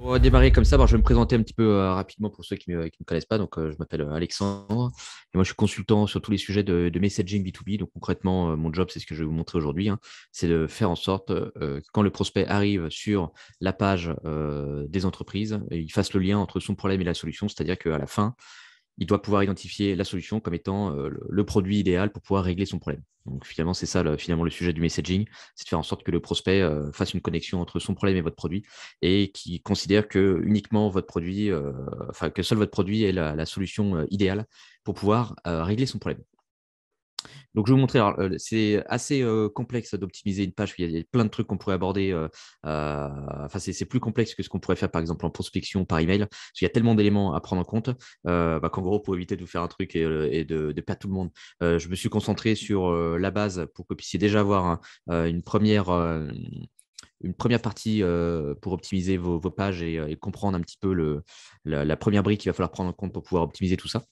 On va démarrer comme ça. Alors, je vais me présenter un petit peu rapidement pour ceux qui me connaissent pas. Donc, je m'appelle Alexandre et moi, je suis consultant sur tous les sujets de messaging B2B. Donc, concrètement, mon job, c'est ce que je vais vous montrer aujourd'hui, hein, c'est de faire en sorte que quand le prospect arrive sur la page des entreprises, il fasse le lien entre son problème et la solution. C'est-à-dire qu'à la fin, il doit pouvoir identifier la solution comme étant le produit idéal pour pouvoir régler son problème. Donc finalement, c'est ça finalement le sujet du messaging, c'est de faire en sorte que le prospect fasse une connexion entre son problème et votre produit et qui considère que uniquement votre produit, enfin que seul votre produit est la solution idéale pour pouvoir régler son problème. Donc, je vais vous montrer. Alors, c'est assez complexe d'optimiser une page. Il y a plein de trucs qu'on pourrait aborder. Enfin, c'est plus complexe que ce qu'on pourrait faire, par exemple, en prospection par email. Parce qu'il y a tellement d'éléments à prendre en compte qu'en gros, pour éviter de vous faire un truc et de perdre tout le monde, je me suis concentré sur la base pour que vous puissiez déjà avoir une première partie pour optimiser vos pages et comprendre un petit peu la première brique qu'il va falloir prendre en compte pour pouvoir optimiser tout ça.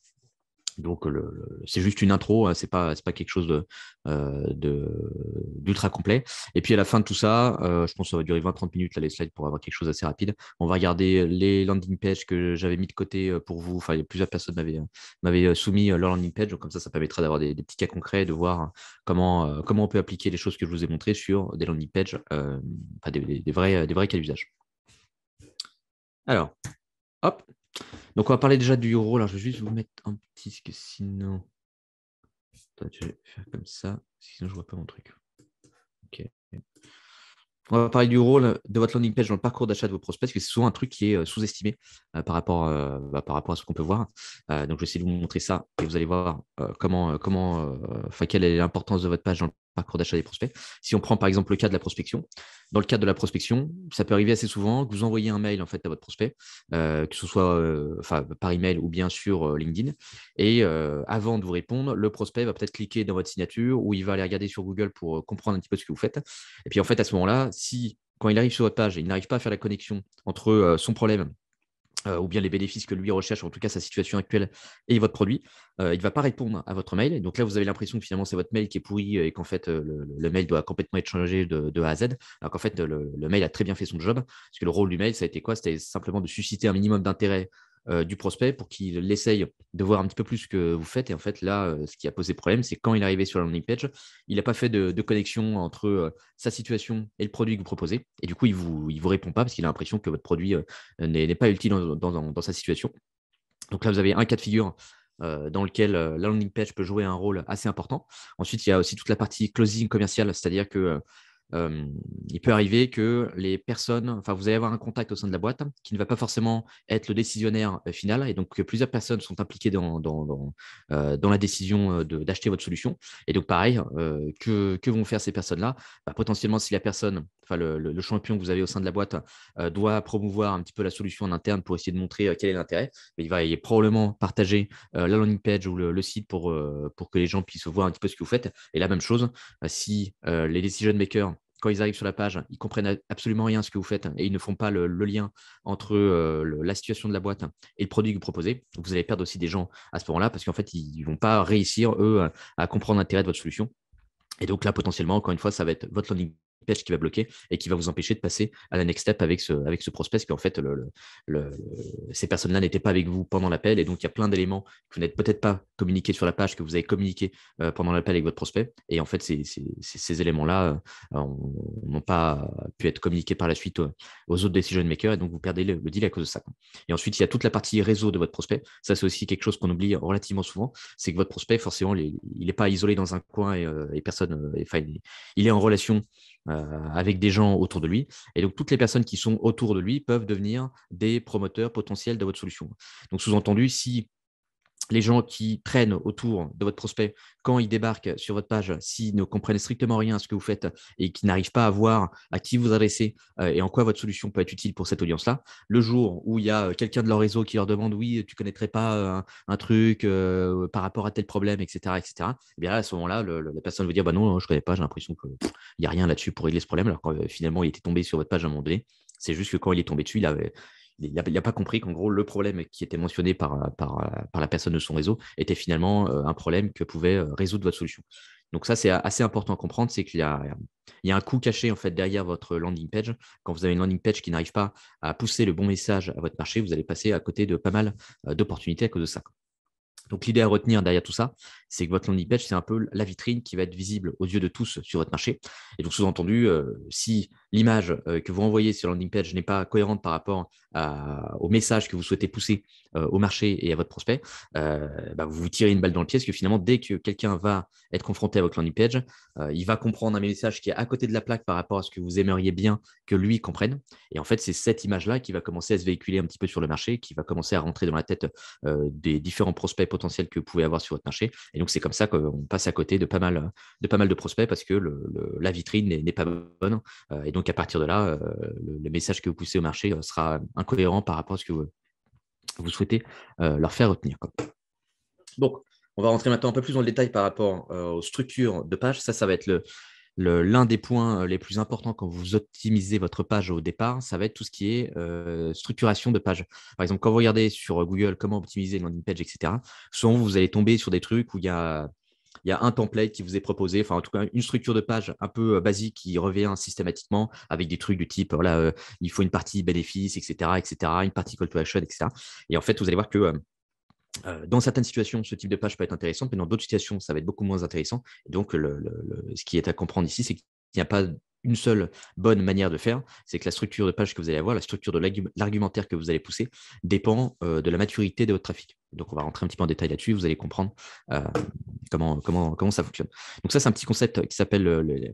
Donc, c'est juste une intro, hein, c'est pas quelque chose d'ultra complet. Et puis, à la fin de tout ça, je pense que ça va durer 20-30 minutes, là, les slides, pour avoir quelque chose d'assez rapide. On va regarder les landing pages que j'avais mis de côté pour vous. Enfin, il y a plusieurs personnes m'avaient soumis leur landing page. Donc, comme ça permettra d'avoir des petits cas concrets, de voir comment on peut appliquer les choses que je vous ai montrées sur des landing pages, enfin, des vrais cas d'usage. Alors, hop. Donc, on va parler déjà du rôle. Alors, je vais juste vous mettre un petit, parce que sinon. Attends, je vais faire comme ça, sinon je vois pas mon truc. Ok. On va parler du rôle de votre landing page dans le parcours d'achat de vos prospects, parce que c'est souvent un truc qui est sous-estimé par rapport à ce qu'on peut voir. Donc, je vais essayer de vous montrer ça et vous allez voir quelle est l'importance de votre page dans le parcours d'achat des prospects. Si on prend par exemple le cas de la prospection, dans le cadre de la prospection, ça peut arriver assez souvent que vous envoyez un mail en fait à votre prospect, que ce soit par email ou bien sur LinkedIn. Et avant de vous répondre, le prospect va peut-être cliquer dans votre signature ou il va aller regarder sur Google pour comprendre un petit peu ce que vous faites. Et puis en fait, à ce moment-là, si quand il arrive sur votre page, il n'arrive pas à faire la connexion entre son problème ou bien les bénéfices que lui recherche, en tout cas sa situation actuelle et votre produit, il ne va pas répondre à votre mail. Et donc là, vous avez l'impression que finalement, c'est votre mail qui est pourri et qu'en fait, le mail doit complètement être changé de A à Z. Alors qu'en fait, le mail a très bien fait son job. Parce que le rôle du mail, ça a été quoi? C'était simplement de susciter un minimum d'intérêt du prospect pour qu'il essaye de voir un petit peu plus ce que vous faites. Et en fait, là, ce qui a posé problème, c'est quand il est arrivé sur la landing page, il n'a pas fait de connexion entre sa situation et le produit que vous proposez. Et du coup, il vous répond pas parce qu'il a l'impression que votre produit n'est pas utile dans sa situation. Donc là, vous avez un cas de figure dans lequel la landing page peut jouer un rôle assez important. Ensuite, il y a aussi toute la partie closing commercial, c'est-à-dire que il peut arriver que les personnes, enfin, vous allez avoir un contact au sein de la boîte qui ne va pas forcément être le décisionnaire final, et donc que plusieurs personnes sont impliquées dans la décision d'acheter votre solution. Et donc, pareil, que vont faire ces personnes-là? Bah, potentiellement, si la personne, enfin, le champion que vous avez au sein de la boîte, doit promouvoir un petit peu la solution en interne pour essayer de montrer quel est l'intérêt, il va probablement partager la landing page ou le site pour que les gens puissent voir un petit peu ce que vous faites. Et la même chose, si les decision makers, quand ils arrivent sur la page, ils comprennent absolument rien à ce que vous faites et ils ne font pas le lien entre la situation de la boîte et le produit que vous proposez. Vous allez perdre aussi des gens à ce moment-là parce qu'en fait, ils ne vont pas réussir, eux, à comprendre l'intérêt de votre solution. Et donc là, potentiellement, encore une fois, ça va être votre landing page qui va bloquer et qui va vous empêcher de passer à la next step avec ce prospect, parce qu'en fait, ces personnes-là n'étaient pas avec vous pendant l'appel. Et donc, il y a plein d'éléments que vous n'êtes peut-être pas communiqués sur la page, que vous avez communiqué pendant l'appel avec votre prospect. Et en fait, ces éléments-là n'ont pas pu être communiqués par la suite aux autres decision makers. Et donc, vous perdez le deal à cause de ça. Et ensuite, il y a toute la partie réseau de votre prospect. Ça, c'est aussi quelque chose qu'on oublie relativement souvent. C'est que votre prospect, forcément, il n'est pas isolé dans un coin et personne, enfin, il est en relation avec des gens autour de lui. Et donc, toutes les personnes qui sont autour de lui peuvent devenir des promoteurs potentiels de votre solution. Donc, sous-entendu, si les gens qui traînent autour de votre prospect, quand ils débarquent sur votre page, s'ils ne comprennent strictement rien à ce que vous faites et qui n'arrivent pas à voir à qui vous adressez et en quoi votre solution peut être utile pour cette audience-là, le jour où il y a quelqu'un de leur réseau qui leur demande oui, tu ne connaîtrais pas un truc par rapport à tel problème, etc., etc., et bien là, à ce moment-là, la personne va dire bah non, non je ne connais pas, j'ai l'impression qu'il n'y a rien là-dessus pour régler ce problème, alors que finalement, il était tombé sur votre page à un moment donné. C'est juste que quand il est tombé dessus, il n'a pas compris qu'en gros, le problème qui était mentionné par la personne de son réseau était finalement un problème que pouvait résoudre votre solution. Donc ça, c'est assez important à comprendre, c'est il y a un coût caché en fait derrière votre landing page. Quand vous avez une landing page qui n'arrive pas à pousser le bon message à votre marché, vous allez passer à côté de pas mal d'opportunités à cause de ça. Donc, l'idée à retenir derrière tout ça, c'est que votre landing page, c'est un peu la vitrine qui va être visible aux yeux de tous sur votre marché. Et donc, sous-entendu, si l'image que vous envoyez sur la landing page n'est pas cohérente par rapport au message que vous souhaitez pousser au marché et à votre prospect, vous vous tirez une balle dans le pied parce que finalement, dès que quelqu'un va être confronté à votre landing page, il va comprendre un message qui est à côté de la plaque par rapport à ce que vous aimeriez bien que lui comprenne. Et en fait, c'est cette image-là qui va commencer à se véhiculer un petit peu sur le marché, qui va commencer à rentrer dans la tête des différents prospects potentiels que vous pouvez avoir sur votre marché. Et donc, c'est comme ça qu'on passe à côté de pas mal de prospects parce que la vitrine n'est pas bonne. Et donc, à partir de là, le message que vous poussez au marché sera incohérent par rapport à ce que vous souhaitez leur faire retenir. Donc, on va rentrer maintenant un peu plus dans le détail par rapport aux structures de page. Ça va être l'un des points les plus importants quand vous optimisez votre page au départ, ça va être tout ce qui est structuration de page. Par exemple, quand vous regardez sur Google comment optimiser une landing page, etc., souvent vous allez tomber sur des trucs où il y a un template qui vous est proposé, enfin en tout cas une structure de page un peu basique qui revient systématiquement avec des trucs du type, voilà, il faut une partie bénéfice, etc., une partie call to action, etc. Et en fait, vous allez voir que dans certaines situations, ce type de page peut être intéressant, mais dans d'autres situations, ça va être beaucoup moins intéressant. Et donc, ce qui est à comprendre ici, c'est qu'il n'y a pas une seule bonne manière de faire. C'est que la structure de page que vous allez avoir, la structure de l'argumentaire que vous allez pousser, dépend de la maturité de votre trafic. Donc, on va rentrer un petit peu en détail là-dessus. Vous allez comprendre comment ça fonctionne. Donc, ça, c'est un petit concept qui s'appelle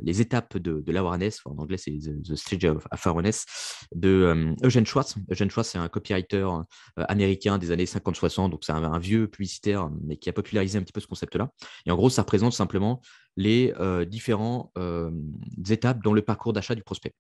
les étapes de l'awareness. En anglais, c'est the stage of awareness de Eugene Schwartz. Eugene Schwartz, c'est un copywriter américain des années 50-60. Donc, c'est un vieux publicitaire, mais qui a popularisé un petit peu ce concept-là. Et en gros, ça représente simplement les différentes étapes dans le parcours d'achat du prospect.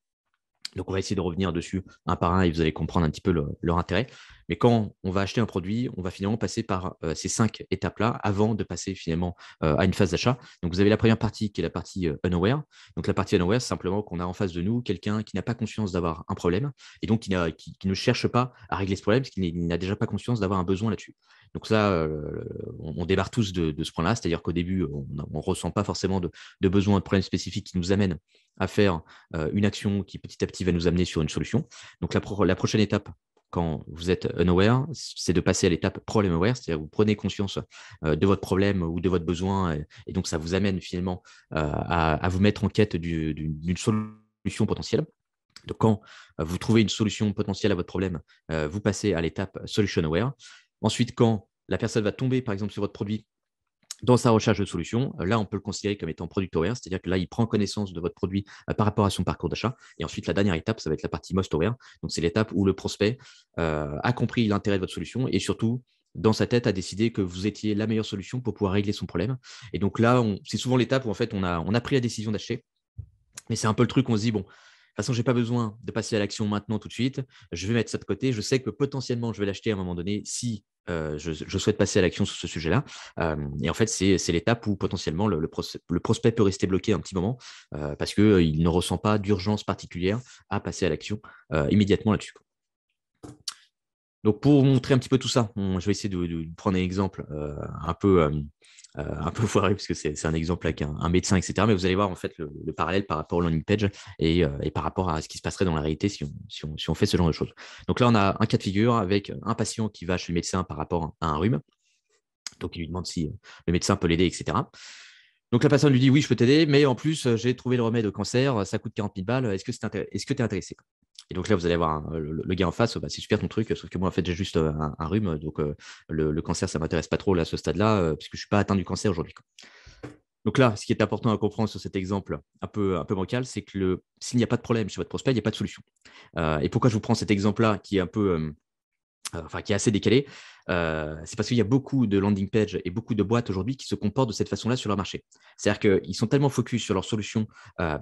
Donc, on va essayer de revenir dessus un par un et vous allez comprendre un petit peu leur intérêt. Mais quand on va acheter un produit, on va finalement passer par ces 5 étapes-là avant de passer finalement à une phase d'achat. Donc, vous avez la première partie qui est la partie unaware. Donc, la partie unaware, c'est simplement qu'on a en face de nous quelqu'un qui n'a pas conscience d'avoir un problème et donc qui ne cherche pas à régler ce problème parce qu'il n'a déjà pas conscience d'avoir un besoin là-dessus. Donc, ça, on démarre tous de ce point-là, c'est-à-dire qu'au début, on ne ressent pas forcément de besoin, de problème spécifique qui nous amène à faire une action qui petit à petit va nous amener sur une solution. Donc, la prochaine étape, quand vous êtes unaware, c'est de passer à l'étape problem aware, c'est-à-dire que vous prenez conscience de votre problème ou de votre besoin, et donc ça vous amène finalement à vous mettre en quête d'une solution potentielle. Donc, quand vous trouvez une solution potentielle à votre problème, vous passez à l'étape solution aware. Ensuite, quand la personne va tomber, par exemple, sur votre produit, dans sa recherche de solutions, là, on peut le considérer comme étant product aware, c'est-à-dire que là, il prend connaissance de votre produit par rapport à son parcours d'achat. Et ensuite, la dernière étape, ça va être la partie most aware. Donc, c'est l'étape où le prospect a compris l'intérêt de votre solution et surtout, dans sa tête, a décidé que vous étiez la meilleure solution pour pouvoir régler son problème. Et donc là, c'est souvent l'étape où en fait, on a pris la décision d'acheter. Mais c'est un peu le truc, on se dit, bon, de toute façon, je n'ai pas besoin de passer à l'action maintenant tout de suite. Je vais mettre ça de côté. Je sais que potentiellement, je vais l'acheter à un moment donné si je souhaite passer à l'action sur ce sujet-là. Et en fait, c'est l'étape où potentiellement le prospect peut rester bloqué un petit moment parce qu'il ne ressent pas d'urgence particulière à passer à l'action immédiatement là-dessus. Donc, pour vous montrer un petit peu tout ça, je vais essayer de prendre un exemple un peu foiré, parce que c'est un exemple avec un médecin, etc. Mais vous allez voir en fait le parallèle par rapport au landing page et par rapport à ce qui se passerait dans la réalité si on fait ce genre de choses. Donc là, on a un cas de figure avec un patient qui va chez le médecin par rapport à un rhume. Donc, il lui demande si le médecin peut l'aider, etc. Donc, la personne lui dit oui, je peux t'aider, mais en plus, j'ai trouvé le remède au cancer, ça coûte 40 000 balles. Est-ce que tu es intéressé? Et donc là, vous allez avoir le gars en face, c'est super ton truc, sauf que moi, en fait, j'ai juste un rhume. Donc, le cancer, ça ne m'intéresse pas trop là, à ce stade-là, puisque je ne suis pas atteint du cancer aujourd'hui. Donc là, ce qui est important à comprendre sur cet exemple un peu bancal, c'est que s'il n'y a pas de problème chez votre prospect, il n'y a pas de solution. Et pourquoi je vous prends cet exemple-là qui est un peu, qui est assez décalé, c'est parce qu'il y a beaucoup de landing pages et beaucoup de boîtes aujourd'hui qui se comportent de cette façon-là sur leur marché. C'est-à-dire qu'ils sont tellement focus sur leur solution,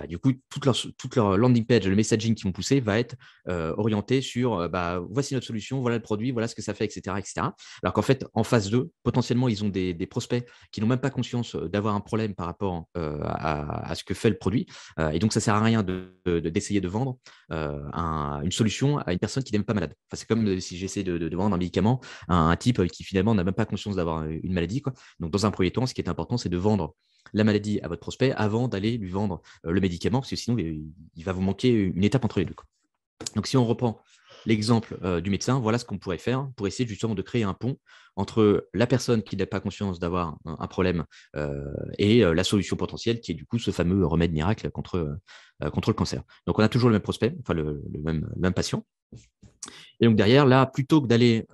du coup, toute leur landing page, le messaging qu'ils vont pousser va être orienté sur voici notre solution, voilà le produit, voilà ce que ça fait, etc. etc. Alors qu'en fait, en phase 2, potentiellement, ils ont des prospects qui n'ont même pas conscience d'avoir un problème par rapport à ce que fait le produit. Et donc, ça ne sert à rien d'essayer de vendre une solution à une personne qui n'est même pas malade. Enfin, c'est comme si j'essaie de de vendre un médicament à un type qui finalement n'a même pas conscience d'avoir une maladie, quoi. Donc, dans un premier temps, ce qui est important, c'est de vendre la maladie à votre prospect avant d'aller lui vendre le médicament, parce que sinon, il va vous manquer une étape entre les deux, quoi. Donc, si on reprend l'exemple du médecin, voilà ce qu'on pourrait faire pour essayer justement de créer un pont entre la personne qui n'a pas conscience d'avoir un problème et la solution potentielle qui est du coup ce fameux remède miracle contre le cancer. Donc, on a toujours le même prospect, enfin le même patient. Et donc derrière, là, plutôt que d'aller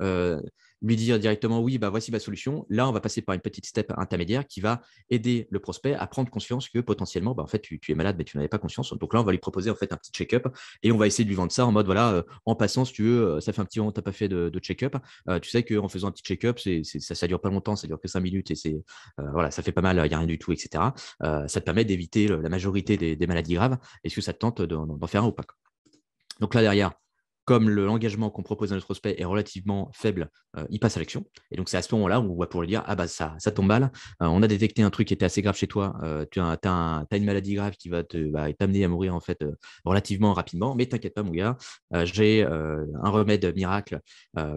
lui dire directement, oui, bah, voici ma solution, là, on va passer par une petite step intermédiaire qui va aider le prospect à prendre conscience que potentiellement, bah, en fait, tu es malade, mais tu n'avais pas conscience. Donc là, on va lui proposer en fait un petit check-up et on va essayer de lui vendre ça en mode, voilà, en passant, si tu veux, ça fait un petit moment que tu n'as pas fait de check-up. Tu sais qu'en faisant un petit check-up, ça dure pas longtemps, ça dure que 5 minutes et voilà, ça fait pas mal, il n'y a rien du tout, etc. Ça te permet d'éviter la majorité des maladies graves. Est-ce que ça te tente d'en faire un ou pas? Donc là, derrière, comme l'engagement qu'on propose à notre prospect est relativement faible, il passe à l'action. Et donc, c'est à ce moment-là où on va pouvoir lui dire, ah bah ça tombe mal, on a détecté un truc qui était assez grave chez toi, tu as une maladie grave qui va t'amener à mourir en fait relativement rapidement, mais t'inquiète pas mon gars, j'ai un remède miracle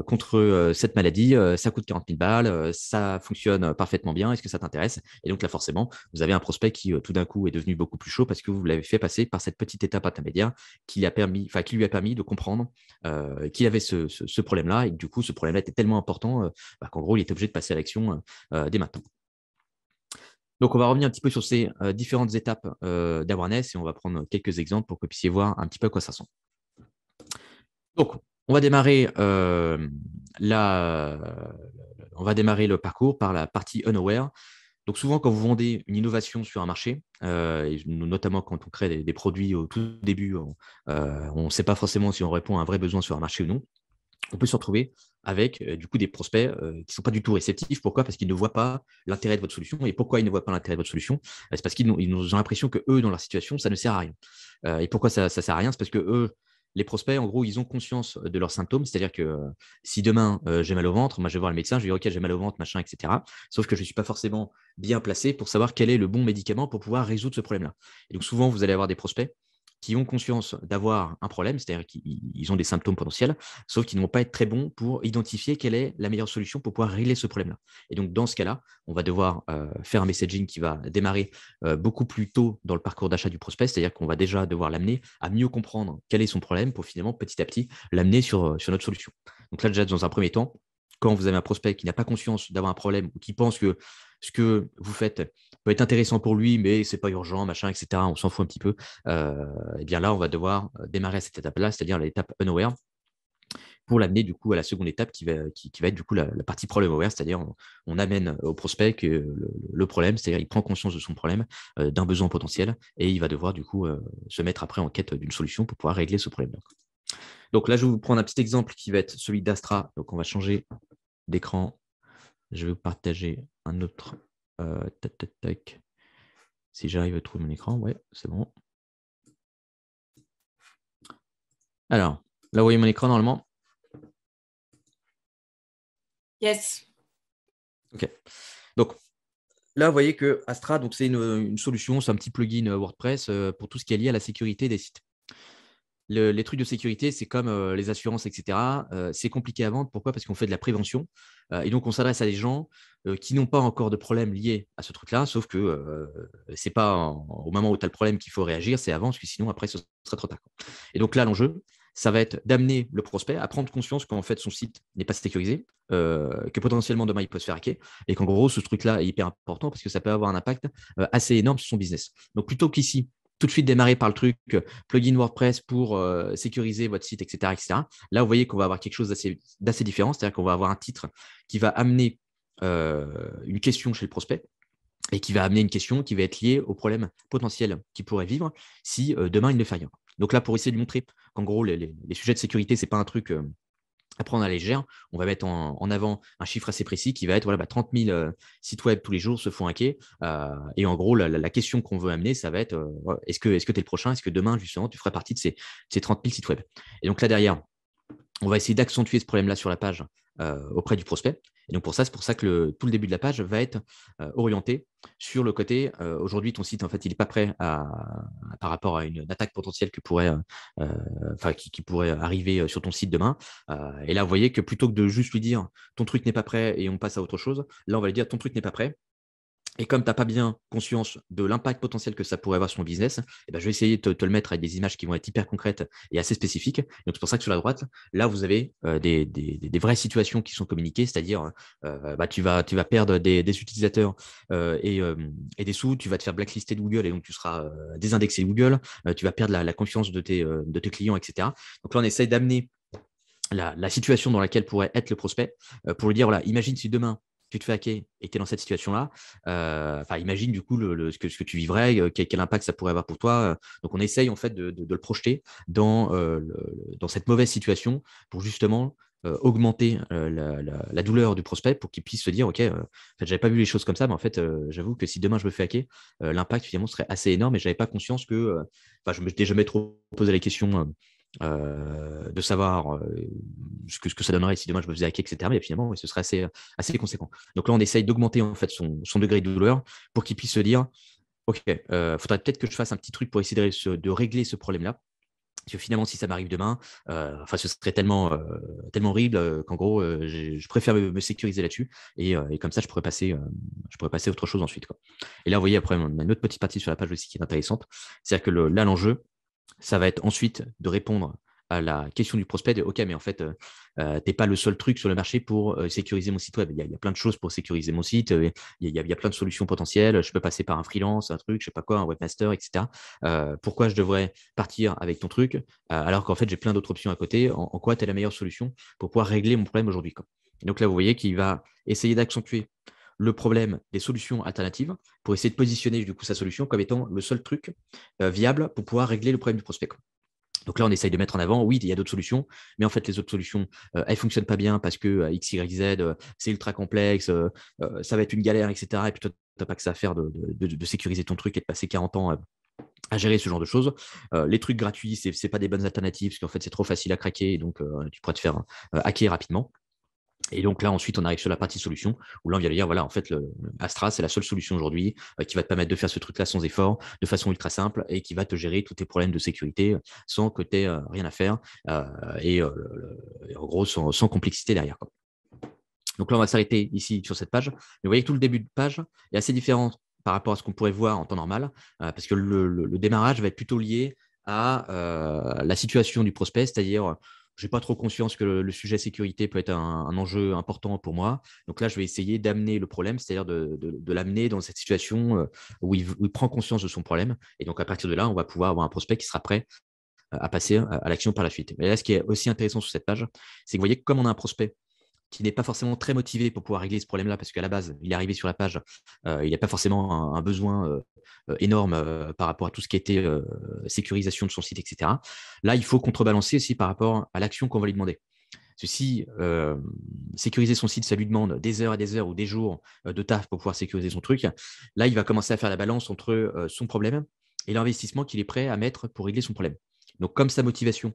contre cette maladie, ça coûte 40 000 balles, ça fonctionne parfaitement bien, est-ce que ça t'intéresse? Et donc là, forcément, vous avez un prospect qui tout d'un coup est devenu beaucoup plus chaud parce que vous l'avez fait passer par cette petite étape intermédiaire qui lui a permis de comprendre qu'il avait ce problème-là et que du coup, ce problème-là était tellement important qu'en gros, il était obligé de passer à l'action dès maintenant. Donc, on va revenir un petit peu sur ces différentes étapes d'awareness et on va prendre quelques exemples pour que vous puissiez voir un petit peu à quoi ça ressemble. Donc, on va démarrer, le parcours par la partie unaware. Donc souvent, quand vous vendez une innovation sur un marché, et notamment quand on crée des produits au tout début, on ne sait pas forcément si on répond à un vrai besoin sur un marché ou non, on peut se retrouver avec du coup des prospects qui ne sont pas du tout réceptifs. Pourquoi? Parce qu'ils ne voient pas l'intérêt de votre solution. Et pourquoi ils ne voient pas l'intérêt de votre solution? C'est parce qu'ils ont l'impression que eux, dans leur situation, ça ne sert à rien. Et pourquoi ça ne sert à rien? C'est parce que eux, les prospects, en gros, ils ont conscience de leurs symptômes. C'est-à-dire que si demain, j'ai mal au ventre, moi, je vais voir le médecin, je vais dire, OK, j'ai mal au ventre, machin, etc. Sauf que je ne suis pas forcément bien placé pour savoir quel est le bon médicament pour pouvoir résoudre ce problème-là. Et donc, souvent, vous allez avoir des prospects qui ont conscience d'avoir un problème, c'est-à-dire qu'ils ont des symptômes potentiels, sauf qu'ils ne vont pas être très bons pour identifier quelle est la meilleure solution pour pouvoir régler ce problème-là. Et donc, dans ce cas-là, on va devoir faire un messaging qui va démarrer beaucoup plus tôt dans le parcours d'achat du prospect, c'est-à-dire qu'on va déjà devoir l'amener à mieux comprendre quel est son problème pour finalement, petit à petit, l'amener sur notre solution. Donc là, déjà, dans un premier temps, quand vous avez un prospect qui n'a pas conscience d'avoir un problème ou qui pense que ce que vous faites peut être intéressant pour lui, mais ce n'est pas urgent, machin, etc., on s'en fout un petit peu, et bien là, on va devoir démarrer à cette étape-là, c'est-à-dire l'étape unaware, pour l'amener du coup à la seconde étape qui va être du coup la partie problem aware, c'est-à-dire on amène au prospect que le problème, c'est-à-dire il prend conscience de son problème, d'un besoin potentiel, et il va devoir du coup se mettre après en quête d'une solution pour pouvoir régler ce problème-là. Donc là, je vais vous prendre un petit exemple qui va être celui d'Astra. Donc on va changer d'écran. Je vais vous partager un autre. Tac, tac, tac. Si j'arrive à trouver mon écran, ouais, c'est bon. Alors, là, vous voyez mon écran normalement? Yes. OK. Donc, là, vous voyez que Astra, c'est une solution, c'est un petit plugin WordPress pour tout ce qui est lié à la sécurité des sites. Les trucs de sécurité, c'est comme les assurances, etc. C'est compliqué à vendre. Pourquoi? Parce qu'on fait de la prévention. Et donc, on s'adresse à des gens qui n'ont pas encore de problème lié à ce truc-là, sauf que ce n'est pas au moment où tu as le problème qu'il faut réagir, c'est avant, parce que sinon, après, ce sera trop tard. Et donc là, l'enjeu, ça va être d'amener le prospect à prendre conscience qu'en fait, son site n'est pas sécurisé, que potentiellement, demain, il peut se faire hacker, et qu'en gros, ce truc-là est hyper important parce que ça peut avoir un impact assez énorme sur son business. Donc, plutôt qu'ici, tout de suite démarrer par le truc plugin WordPress pour sécuriser votre site, etc., etc. Là, vous voyez qu'on va avoir quelque chose d'assez différent, c'est-à-dire qu'on va avoir un titre qui va amener une question chez le prospect et qui va amener une question qui va être liée au problème potentiel qu'il pourrait vivre si demain il ne fait rien. Donc là, pour essayer de montrer qu'en gros, les sujets de sécurité, ce n'est pas un truc à prendre à la légère, on va mettre en avant un chiffre assez précis qui va être 30 000 sites web tous les jours se font hacker. Et en gros, la question qu'on veut amener, ça va être est-ce que tu es le prochain? Est-ce que demain, justement, tu feras partie de ces 30 000 sites web? Et donc là, derrière, on va essayer d'accentuer ce problème-là sur la page auprès du prospect. Et donc, c'est pour ça que tout le début de la page va être orienté sur le côté aujourd'hui, ton site, en fait, il n'est pas prêt par rapport à une attaque potentielle qui pourrait arriver sur ton site demain. Et là, vous voyez que plutôt que de juste lui dire ton truc n'est pas prêt et on passe à autre chose, là, on va lui dire ton truc n'est pas prêt. Et comme tu n'as pas bien conscience de l'impact potentiel que ça pourrait avoir sur ton business, eh ben, je vais essayer de te le mettre avec des images qui vont être hyper concrètes et assez spécifiques. Donc, c'est pour ça que sur la droite, là, vous avez des vraies situations qui sont communiquées, c'est-à-dire tu vas perdre des utilisateurs et des sous, tu vas te faire blacklister de Google et donc tu seras désindexé de Google, tu vas perdre la confiance de tes clients, etc. Donc là, on essaye d'amener la situation dans laquelle pourrait être le prospect pour lui dire, voilà, imagine si demain, tu te fais hacker et tu es dans cette situation-là, imagine du coup ce que tu vivrais, quel impact ça pourrait avoir pour toi. Donc, on essaye en fait de le projeter dans cette mauvaise situation pour justement augmenter la douleur du prospect pour qu'il puisse se dire, OK, en fait, j'avais pas vu les choses comme ça, mais en fait, j'avoue que si demain je me fais hacker, l'impact finalement serait assez énorme et j'avais pas conscience que, je m'étais jamais trop posé la question de savoir ce que ça donnerait si demain je me faisais hacker, etc. Mais finalement, ce serait assez conséquent. Donc là, on essaye d'augmenter en fait son degré de douleur pour qu'il puisse se dire, OK, faudrait peut-être que je fasse un petit truc pour essayer de régler ce problème-là. Parce que finalement, si ça m'arrive demain, ce serait tellement horrible qu'en gros, je préfère me sécuriser là-dessus. Et comme ça, je pourrais passer à autre chose ensuite, quoi. Et là, vous voyez, après, on a une autre petite partie sur la page aussi qui est intéressante. C'est-à-dire que là, l'enjeu, ça va être ensuite de répondre à la question du prospect de OK, mais en fait, tu n'es pas le seul truc sur le marché pour sécuriser mon site web. Il y a plein de choses pour sécuriser mon site. Il y a plein de solutions potentielles. Je peux passer par un freelance, un truc, je sais pas quoi, un webmaster, etc. Pourquoi je devrais partir avec ton truc alors qu'en fait, j'ai plein d'autres options à côté. En quoi tu es la meilleure solution pour pouvoir régler mon problème aujourd'hui, quoi. Et donc là, vous voyez qu'il va essayer d'accentuer le problème des solutions alternatives pour essayer de positionner du coup sa solution comme étant le seul truc viable pour pouvoir régler le problème du prospect, quoi. Donc là, on essaye de mettre en avant, oui, il y a d'autres solutions, mais en fait, les autres solutions, elles ne fonctionnent pas bien parce que X, Y, Z, c'est ultra complexe, ça va être une galère, etc. Et puis toi, tu n'as pas que ça à faire de sécuriser ton truc et de passer 40 ans à gérer ce genre de choses. Les trucs gratuits, ce n'est pas des bonnes alternatives parce qu'en fait, c'est trop facile à craquer et donc tu pourrais te faire hacker rapidement. Et donc là, ensuite, on arrive sur la partie solution, où là, on vient de dire, voilà, en fait, Astra, c'est la seule solution aujourd'hui qui va te permettre de faire ce truc-là sans effort, de façon ultra simple, et qui va te gérer tous tes problèmes de sécurité sans que tu aies rien à faire, et en gros, sans complexité derrière, quoi. Donc là, on va s'arrêter ici sur cette page. Mais vous voyez que tout le début de page est assez différent par rapport à ce qu'on pourrait voir en temps normal, parce que le démarrage va être plutôt lié à la situation du prospect, c'est-à-dire je n'ai pas trop conscience que le sujet sécurité peut être un enjeu important pour moi. Donc là, je vais essayer d'amener le problème, c'est-à-dire de l'amener dans cette situation où il prend conscience de son problème. Et donc à partir de là, on va pouvoir avoir un prospect qui sera prêt à passer à l'action par la suite. Mais là, ce qui est aussi intéressant sur cette page, c'est que vous voyez que comme on a un prospect qui n'est pas forcément très motivé pour pouvoir régler ce problème-là, parce qu'à la base, il est arrivé sur la page, il n'a pas forcément un besoin énorme par rapport à tout ce qui était sécurisation de son site, etc. Là, il faut contrebalancer aussi par rapport à l'action qu'on va lui demander. Parce que si sécuriser son site, ça lui demande des heures et des heures ou des jours de taf pour pouvoir sécuriser son truc, là, il va commencer à faire la balance entre son problème et l'investissement qu'il est prêt à mettre pour régler son problème. Donc, comme sa motivation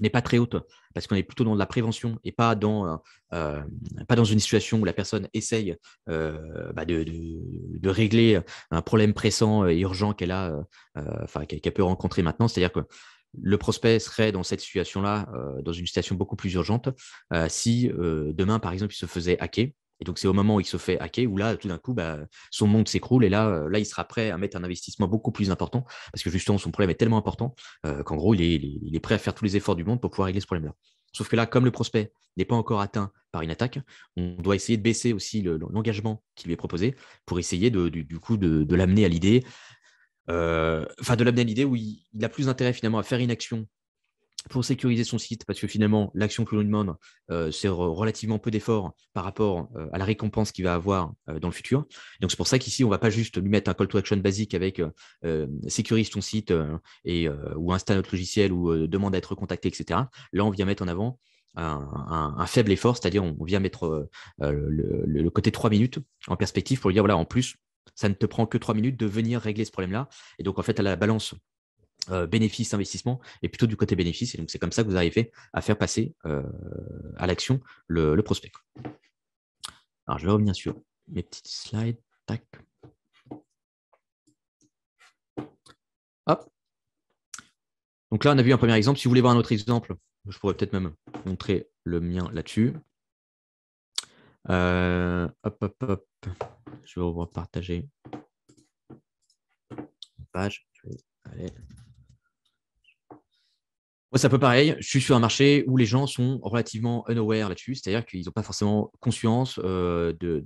n'est pas très haute, parce qu'on est plutôt dans de la prévention et pas dans une situation où la personne essaye de régler un problème pressant et urgent qu'elle peut rencontrer maintenant. C'est-à-dire que le prospect serait dans cette situation-là, dans une situation beaucoup plus urgente, si demain, par exemple, il se faisait hacker. Et donc, c'est au moment où il se fait hacker où là, tout d'un coup, son monde s'écroule. Et là, il sera prêt à mettre un investissement beaucoup plus important parce que justement, son problème est tellement important qu'en gros, il est prêt à faire tous les efforts du monde pour pouvoir régler ce problème-là. Sauf que là, comme le prospect n'est pas encore atteint par une attaque, on doit essayer de baisser aussi l'engagement qui lui est proposé pour essayer du coup de l'amener à l'idée, de l'amener à l'idée où il a plus intérêt finalement à faire une action pour sécuriser son site, parce que finalement, l'action que l'on lui demande, c'est relativement peu d'efforts par rapport à la récompense qu'il va avoir dans le futur. Donc, c'est pour ça qu'ici, on ne va pas juste lui mettre un call to action basique avec sécurise ton site ou installe notre logiciel ou demande à être contacté, etc. Là, on vient mettre en avant un faible effort, c'est-à-dire on vient mettre le côté 3 minutes en perspective pour lui dire, voilà, en plus, ça ne te prend que 3 minutes de venir régler ce problème-là. Et donc, en fait, à la balance bénéfice, investissement, et plutôt du côté bénéfice. Et donc, c'est comme ça que vous arrivez à faire passer à l'action le prospect. Alors, je vais revenir sur mes petites slides. Tac. Hop. Donc là, on a vu un premier exemple. Si vous voulez voir un autre exemple, je pourrais peut-être même montrer le mien là-dessus. Hop, hop, hop. Je vais repartager une page. Allez. Moi, c'est un peu pareil. Je suis sur un marché où les gens sont relativement unaware là-dessus, c'est-à-dire qu'ils n'ont pas forcément conscience de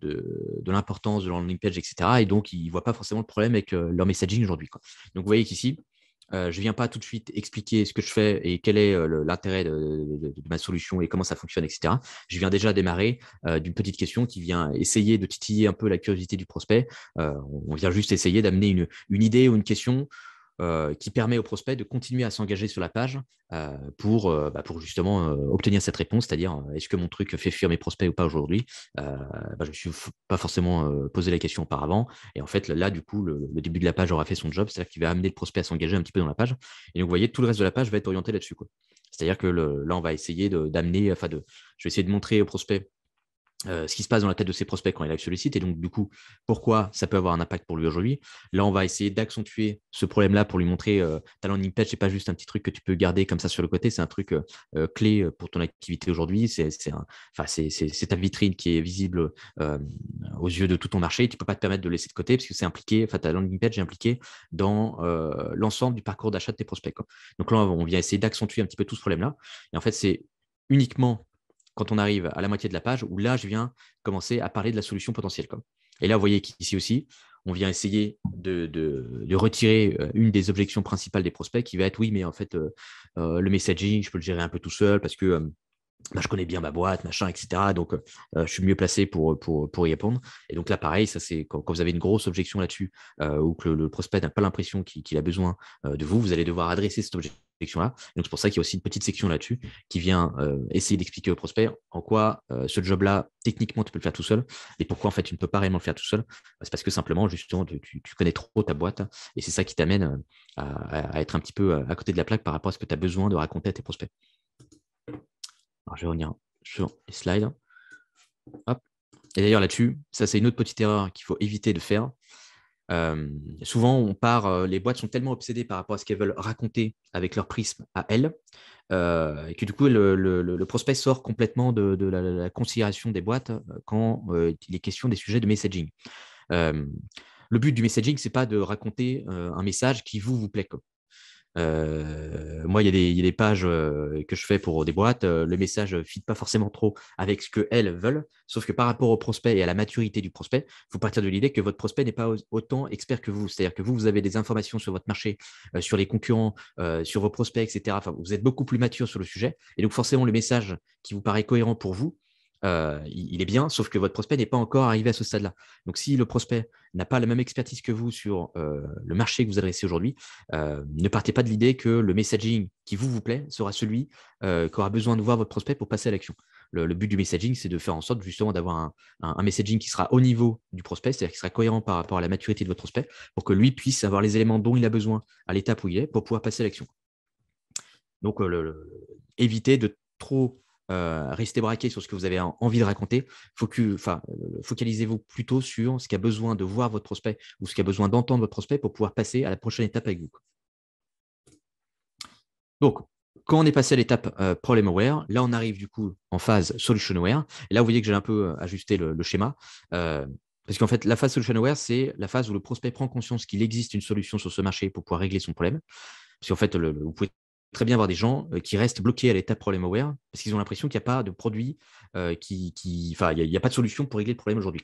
l'importance de leur landing page, etc. Et donc, ils ne voient pas forcément le problème avec leur messaging aujourd'hui. Donc, vous voyez qu'ici, je ne viens pas tout de suite expliquer ce que je fais et quel est l'intérêt de ma solution et comment ça fonctionne, etc. Je viens déjà démarrer d'une petite question qui vient essayer de titiller un peu la curiosité du prospect. On vient juste essayer d'amener une idée ou une question qui permet au prospect de continuer à s'engager sur la page pour justement obtenir cette réponse, c'est-à-dire est-ce que mon truc fait fuir mes prospects ou pas aujourd'hui. Je ne me suis pas forcément posé la question auparavant. Et en fait, là, du coup, le début de la page aura fait son job, c'est-à-dire qu'il va amener le prospect à s'engager un petit peu dans la page. Et donc, vous voyez, tout le reste de la page va être orienté là-dessus. C'est-à-dire que là, on va essayer d'amener, je vais essayer de montrer au prospect ce qui se passe dans la tête de ses prospects quand il arrive sur le site et donc du coup pourquoi ça peut avoir un impact pour lui aujourd'hui. Là on va essayer d'accentuer ce problème-là pour lui montrer ta landing page, c'est pas juste un petit truc que tu peux garder comme ça sur le côté, c'est un truc clé pour ton activité aujourd'hui, c'est ta vitrine qui est visible aux yeux de tout ton marché, tu peux pas te permettre de laisser de côté parce que c'est impliqué, ta landing page est impliquée dans l'ensemble du parcours d'achat de tes prospects. Donc là on vient essayer d'accentuer un petit peu tout ce problème-là et en fait c'est uniquement quand on arrive à la moitié de la page, où là, je viens commencer à parler de la solution potentielle. Et là, vous voyez qu'ici aussi, on vient essayer de retirer une des objections principales des prospects qui va être oui, mais en fait, le messaging, je peux le gérer un peu tout seul parce que je connais bien ma boîte, machin, etc. Donc, je suis mieux placé pour y répondre. Et donc là, pareil, ça c'est quand vous avez une grosse objection là-dessus ou que le prospect n'a pas l'impression qu'il a besoin de vous, vous allez devoir adresser cette objection-là. Donc, c'est pour ça qu'il y a aussi une petite section là-dessus qui vient essayer d'expliquer au prospect en quoi ce job-là, techniquement, tu peux le faire tout seul et pourquoi en fait, tu ne peux pas réellement le faire tout seul. C'est parce que simplement, justement, tu connais trop ta boîte et c'est ça qui t'amène à être un petit peu à côté de la plaque par rapport à ce que tu as besoin de raconter à tes prospects. Alors, je vais revenir sur les slides. Hop. Et d'ailleurs, là-dessus, ça, c'est une autre petite erreur qu'il faut éviter de faire. Souvent, les boîtes sont tellement obsédées par rapport à ce qu'elles veulent raconter avec leur prisme à elles, et que du coup, le prospect sort complètement de la considération des boîtes quand il est question des sujets de messaging. Le but du messaging, c'est pas de raconter un message qui vous plaît. Moi, il y a des pages que je fais pour des boîtes. Le message ne fit pas forcément trop avec ce qu'elles veulent. Sauf que par rapport au prospect et à la maturité du prospect, il faut partir de l'idée que votre prospect n'est pas autant expert que vous. C'est-à-dire que vous avez des informations sur votre marché, sur les concurrents, sur vos prospects, etc. Enfin, vous êtes beaucoup plus mature sur le sujet. Et donc, forcément, le message qui vous paraît cohérent pour vous, il est bien, sauf que votre prospect n'est pas encore arrivé à ce stade-là. Donc, si le prospect n'a pas la même expertise que vous sur le marché que vous adressez aujourd'hui, ne partez pas de l'idée que le messaging qui vous plaît sera celui qu'aura besoin de voir votre prospect pour passer à l'action. Le but du messaging, c'est de faire en sorte justement d'avoir un messaging qui sera au niveau du prospect, c'est-à-dire qui sera cohérent par rapport à la maturité de votre prospect, pour que lui puisse avoir les éléments dont il a besoin à l'étape où il est pour pouvoir passer à l'action. Donc, évitez de trop rester braqué sur ce que vous avez envie de raconter. Focalisez-vous plutôt sur ce qu'a besoin de voir votre prospect ou ce qu'a besoin d'entendre votre prospect pour pouvoir passer à la prochaine étape avec vous. Donc, quand on est passé à l'étape problem aware, là, on arrive du coup en phase solution aware. Et là, vous voyez que j'ai un peu ajusté le schéma. Parce qu'en fait, la phase solution aware, c'est la phase où le prospect prend conscience qu'il existe une solution sur ce marché pour pouvoir régler son problème. Parce qu'en fait, vous pouvez très bien avoir des gens qui restent bloqués à l'étape problem aware parce qu'ils ont l'impression qu'il n'y a pas de produit, il n'y a pas de solution pour régler le problème aujourd'hui.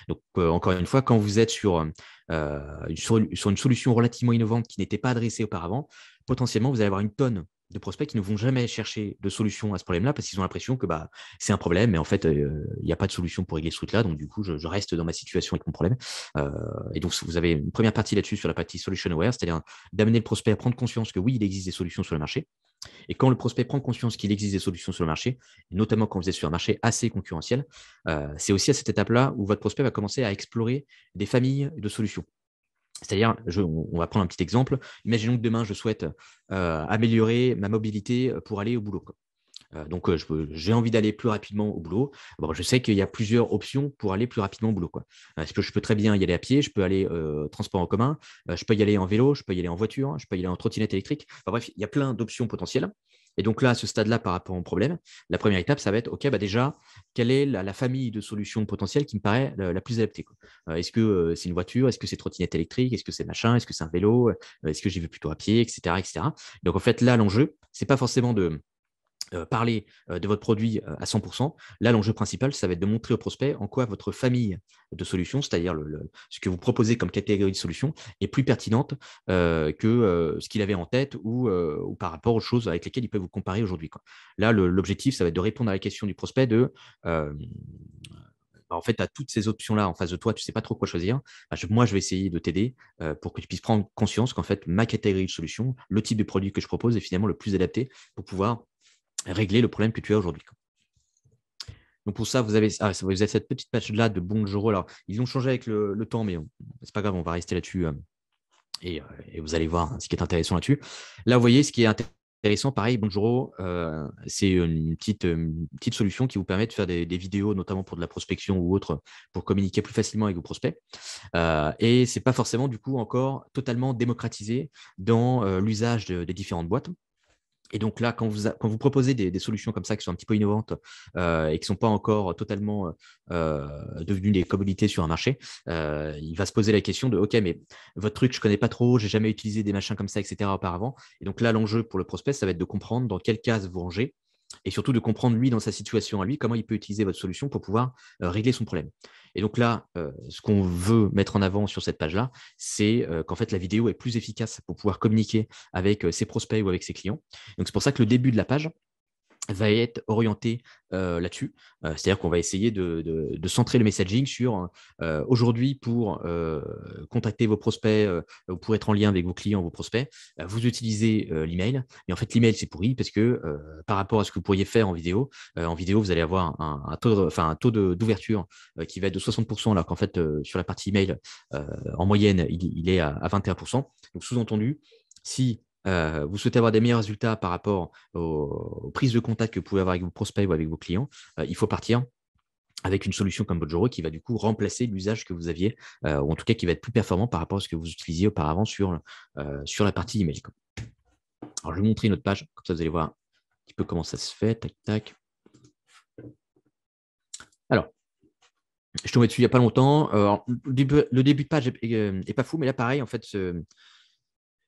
Donc, encore une fois, quand vous êtes sur une solution relativement innovante qui n'était pas adressée auparavant, potentiellement, vous allez avoir une tonne de prospects qui ne vont jamais chercher de solution à ce problème-là parce qu'ils ont l'impression que c'est un problème, mais en fait, il n'y a pas de solution pour régler ce truc-là. Donc, du coup, je reste dans ma situation avec mon problème. Et donc, vous avez une première partie là-dessus sur la partie solution aware, c'est-à-dire d'amener le prospect à prendre conscience que oui, il existe des solutions sur le marché. Et quand le prospect prend conscience qu'il existe des solutions sur le marché, notamment quand vous êtes sur un marché assez concurrentiel, c'est aussi à cette étape-là où votre prospect va commencer à explorer des familles de solutions. C'est-à-dire, on va prendre un petit exemple. Imaginons que demain, je souhaite améliorer ma mobilité pour aller au boulot, quoi. Donc, j'ai envie d'aller plus rapidement au boulot. Bon, je sais qu'il y a plusieurs options pour aller plus rapidement au boulot, quoi. Parce que je peux très bien y aller à pied, je peux aller transport en commun, je peux y aller en vélo, je peux y aller en voiture, je peux y aller en trottinette électrique. Enfin, bref, il y a plein d'options potentielles. Et donc là, à ce stade-là, par rapport au problème, la première étape, ça va être, OK, bah déjà, quelle est la famille de solutions potentielles qui me paraît la plus adaptée, quoi. Est-ce que c'est une voiture? Est-ce que c'est trottinette électrique? Est-ce que c'est machin? Est-ce que c'est un vélo? Est-ce que j'y vais plutôt à pied, etc., etc. Donc en fait, là, l'enjeu, c'est pas forcément de parler de votre produit à 100%. Là, l'enjeu principal, ça va être de montrer au prospect en quoi votre famille de solutions, c'est-à-dire ce que vous proposez comme catégorie de solutions, est plus pertinente que ce qu'il avait en tête ou par rapport aux choses avec lesquelles il peut vous comparer aujourd'hui, quoi. Là, l'objectif, ça va être de répondre à la question du prospect de en fait, tu as toutes ces options-là en face de toi, tu ne sais pas trop quoi choisir. Moi, je vais essayer de t'aider pour que tu puisses prendre conscience qu'en fait, ma catégorie de solutions, le type de produit que je propose est finalement le plus adapté pour pouvoir régler le problème que tu as aujourd'hui. Donc pour ça, vous avez cette petite page-là de Bonjoro. Alors, ils ont changé avec le temps, mais c'est pas grave, on va rester là-dessus et vous allez voir ce qui est intéressant là-dessus. Là, vous voyez, ce qui est intéressant, pareil, Bonjoro, c'est une petite solution qui vous permet de faire des vidéos, notamment pour de la prospection ou autre, pour communiquer plus facilement avec vos prospects. Et c'est pas forcément, du coup, encore totalement démocratisé dans l'usage des différentes boîtes. Et donc là, quand vous proposez des solutions comme ça qui sont un petit peu innovantes et qui ne sont pas encore totalement devenues des commodités sur un marché, il va se poser la question de OK, mais votre truc, je ne connais pas trop, j'ai jamais utilisé des machins comme ça, etc. auparavant. Et donc là, l'enjeu pour le prospect, ça va être de comprendre dans quelle case vous rangez et surtout de comprendre lui dans sa situation à lui, comment il peut utiliser votre solution pour pouvoir régler son problème. Et donc là, ce qu'on veut mettre en avant sur cette page-là, c'est qu'en fait, la vidéo est plus efficace pour pouvoir communiquer avec ses prospects ou avec ses clients. Donc, c'est pour ça que le début de la page va être orienté là-dessus. C'est-à-dire qu'on va essayer de centrer le messaging sur aujourd'hui pour contacter vos prospects ou pour être en lien avec vos clients, vos prospects, vous utilisez l'email. Mais en fait, l'email, c'est pourri parce que par rapport à ce que vous pourriez faire en vidéo, vous allez avoir un taux d'ouverture qui va être de 60%, alors qu'en fait, sur la partie email, en moyenne, il est à 21%. Donc, sous-entendu, si vous souhaitez avoir des meilleurs résultats par rapport aux prises de contact que vous pouvez avoir avec vos prospects ou avec vos clients, il faut partir avec une solution comme Bojoro qui va du coup remplacer l'usage que vous aviez, ou en tout cas qui va être plus performant par rapport à ce que vous utilisiez auparavant sur la partie email, quoi. Alors, je vais vous montrer une autre page, comme ça vous allez voir un petit peu comment ça se fait. Tac, tac. Alors, je suis tombé dessus il n'y a pas longtemps. Le début de page est pas fou, mais là, pareil, en fait,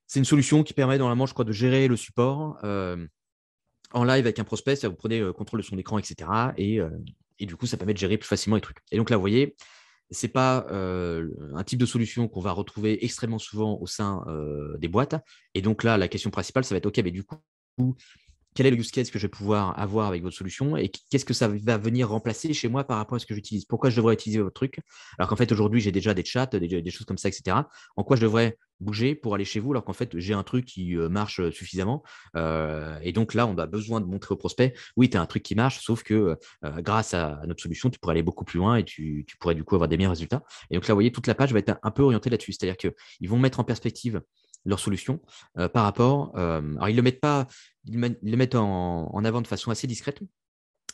c'est une solution qui permet normalement, je crois, de gérer le support en live avec un prospect, ça vous prenez contrôle de son écran, etc. Et du coup, ça permet de gérer plus facilement les trucs. Et donc là, vous voyez, ce n'est pas un type de solution qu'on va retrouver extrêmement souvent au sein des boîtes. Et donc là, la question principale, ça va être OK, mais du coup, quel est le use case que je vais pouvoir avoir avec votre solution et qu'est-ce que ça va venir remplacer chez moi par rapport à ce que j'utilise? Pourquoi je devrais utiliser votre truc? Alors qu'en fait, aujourd'hui, j'ai déjà des chats, des choses comme ça, etc. En quoi je devrais bouger pour aller chez vous alors qu'en fait, j'ai un truc qui marche suffisamment. Et donc là, on a besoin de montrer au prospect, oui, tu as un truc qui marche, sauf que grâce à notre solution, tu pourrais aller beaucoup plus loin et tu pourrais du coup avoir des meilleurs résultats. Et donc là, vous voyez, toute la page va être un peu orientée là-dessus. C'est-à-dire qu'ils vont mettre en perspective leur solution par rapport. Alors, ils le mettent en avant de façon assez discrète.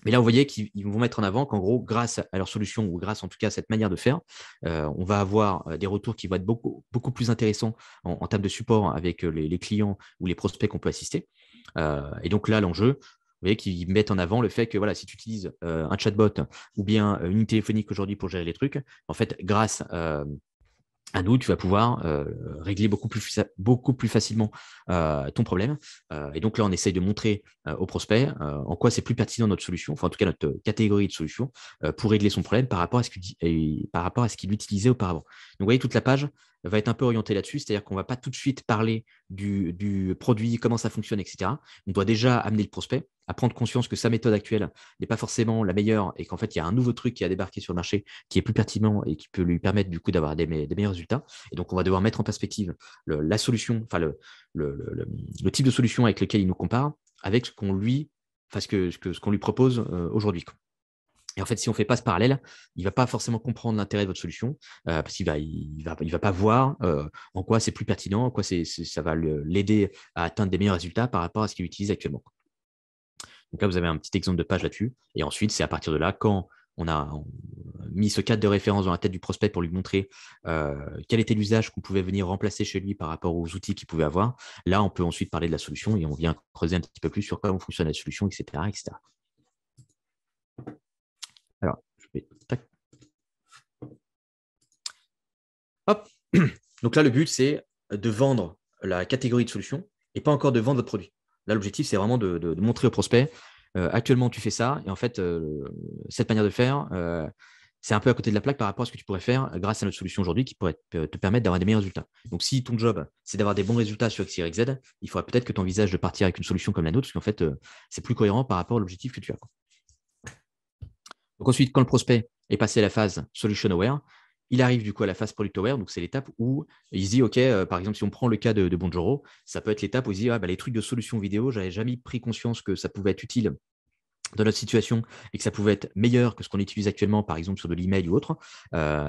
Mais là, vous voyez qu'ils vont mettre en avant qu'en gros, grâce à leur solution ou grâce en tout cas à cette manière de faire, on va avoir des retours qui vont être beaucoup, beaucoup plus intéressants en termes de support avec les clients ou les prospects qu'on peut assister. Et donc là, l'enjeu, vous voyez qu'ils mettent en avant le fait que voilà, si tu utilises un chatbot ou bien une ligne téléphonique aujourd'hui pour gérer les trucs, en fait, grâce à nous, tu vas pouvoir régler beaucoup plus facilement ton problème. Et donc là, on essaye de montrer au prospect en quoi c'est plus pertinent notre solution, enfin en tout cas notre catégorie de solution, pour régler son problème par rapport à ce qu'il utilisait auparavant. Donc vous voyez, toute la page va être un peu orientée là-dessus, c'est-à-dire qu'on ne va pas tout de suite parler du produit, comment ça fonctionne, etc. On doit déjà amener le prospect à prendre conscience que sa méthode actuelle n'est pas forcément la meilleure et qu'en fait, il y a un nouveau truc qui a débarqué sur le marché qui est plus pertinent et qui peut lui permettre du coup d'avoir des meilleurs résultats. Et donc, on va devoir mettre en perspective la solution, enfin le type de solution avec lequel il nous compare, avec ce qu'on lui propose aujourd'hui. Et en fait, si on fait pas ce parallèle, il va pas forcément comprendre l'intérêt de votre solution parce qu'il va pas voir en quoi c'est plus pertinent, en quoi ça va l'aider à atteindre des meilleurs résultats par rapport à ce qu'il utilise actuellement. Donc là, vous avez un petit exemple de page là-dessus. Et ensuite, c'est à partir de là, quand on a mis ce cadre de référence dans la tête du prospect pour lui montrer quel était l'usage qu'on pouvait venir remplacer chez lui par rapport aux outils qu'il pouvait avoir, là, on peut ensuite parler de la solution et on vient creuser un petit peu plus sur comment fonctionne la solution, etc. etc. Alors, je vais... Tac. Hop. Donc là, le but, c'est de vendre la catégorie de solution et pas encore de vendre votre produit. Là, l'objectif, c'est vraiment de montrer au prospect, actuellement, tu fais ça, et en fait, cette manière de faire, c'est un peu à côté de la plaque par rapport à ce que tu pourrais faire grâce à notre solution aujourd'hui qui pourrait te permettre d'avoir des meilleurs résultats. Donc, si ton job, c'est d'avoir des bons résultats sur X, Y, Z, il faudra peut-être que tu envisages de partir avec une solution comme la nôtre, parce qu'en fait, c'est plus cohérent par rapport à l'objectif que tu as. Donc ensuite, quand le prospect est passé à la phase solution aware, il arrive du coup à la phase product aware. Donc c'est l'étape où il se dit, OK, par exemple, si on prend le cas de Bonjoro, ça peut être l'étape où il se dit, ah, bah, les trucs de solution vidéo, j'avais jamais pris conscience que ça pouvait être utile dans notre situation et que ça pouvait être meilleur que ce qu'on utilise actuellement, par exemple sur de l'email ou autre.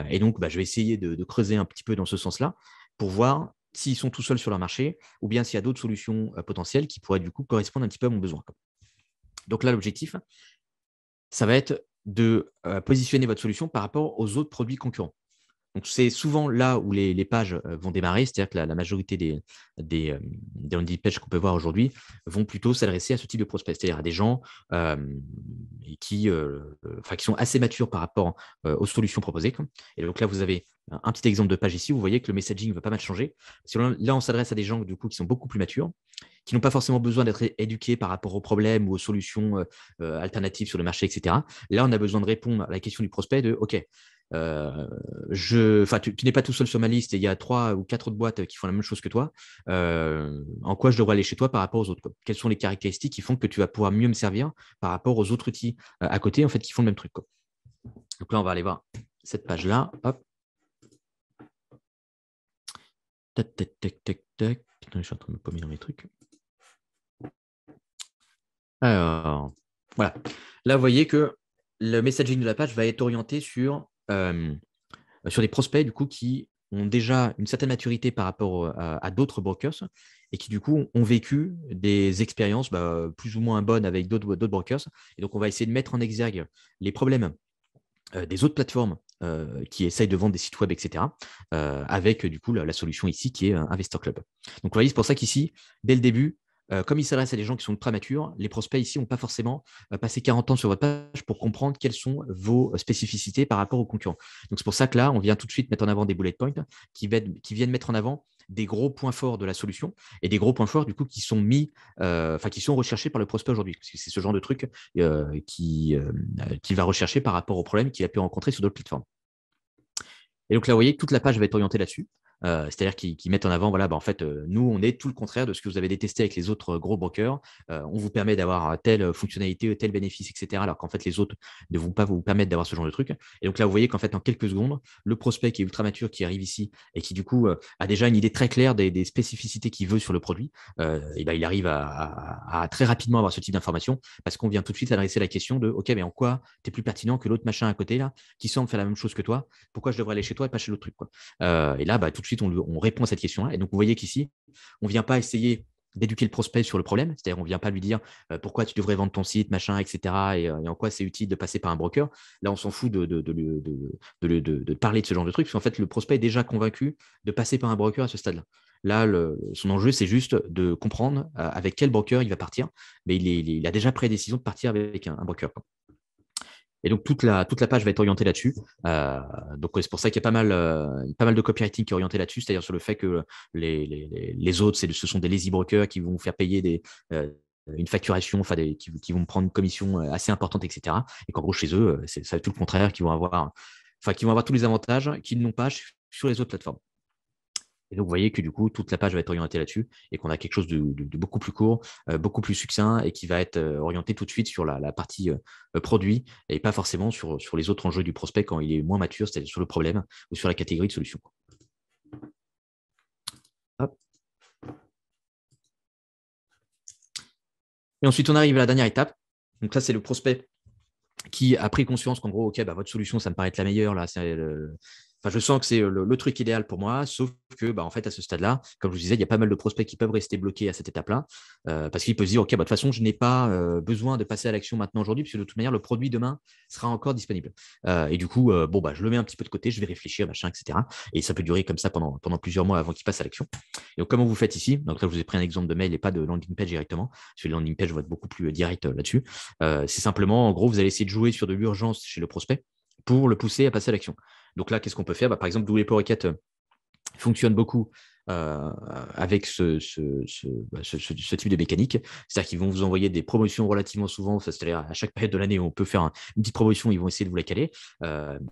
Et donc, bah, je vais essayer de creuser un petit peu dans ce sens-là pour voir s'ils sont tout seuls sur leur marché ou bien s'il y a d'autres solutions potentielles qui pourraient du coup correspondre un petit peu à mon besoin. Donc là, l'objectif, ça va être de positionner votre solution par rapport aux autres produits concurrents. Donc, c'est souvent là où les pages vont démarrer, c'est-à-dire que la majorité des landing pages qu'on peut voir aujourd'hui vont plutôt s'adresser à ce type de prospect, c'est-à-dire à des gens euh, qui sont assez matures par rapport aux solutions proposées. Et donc là, vous avez un petit exemple de page ici, vous voyez que le messaging va pas mal changer. Là, on s'adresse à des gens du coup, qui sont beaucoup plus matures, qui n'ont pas forcément besoin d'être éduqués par rapport aux problèmes ou aux solutions alternatives sur le marché, etc. Là, on a besoin de répondre à la question du prospect de OK, tu n'es pas tout seul sur ma liste et il y a 3 ou 4 autres boîtes qui font la même chose que toi. En quoi je devrais aller chez toi par rapport aux autres, quoi. Quelles sont les caractéristiques qui font que tu vas pouvoir mieux me servir par rapport aux autres outils à côté en fait, qui font le même truc, quoi. Donc là, on va aller voir cette page-là. Hop. Tac, tac, tac, tac, tac. Putain, je suis en train de me paumer dans mes trucs. Alors, voilà. Là, vous voyez que le messaging de la page va être orienté sur des prospects du coup, qui ont déjà une certaine maturité par rapport à d'autres brokers et qui du coup ont vécu des expériences plus ou moins bonnes avec d'autres brokers. Et donc, on va essayer de mettre en exergue les problèmes des autres plateformes qui essayent de vendre des sites web, etc., avec du coup la solution ici qui est Investor Club. Donc, vous voyez, c'est pour ça qu'ici, dès le début, comme il s'adresse à des gens qui sont très matures, les prospects ici n'ont pas forcément passé 40 ans sur votre page pour comprendre quelles sont vos spécificités par rapport aux concurrents. Donc, c'est pour ça que là, on vient tout de suite mettre en avant des bullet points qui viennent mettre en avant des gros points forts de la solution et des gros points forts du coup qui sont qui sont recherchés par le prospect aujourd'hui. Parce que c'est ce genre de truc qu'il va rechercher par rapport aux problèmes qu'il a pu rencontrer sur d'autres plateformes. Et donc là, vous voyez, toute la page va être orientée là-dessus. C'est-à-dire qu'ils mettent en avant, voilà, en fait, nous, on est tout le contraire de ce que vous avez détesté avec les autres gros brokers. On vous permet d'avoir telle fonctionnalité, tel bénéfice, etc. Alors qu'en fait, les autres ne vont pas vous permettre d'avoir ce genre de truc. Et donc là, vous voyez qu'en fait, en quelques secondes, le prospect qui est ultra mature, qui arrive ici et qui, du coup, a déjà une idée très claire des spécificités qu'il veut sur le produit, il arrive à très rapidement avoir ce type d'information parce qu'on vient tout de suite adresser la question de OK, mais en quoi tu es plus pertinent que l'autre machin à côté, là, qui semble faire la même chose que toi? Pourquoi je devrais aller chez toi et pas chez l'autre truc, quoi. Et là, tout de suite, on répond à cette question-là. Et donc, vous voyez qu'ici, on ne vient pas essayer d'éduquer le prospect sur le problème, c'est-à-dire on ne vient pas lui dire pourquoi tu devrais vendre ton site, machin, etc. Et en quoi c'est utile de passer par un broker. Là, on s'en fout de parler de ce genre de truc, parce qu'en fait, le prospect est déjà convaincu de passer par un broker à ce stade-là. Là, son enjeu, c'est juste de comprendre avec quel broker il va partir, mais il a déjà pris la décision de partir avec un broker, quoi. Et donc, toute la page va être orientée là-dessus. Donc, c'est pour ça qu'il y a pas mal de copywriting qui est orienté là-dessus, c'est-à-dire sur le fait que les autres, ce sont des lazy brokers qui vont vous faire payer une facturation, qui vont prendre une commission assez importante, etc. Et qu'en gros, chez eux, ça va être tout le contraire, qui vont avoir tous les avantages qu'ils n'ont pas sur les autres plateformes. Et donc, vous voyez que du coup, toute la page va être orientée là-dessus et qu'on a quelque chose de beaucoup plus court, beaucoup plus succinct et qui va être orienté tout de suite sur la partie produit et pas forcément sur les autres enjeux du prospect quand il est moins mature, c'est-à-dire sur le problème ou sur la catégorie de solution. Hop. Et ensuite, on arrive à la dernière étape. Donc, ça, c'est le prospect qui a pris conscience qu'en gros, OK, bah, votre solution, ça me paraît être la meilleure. Là, je sens que c'est le truc idéal pour moi, sauf que, bah, en fait, à ce stade-là, comme je vous disais, il y a pas mal de prospects qui peuvent rester bloqués à cette étape-là, parce qu'ils peuvent se dire, OK, bah, de toute façon, je n'ai pas besoin de passer à l'action maintenant aujourd'hui, puisque de toute manière, le produit demain sera encore disponible. Et du coup, bon, bah, je le mets un petit peu de côté, je vais réfléchir, machin, etc. Et ça peut durer comme ça pendant plusieurs mois avant qu'il passe à l'action. Et donc, comment vous faites ici? Donc là, je vous ai pris un exemple de mail et pas de landing page directement, parce que le landing page va être beaucoup plus direct là-dessus. C'est simplement, en gros, vous allez essayer de jouer sur de l'urgence chez le prospect pour le pousser à passer à l'action. Donc là, qu'est-ce qu'on peut faire? Par exemple, Double Requête fonctionne beaucoup avec ce type de mécanique. C'est-à-dire qu'ils vont vous envoyer des promotions relativement souvent, c'est-à-dire à chaque période de l'année, on peut faire une petite promotion, ils vont essayer de vous la caler.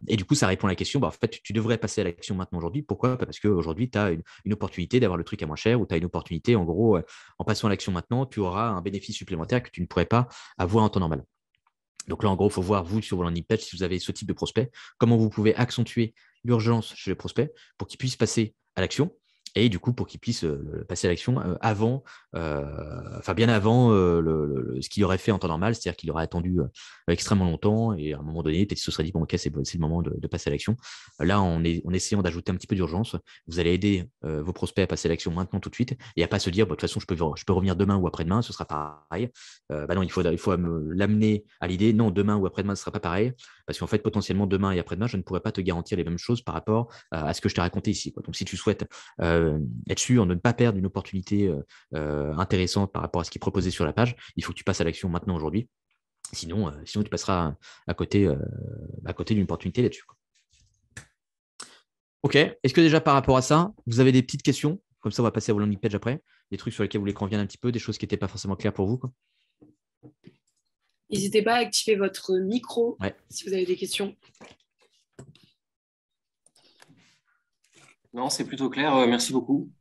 Et du coup, ça répond à la question, en fait, tu devrais passer à l'action maintenant aujourd'hui. Pourquoi? Parce qu'aujourd'hui, tu as une opportunité d'avoir le truc à moins cher, ou tu as une opportunité, en gros, en passant à l'action maintenant, tu auras un bénéfice supplémentaire que tu ne pourrais pas avoir en temps normal. Donc là, en gros, il faut voir, vous, sur vos landing pages, si vous avez ce type de prospect, comment vous pouvez accentuer l'urgence chez les prospects pour qu'ils puissent passer à l'action. Et du coup, pour qu'ils puissent passer à l'action bien avant ce qu'il aurait fait en temps normal, c'est-à-dire qu'il aurait attendu extrêmement longtemps et à un moment donné, peut-être qu'il se serait dit, bon, ok, c'est le moment de passer à l'action. Là, en essayant d'ajouter un petit peu d'urgence, vous allez aider vos prospects à passer à l'action maintenant tout de suite et à pas se dire, bah, de toute façon, je peux revenir demain ou après-demain, ce sera pareil. Non, il faut l'amener à l'idée, non, demain ou après-demain, ce ne sera pas pareil, parce qu'en fait, potentiellement, demain et après-demain, je ne pourrais pas te garantir les mêmes choses par rapport à ce que je t'ai raconté ici. Donc, si tu souhaites être sûr de ne pas perdre une opportunité intéressante par rapport à ce qui est proposé sur la page, il faut que tu passes à l'action maintenant, aujourd'hui. Sinon, tu passeras à côté d'une opportunité là-dessus. OK. Est-ce que déjà par rapport à ça, vous avez des petites questions? Comme ça, on va passer à vos landing page après. Des trucs sur lesquels vous voulez qu'on revienne un petit peu, des choses qui n'étaient pas forcément claires pour vous, quoi. N'hésitez pas à activer votre micro si vous avez des questions. Non, c'est plutôt clair. Merci beaucoup.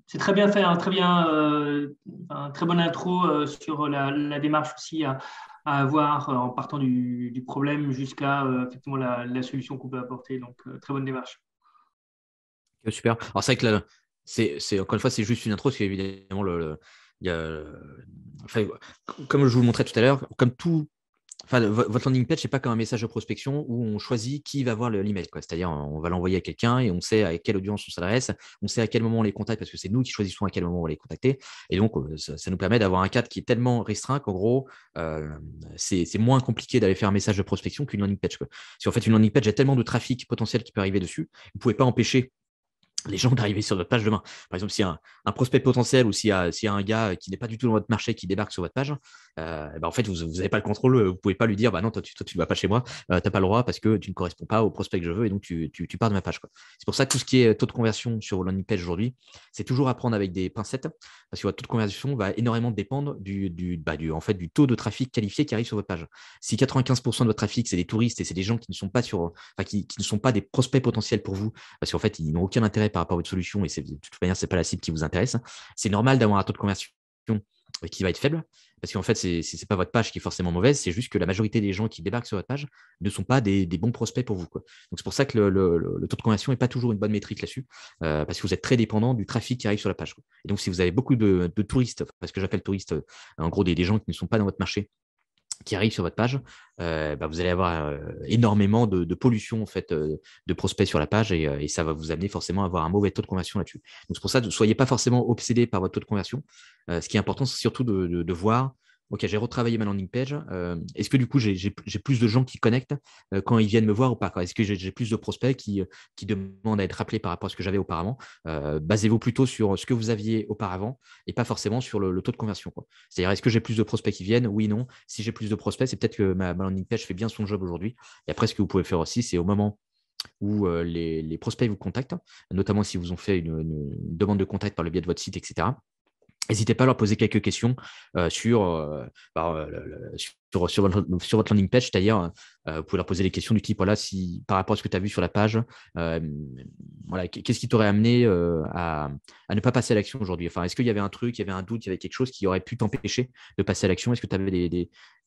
C'est très bien fait, hein, très bonne intro sur la démarche aussi à avoir en partant du problème jusqu'à effectivement la solution qu'on peut apporter. Donc, très bonne démarche. Super. Alors, c'est vrai que encore une fois, c'est juste une intro, parce qu'évidemment, comme je vous le montrais tout à l'heure, comme tout. Votre landing page, ce n'est pas comme un message de prospection où on choisit qui va voir l'email. C'est-à-dire, on va l'envoyer à quelqu'un et on sait à quelle audience on s'adresse, on sait à quel moment on les contacte parce que c'est nous qui choisissons à quel moment on va les contacter. Et donc, ça nous permet d'avoir un cadre qui est tellement restreint qu'en gros, c'est moins compliqué d'aller faire un message de prospection qu'une landing page. Si en fait, une landing page a tellement de trafic potentiel qui peut arriver dessus, vous ne pouvez pas empêcher les gens d'arriver sur votre page demain. Par exemple, s'il y a un prospect potentiel ou s'il y a un gars qui n'est pas du tout dans votre marché qui débarque sur votre page, en fait, vous n'avez pas le contrôle. Vous ne pouvez pas lui dire, bah non, toi, tu ne vas pas chez moi, tu n'as pas le droit parce que tu ne corresponds pas au prospect que je veux et donc tu pars de ma page. C'est pour ça que tout ce qui est taux de conversion sur vos landing page aujourd'hui, c'est toujours à prendre avec des pincettes parce que votre taux de conversion va énormément dépendre en fait, du taux de trafic qualifié qui arrive sur votre page. Si 95% de votre trafic, c'est des touristes et c'est des gens qui ne sont pas qui ne sont pas des prospects potentiels pour vous parce qu'en fait, ils n'ont aucun intérêt par rapport à votre solution et de toute manière, ce n'est pas la cible qui vous intéresse. C'est normal d'avoir un taux de conversion qui va être faible parce qu'en fait, ce n'est pas votre page qui est forcément mauvaise, c'est juste que la majorité des gens qui débarquent sur votre page ne sont pas des bons prospects pour vous. Donc, c'est pour ça que le taux de conversion n'est pas toujours une bonne métrique là-dessus parce que vous êtes très dépendant du trafic qui arrive sur la page. Et donc, si vous avez beaucoup de touristes, parce que j'appelle touristes, en gros, des gens qui ne sont pas dans votre marché, qui arrivent sur votre page, vous allez avoir énormément de pollution en fait, de prospects sur la page et ça va vous amener forcément à avoir un mauvais taux de conversion là-dessus. Donc c'est pour ça, ne soyez pas forcément obsédé par votre tôt de conversion. Ce qui est important, c'est surtout de voir, ok, j'ai retravaillé ma landing page. Est-ce que du coup, j'ai plus de gens qui connectent quand ils viennent me voir ou pas? Est-ce que j'ai plus de prospects qui demandent à être rappelés par rapport à ce que j'avais auparavant? Basez-vous plutôt sur ce que vous aviez auparavant et pas forcément sur le taux de conversion. C'est-à-dire, est-ce que j'ai plus de prospects qui viennent? Oui, non. Si j'ai plus de prospects, c'est peut-être que ma landing page fait bien son job aujourd'hui. Et après, ce que vous pouvez faire aussi, c'est au moment où les prospects vous contactent, notamment si vous ont fait une demande de contact par le biais de votre site, etc. N'hésitez pas à leur poser quelques questions sur votre landing page, c'est-à-dire vous pouvez leur poser des questions du type voilà, si par rapport à ce que tu as vu sur la page, voilà, qu'est-ce qui t'aurait amené à ne pas passer à l'action aujourd'hui? Enfin, est-ce qu'il y avait un truc, il y avait un doute, il y avait quelque chose qui aurait pu t'empêcher de passer à l'action? Est-ce que tu avais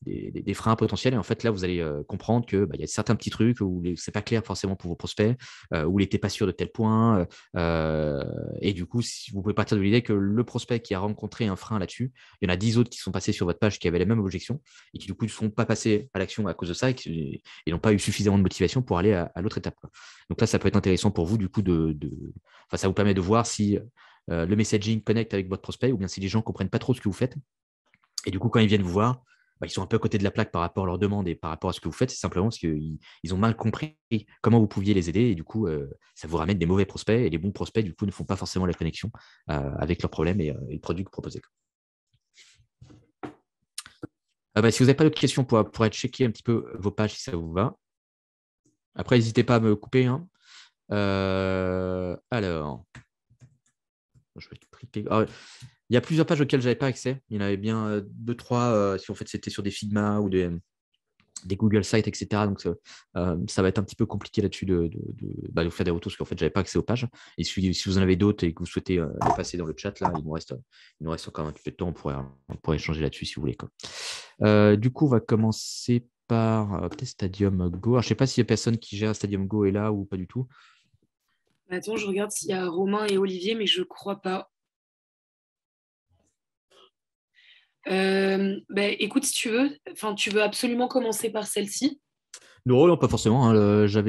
des freins potentiels? Et en fait, là, vous allez comprendre qu'il y a certains petits trucs où ce n'est pas clair forcément pour vos prospects, où il n'était pas sûr de tel point. Et du coup, si vous pouvez partir de l'idée que le prospect qui a rencontré un frein là-dessus, il y en a 10 autres qui sont passés sur votre page qui avaient les mêmes objections et qui du du coup, ne sont pas passés à l'action à cause de ça et n'ont pas eu suffisamment de motivation pour aller à l'autre étape, quoi. Donc là, ça peut être intéressant pour vous, du coup, ça vous permet de voir si le messaging connecte avec votre prospect ou bien si les gens ne comprennent pas trop ce que vous faites. Et du coup, quand ils viennent vous voir, ils sont un peu à côté de la plaque par rapport à leurs demandes et par rapport à ce que vous faites. C'est simplement parce qu'ils ont mal compris comment vous pouviez les aider. Et du coup, ça vous ramène des mauvais prospects. Et les bons prospects, du coup, ne font pas forcément la connexion avec leurs problèmes et le produit que vous proposez. Si vous n'avez pas d'autres questions, pour checker un petit peu vos pages si ça vous va. Après, n'hésitez pas à me couper, hein. Alors, je vais cliquer. Il y a plusieurs pages auxquelles je n'avais pas accès. Il y en avait bien 2-3 si en fait c'était sur des Figma ou des Google Sites, etc. Donc ça va être un petit peu compliqué là-dessus de vous faire des retours parce qu'en fait, je n'avais pas accès aux pages. Et si vous en avez d'autres et que vous souhaitez les passer dans le chat, là, il nous reste encore un petit peu de temps. On pourrait échanger là-dessus si vous voulez, quoi. Du coup, on va commencer par peut-être Stadium Go. Alors, je ne sais pas si la personne qui gère Stadium Go est là ou pas du tout. Attends, je regarde s'il y a Romain et Olivier, mais je ne crois pas. Écoute, si tu veux absolument commencer par celle-ci. Non, pas forcément, hein. Je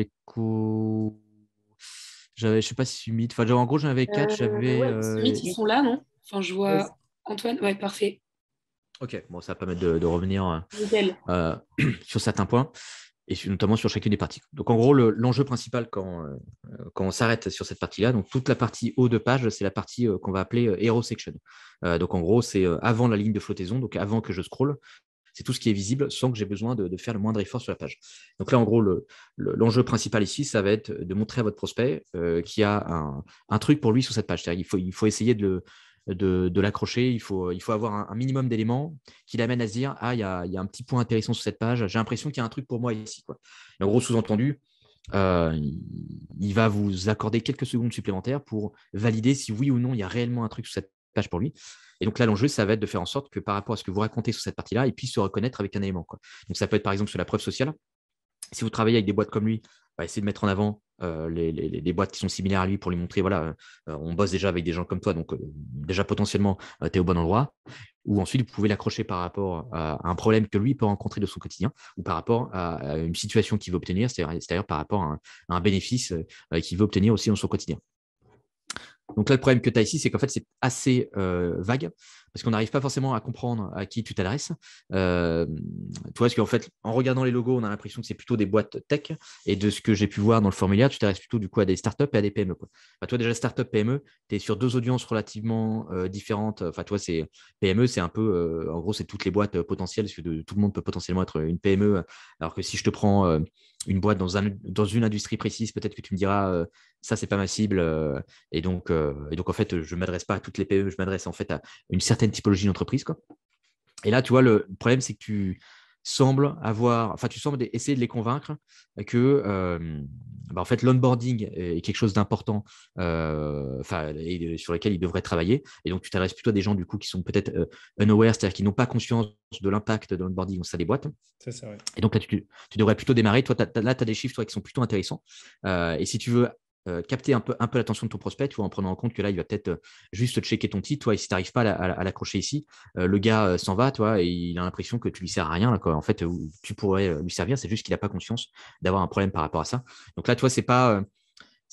sais pas si Summit. Enfin, en gros, j'en avais 4. Summit, ils sont là, non? Enfin, je vois Antoine. Ouais, parfait. Ok, bon, ça va permettre de revenir sur certains points et notamment sur chacune des parties. Donc, en gros, l'enjeu principal quand on s'arrête sur cette partie-là, donc toute la partie haut de page, c'est la partie qu'on va appeler Hero Section. Donc, en gros, c'est avant la ligne de flottaison, donc avant que je scrolle. C'est tout ce qui est visible sans que j'ai besoin de faire le moindre effort sur la page. Donc là, en gros, l'enjeu principal ici, ça va être de montrer à votre prospect qu'il y a un truc pour lui sur cette page. C'est-à-dire il faut essayer de l'accrocher, il faut avoir un minimum d'éléments qui l'amènent à se dire « Ah, il y a un petit point intéressant sur cette page, j'ai l'impression qu'il y a un truc pour moi ici, quoi. » Et en gros, sous-entendu, il va vous accorder quelques secondes supplémentaires pour valider si oui ou non il y a réellement un truc sur cette page pour lui. Et donc là, l'enjeu, ça va être de faire en sorte que par rapport à ce que vous racontez sur cette partie-là, il puisse se reconnaître avec un élément, quoi. Donc ça peut être par exemple sur la preuve sociale. Si vous travaillez avec des boîtes comme lui, essayez de mettre en avant les boîtes qui sont similaires à lui pour lui montrer, voilà, on bosse déjà avec des gens comme toi, donc déjà potentiellement, tu es au bon endroit. Ou ensuite, vous pouvez l'accrocher par rapport à un problème que lui peut rencontrer de son quotidien ou par rapport à une situation qu'il veut obtenir, c'est-à-dire par rapport à un bénéfice qu'il veut obtenir aussi dans son quotidien. Donc là, le problème que tu as ici, c'est qu'en fait, c'est assez vague parce qu'on n'arrive pas forcément à comprendre à qui tu t'adresses. Tu vois, parce qu'en fait, en regardant les logos, on a l'impression que c'est plutôt des boîtes tech. Et de ce que j'ai pu voir dans le formulaire, tu t'adresses plutôt du coup à des startups et à des PME, quoi. Enfin, toi, déjà, startup, PME, tu es sur deux audiences relativement différentes. Enfin, toi, c'est PME, c'est un peu, en gros, c'est toutes les boîtes potentielles, parce que tout le monde peut potentiellement être une PME. Alors que si je te prends une boîte dans une industrie précise, peut-être que tu me diras, ça, c'est pas ma cible. Et donc, en fait, je ne m'adresse pas à toutes les PME, je m'adresse en fait à une certaine typologie d'entreprise, quoi. Et là, tu vois, le problème, c'est que tu sembles essayer de les convaincre que en fait, l'onboarding est quelque chose d'important et sur lequel ils devraient travailler. Et donc, tu t'adresses plutôt à des gens du coup qui sont peut-être unaware, c'est-à-dire qui n'ont pas conscience de l'impact de l'onboarding au sein des boîtes. Ça, c'est vrai. Et donc là, tu devrais plutôt démarrer. Toi, là, tu as des chiffres toi, qui sont plutôt intéressants. Et si tu veux capter un peu l'attention de ton prospect, tu vois, en prenant en compte que là, il va peut-être juste checker ton titre, toi, et si tu n'arrives pas à l'accrocher ici, le gars s'en va, toi, et il a l'impression que tu lui sers à rien, là, quoi. En fait, tu pourrais lui servir, c'est juste qu'il n'a pas conscience d'avoir un problème par rapport à ça. Donc là, toi, c'est pas,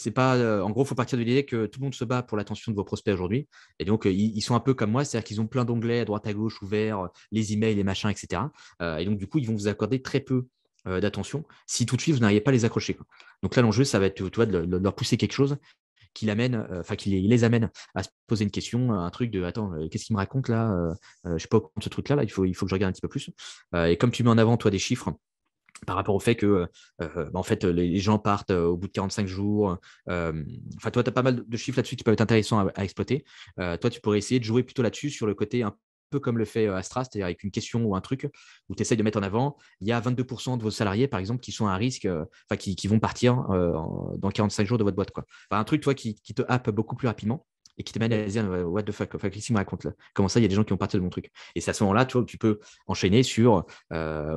en gros, il faut partir de l'idée que tout le monde se bat pour l'attention de vos prospects aujourd'hui. Et donc, ils sont un peu comme moi, c'est-à-dire qu'ils ont plein d'onglets à droite à gauche ouverts, les emails, les machins, etc. Et donc, du coup, ils vont vous accorder très peu d'attention si tout de suite vous n'arrivez pas à les accrocher, quoi. Donc là, l'enjeu, ça va être, tu vois, de leur pousser quelque chose qui les amène à se poser une question, un truc de attends, qu'est-ce qu'il me raconte là, je ne sais pas ce truc-là, il faut que je regarde un petit peu plus. Et comme tu mets en avant, toi, des chiffres par rapport au fait que en fait, les gens partent au bout de 45 jours. Toi, tu as pas mal de chiffres là-dessus qui peuvent être intéressants à exploiter. Toi, tu pourrais essayer de jouer plutôt là-dessus sur le côté un peu comme le fait Astra, c'est-à-dire avec une question ou un truc où tu essayes de mettre en avant. Il y a 22% de vos salariés, par exemple, qui sont à un risque, qui vont partir dans 45 jours de votre boîte, quoi. Enfin, un truc, toi, qui te happe beaucoup plus rapidement. et qui t'amène à dire what the fuck, enfin, qu'est-ce qu'il me raconte là? Comment ça, il y a des gens qui ont parti de mon truc? Et c'est à ce moment-là, tu vois, que tu peux enchaîner sur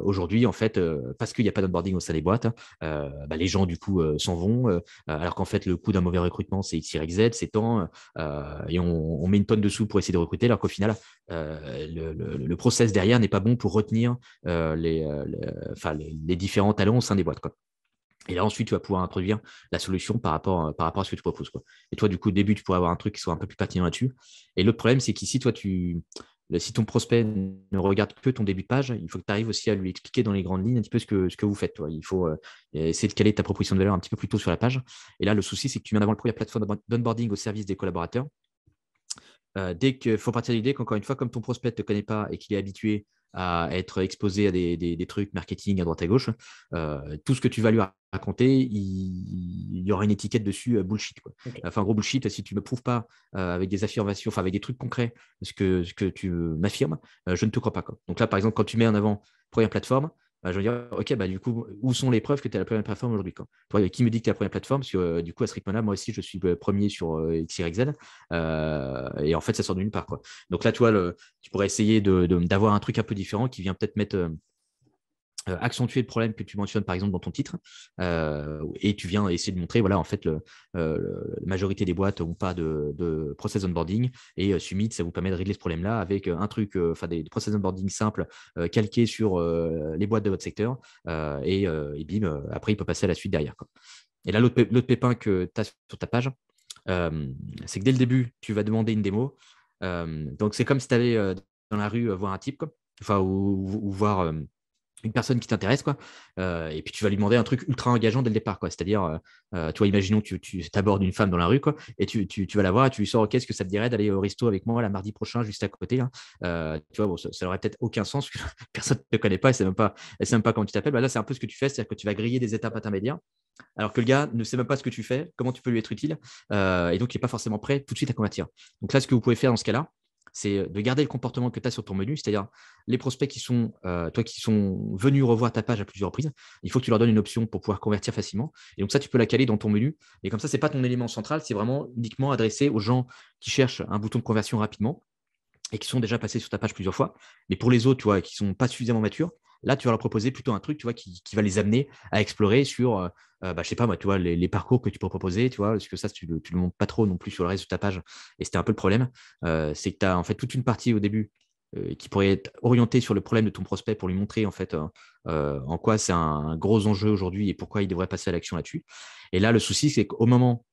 aujourd'hui, en fait, parce qu'il n'y a pas d'onboarding au sein des boîtes, les gens, du coup, s'en vont, alors qu'en fait, le coût d'un mauvais recrutement, c'est X, Y, Z, c'est temps, et on met une tonne de sous pour essayer de recruter, alors qu'au final, le process derrière n'est pas bon pour retenir les différents talents au sein des boîtes, quoi. Et là, ensuite, tu vas pouvoir introduire la solution par rapport à ce que tu proposes, quoi. Et toi, du coup, au début, tu pourrais avoir un truc qui soit un peu plus pertinent là-dessus. Et l'autre problème, c'est qu'ici, toi, si ton prospect ne regarde que ton début de page, il faut que tu arrives aussi à lui expliquer dans les grandes lignes un petit peu ce que vous faites, toi. Il faut essayer de caler ta proposition de valeur un petit peu plus tôt sur la page. Et là, le souci, c'est que tu mets en avant le produit, la plateforme d'onboarding au service des collaborateurs. Dès qu'il faut partir de l'idée qu'encore une fois, comme ton prospect ne te connaît pas et qu'il est habitué à être exposé à des trucs marketing à droite à gauche, tout ce que tu vas lui raconter, il y aura une étiquette dessus bullshit, quoi. Okay. Enfin, gros bullshit, si tu ne me prouves pas avec des affirmations, enfin avec des trucs concrets, ce que tu m'affirmes, je ne te crois pas, quoi. Donc là, par exemple, quand tu mets en avant première plateforme, je veux dire, ok, du coup, où sont les preuves que tu es la première plateforme aujourd'hui, quoi? Toi, qui me dit que tu es la première plateforme? Parce que du coup, à ce rythme-là, moi aussi, je suis premier sur XYZ. Et en fait, ça sort de nulle part, quoi. Donc là, tu vois, tu pourrais essayer d'avoir un truc un peu différent qui vient peut-être mettre accentuer le problème que tu mentionnes par exemple dans ton titre, et tu viens essayer de montrer, voilà, en fait, la majorité des boîtes n'ont pas de process onboarding, et Summit, ça vous permet de régler ce problème-là avec un truc, des process onboarding simples calqués sur les boîtes de votre secteur, et bim, après, il peut passer à la suite derrière, quoi. Et là, l'autre pépin que tu as sur ta page, c'est que dès le début, tu vas demander une démo. Donc, c'est comme si tu allais dans la rue voir un type, quoi. Enfin, ou voir une personne qui t'intéresse, quoi. Et puis tu vas lui demander un truc ultra engageant dès le départ, quoi. C'est-à-dire, tu vois, imaginons que tu abordes une femme dans la rue, quoi, et tu vas la voir et tu lui sors, ok, est-ce que ça te dirait d'aller au resto avec moi là, mardi prochain, juste à côté, là. Tu vois, bon, ça n'aurait peut-être aucun sens, parce que personne ne te connaît pas, elle sait même pas comment tu t'appelles. Là, c'est un peu ce que tu fais, c'est-à-dire que tu vas griller des étapes intermédiaires, alors que le gars ne sait même pas ce que tu fais, comment tu peux lui être utile, et donc il n'est pas forcément prêt tout de suite à convertir. Donc là, ce que vous pouvez faire dans ce cas-là, c'est de garder le comportement que tu as sur ton menu, c'est-à-dire les prospects qui sont venus revoir ta page à plusieurs reprises, il faut que tu leur donnes une option pour pouvoir convertir facilement. Et donc ça, tu peux la caler dans ton menu. Et comme ça, ce n'est pas ton élément central, c'est vraiment uniquement adressé aux gens qui cherchent un bouton de conversion rapidement et qui sont déjà passés sur ta page plusieurs fois. Mais pour les autres, tu vois, qui ne sont pas suffisamment matures, là, tu vas leur proposer plutôt un truc, tu vois, qui va les amener à explorer sur, je sais pas moi, tu vois, les parcours que tu peux proposer, tu vois, parce que ça, tu le montres pas trop non plus sur le reste de ta page. Et c'était un peu le problème, c'est que tu as en fait toute une partie au début qui pourrait être orientée sur le problème de ton prospect pour lui montrer en fait en quoi c'est un gros enjeu aujourd'hui et pourquoi il devrait passer à l'action là-dessus. Et là, le souci, c'est qu'au moment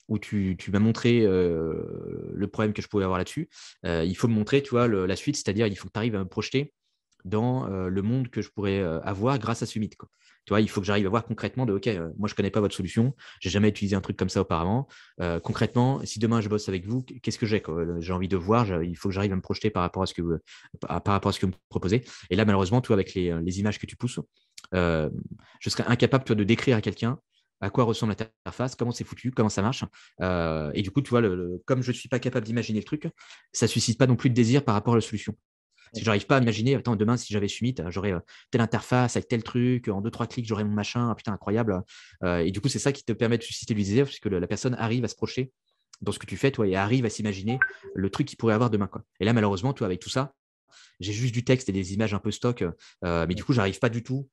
où tu m'as montré le problème que je pouvais avoir là-dessus, il faut me montrer, tu vois, la suite, c'est-à-dire il faut que tu arrives à me projeter dans le monde que je pourrais avoir grâce à Summit, quoi. Tu vois, il faut que j'arrive à voir concrètement de, OK, moi, je ne connais pas votre solution, je n'ai jamais utilisé un truc comme ça auparavant. Concrètement, si demain, je bosse avec vous, qu'est-ce que j'ai, quoi? J'ai envie de voir, il faut que j'arrive à me projeter par rapport à ce que vous me proposez. Et là, malheureusement, toi, avec les images que tu pousses, je serais incapable, toi, de décrire à quelqu'un à quoi ressemble l'interface, comment c'est foutu, comment ça marche. Et du coup, tu vois, comme je ne suis pas capable d'imaginer le truc, ça ne suscite pas non plus de désir par rapport à la solution. Si j'arrive pas à imaginer, attends, demain, si j'avais Summit, j'aurais telle interface avec tel truc, en 2-3 clics, j'aurais mon machin, putain, incroyable. Et du coup, c'est ça qui te permet de susciter du désir, puisque la personne arrive à se projeter dans ce que tu fais, toi, et arrive à s'imaginer le truc qu'il pourrait avoir demain, quoi. Et là, malheureusement, toi, avec tout ça, j'ai juste du texte et des images un peu stock, mais du coup, j'arrive pas du tout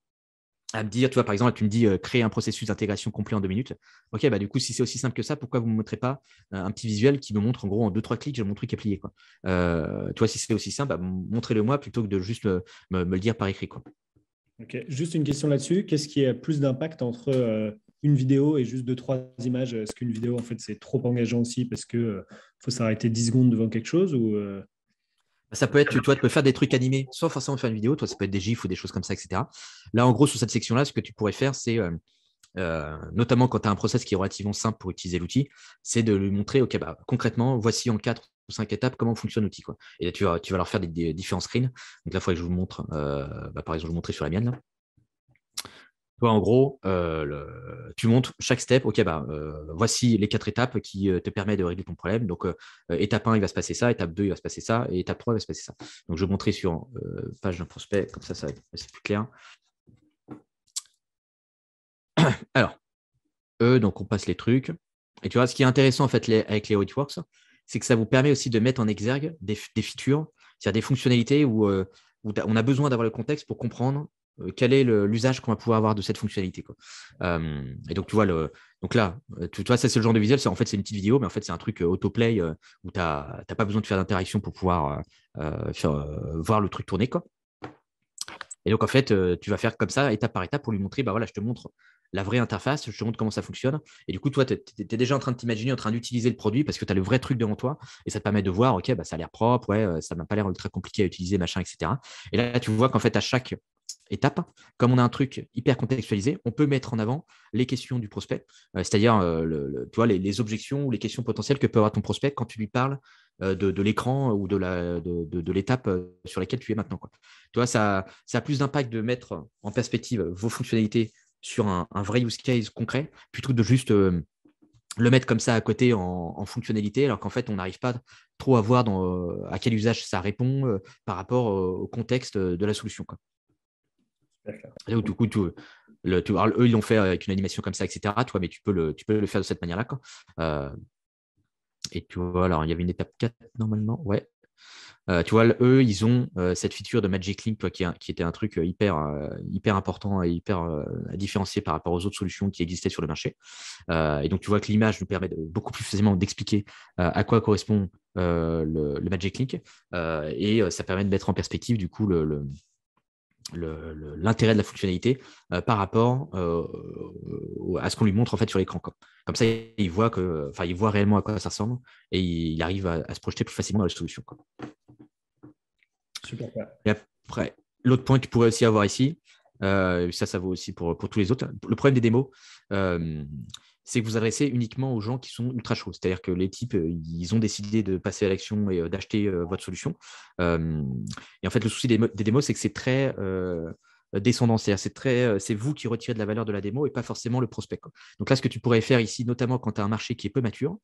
à me dire, tu vois, par exemple, tu me dis créer un processus d'intégration complet en 2 minutes. Ok, du coup, si c'est aussi simple que ça, pourquoi vous ne me montrez pas un petit visuel qui me montre en gros en 2-3 clics, j'ai mon truc est plié, quoi. Tu vois, si c'est aussi simple, montrez-le moi plutôt que de juste me le dire par écrit, quoi. Ok, juste une question là-dessus. Qu'est-ce qui a plus d'impact entre une vidéo et juste 2-3 images? Est-ce qu'une vidéo, en fait, c'est trop engageant aussi parce qu'il faut s'arrêter 10 secondes devant quelque chose ou Ça peut être, tu peux faire des trucs animés sans forcément faire une vidéo. Toi, ça peut être des gifs ou des choses comme ça, etc. Là, en gros, sur cette section-là, ce que tu pourrais faire, c'est notamment quand tu as un process qui est relativement simple pour utiliser l'outil, c'est de lui montrer, OK, concrètement, voici en 4 ou 5 étapes comment fonctionne l'outil, quoi. Et là, tu vas leur faire des différents screens. Donc là, il faudrait que je vous montre, par exemple, je vais vous montrer sur la mienne, là. Toi, en gros, tu montres chaque step. OK, voici les 4 étapes qui te permettent de régler ton problème. Donc, étape 1, il va se passer ça. Étape 2, il va se passer ça. Et étape 3, il va se passer ça. Donc, je vais montrer sur page d'un prospect. Comme ça c'est plus clair. Alors, donc on passe les trucs. Et tu vois, ce qui est intéressant en fait avec les How It Works, c'est que ça vous permet aussi de mettre en exergue des features, c'est-à-dire des fonctionnalités où on a besoin d'avoir le contexte pour comprendre quel est l'usage qu'on va pouvoir avoir de cette fonctionnalité, quoi. Et donc, tu vois, donc là, tu vois, ça, c'est le genre de visuel. En fait, c'est une petite vidéo, mais en fait, c'est un truc autoplay où tu n'as pas besoin de faire d'interaction pour pouvoir voir le truc tourner, quoi. Et donc, en fait, tu vas faire comme ça, étape par étape, pour lui montrer, bah voilà, je te montre la vraie interface, je te montre comment ça fonctionne. Et du coup, toi, tu es déjà en train de t'imaginer, en train d'utiliser le produit parce que tu as le vrai truc devant toi et ça te permet de voir, OK, bah, ça a l'air propre, ouais, ça m'a pas l'air très compliqué à utiliser, machin, etc. Et là, tu vois qu'en fait, à chaque étape, comme on a un truc hyper contextualisé, on peut mettre en avant les questions du prospect, c'est-à-dire tu vois, les objections ou les questions potentielles que peut avoir ton prospect quand tu lui parles de l'écran ou de l'étape sur laquelle tu es maintenant, quoi. Tu vois, ça a plus d'impact de mettre en perspective vos fonctionnalités sur un vrai use case concret, plutôt que de juste le mettre comme ça à côté en fonctionnalité, alors qu'en fait, on n'arrive pas trop à voir à quel usage ça répond par rapport au contexte de la solution, quoi. Et donc, du coup, alors, eux, ils l'ont fait avec une animation comme ça, etc. Tu vois, mais tu peux le faire de cette manière-là, quoi. Et tu vois, alors, il y avait une étape 4 normalement. Ouais. Tu vois, eux, ils ont cette feature de Magic Link, toi, qui était un truc hyper important et hyper différencié par rapport aux autres solutions qui existaient sur le marché. Et donc, tu vois que l'image nous permet beaucoup plus facilement d'expliquer à quoi correspond le Magic Link. Et ça permet de mettre en perspective, du coup, l'intérêt de la fonctionnalité par rapport à ce qu'on lui montre en fait sur l'écran, quoi. Comme ça, il voit réellement à quoi ça ressemble et il arrive à se projeter plus facilement dans la solution, quoi. Super. Et après, l'autre point qu'il pourrait aussi avoir ici, ça vaut aussi pour tous les autres. Le problème des démos, c'est que vous adressez uniquement aux gens qui sont ultra chauds. C'est-à-dire que les types, ils ont décidé de passer à l'action et d'acheter votre solution. Et en fait, le souci des démos, c'est que c'est très descendant. C'est-à-dire c'est vous qui retirez de la valeur de la démo et pas forcément le prospect, quoi. Donc là, ce que tu pourrais faire ici, notamment quand tu as un marché qui est peu mature,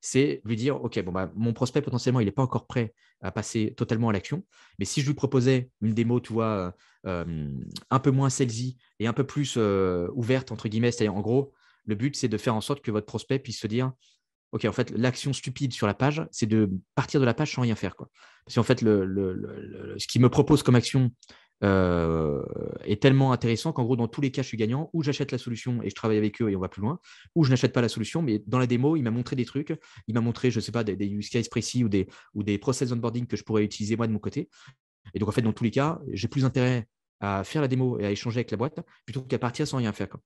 c'est lui dire, OK, bon, bah, mon prospect, potentiellement, il n'est pas encore prêt à passer totalement à l'action. Mais si je lui proposais une démo, tu vois, un peu moins salesy et un peu plus ouverte, entre guillemets, c'est-à-dire, en gros, le but, c'est de faire en sorte que votre prospect puisse se dire, OK, en fait, l'action stupide sur la page, c'est de partir de la page sans rien faire, quoi. Parce qu'en fait, ce qu'il me propose comme action est tellement intéressant qu'en gros, dans tous les cas, je suis gagnant. Ou j'achète la solution et je travaille avec eux et on va plus loin, ou je n'achète pas la solution, mais dans la démo, il m'a montré des trucs. Il m'a montré, je ne sais pas, des use cases précis ou des process onboarding que je pourrais utiliser moi de mon côté. Et donc, en fait, dans tous les cas, j'ai plus intérêt à faire la démo et à échanger avec la boîte plutôt qu'à partir sans rien faire, quoi.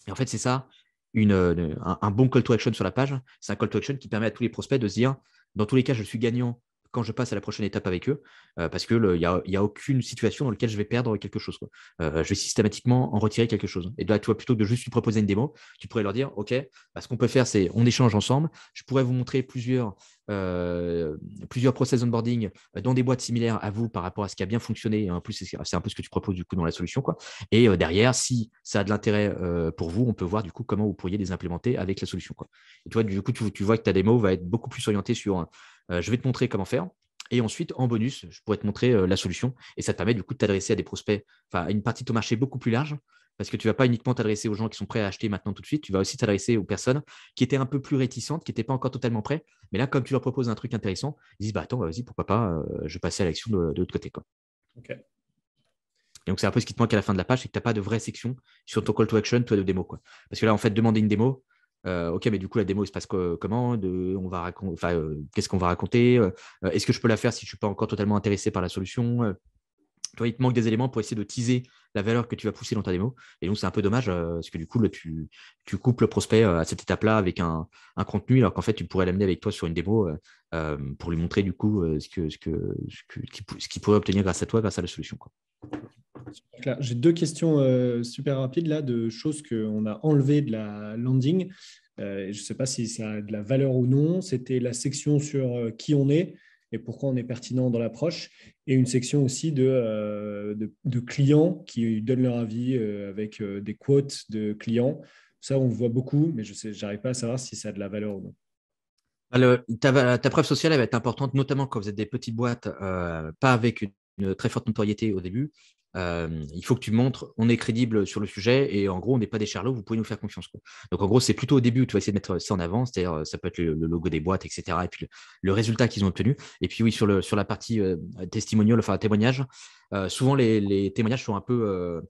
Et en fait, c'est ça, un bon call to action sur la page. C'est un call to action qui permet à tous les prospects de se dire, dans tous les cas, je suis gagnant quand je passe à la prochaine étape avec eux, parce qu'il n'y a aucune situation dans laquelle je vais perdre quelque chose, quoi. Je vais systématiquement en retirer quelque chose. Et là, tu vois, plutôt que de juste lui proposer une démo, tu pourrais leur dire, OK, bah, ce qu'on peut faire, c'est on échange ensemble. Je pourrais vous montrer plusieurs process onboarding dans des boîtes similaires à vous par rapport à ce qui a bien fonctionné. Et en plus, c'est un peu ce que tu proposes du coup dans la solution, quoi. Et derrière, si ça a de l'intérêt pour vous, on peut voir du coup comment vous pourriez les implémenter avec la solution, quoi. Et toi, du coup, tu vois que ta démo va être beaucoup plus orientée sur je vais te montrer comment faire. Et ensuite, en bonus, je pourrais te montrer la solution. Et ça te permet du coup de t'adresser à des prospects, enfin à une partie de ton marché beaucoup plus large, parce que tu ne vas pas uniquement t'adresser aux gens qui sont prêts à acheter maintenant tout de suite, tu vas aussi t'adresser aux personnes qui étaient un peu plus réticentes, qui n'étaient pas encore totalement prêts. Mais là, comme tu leur proposes un truc intéressant, ils disent, bah attends, vas-y, pourquoi pas, je vais passer à l'action de l'autre côté, quoi. OK. Et donc, c'est un peu ce qui te manque à la fin de la page, c'est que tu n'as pas de vraie section sur ton call to action, toi, de démo, quoi. Parce que là, en fait, demander une démo, OK, mais du coup, la démo, il se passe comment qu'est-ce qu'on va raconter, est-ce que je peux la faire si je ne suis pas encore totalement intéressé par la solution, toi, il te manque des éléments pour essayer de teaser la valeur que tu vas pousser dans ta démo. Et donc, c'est un peu dommage parce que du coup, là, tu coupes le prospect à cette étape-là avec un contenu, alors qu'en fait, tu pourrais l'amener avec toi sur une démo pour lui montrer du coup ce qu'il pourrait obtenir grâce à toi, grâce à la solution, quoi. Super. J'ai deux questions super rapides là, de choses qu'on a enlevées de la landing. Je ne sais pas si ça a de la valeur ou non. C'était la section sur qui on est et pourquoi on est pertinent dans l'approche, et une section aussi de clients qui donnent leur avis avec des quotes de clients. Ça, on le voit beaucoup, mais je n'arrive pas à savoir si ça a de la valeur ou non. Ta preuve sociale, elle va être importante, notamment quand vous êtes des petites boîtes, pas avec une très forte notoriété au début, il faut que tu montres, on est crédible sur le sujet et en gros, on n'est pas des charlots, vous pouvez nous faire confiance, quoi. Donc en gros, c'est plutôt au début où tu vas essayer de mettre ça en avant, c'est-à-dire ça peut être le logo des boîtes, etc. Et puis le résultat qu'ils ont obtenu. Et puis oui, sur la partie testimonial, enfin témoignage, souvent les témoignages sont un peu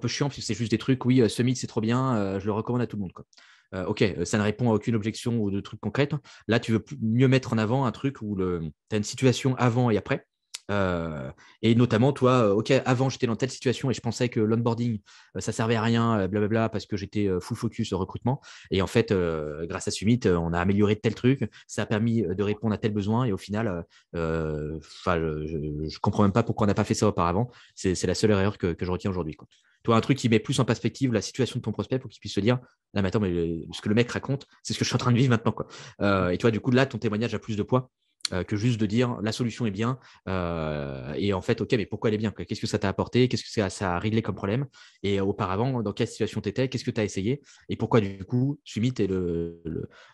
chiants parce que c'est juste des trucs, oui, ce mythe c'est trop bien, je le recommande à tout le monde, quoi. Ok, ça ne répond à aucune objection ou de trucs concrets. Là, tu veux mieux mettre en avant un truc où tu as une situation avant et après. Et notamment, toi, ok, avant j'étais dans telle situation et je pensais que l'onboarding ça servait à rien, blablabla, parce que j'étais full focus au recrutement. Et en fait, grâce à Summit, on a amélioré tel truc, ça a permis de répondre à tel besoin. Et au final, je comprends même pas pourquoi on n'a pas fait ça auparavant. C'est la seule erreur que je retiens aujourd'hui, quoi. Toi, un truc qui met plus en perspective la situation de ton prospect pour qu'il puisse se dire, là, mais attends, mais ce que le mec raconte, c'est ce que je suis en train de vivre maintenant, quoi. Et toi, du coup, là, ton témoignage a plus de poids que juste de dire la solution est bien. Et en fait, ok, mais pourquoi elle est bien? Qu'est-ce que ça t'a apporté? Qu'est-ce que ça a réglé comme problème? Et auparavant, dans quelle situation tu étais? Qu'est-ce que tu as essayé? Et pourquoi, du coup, Summit est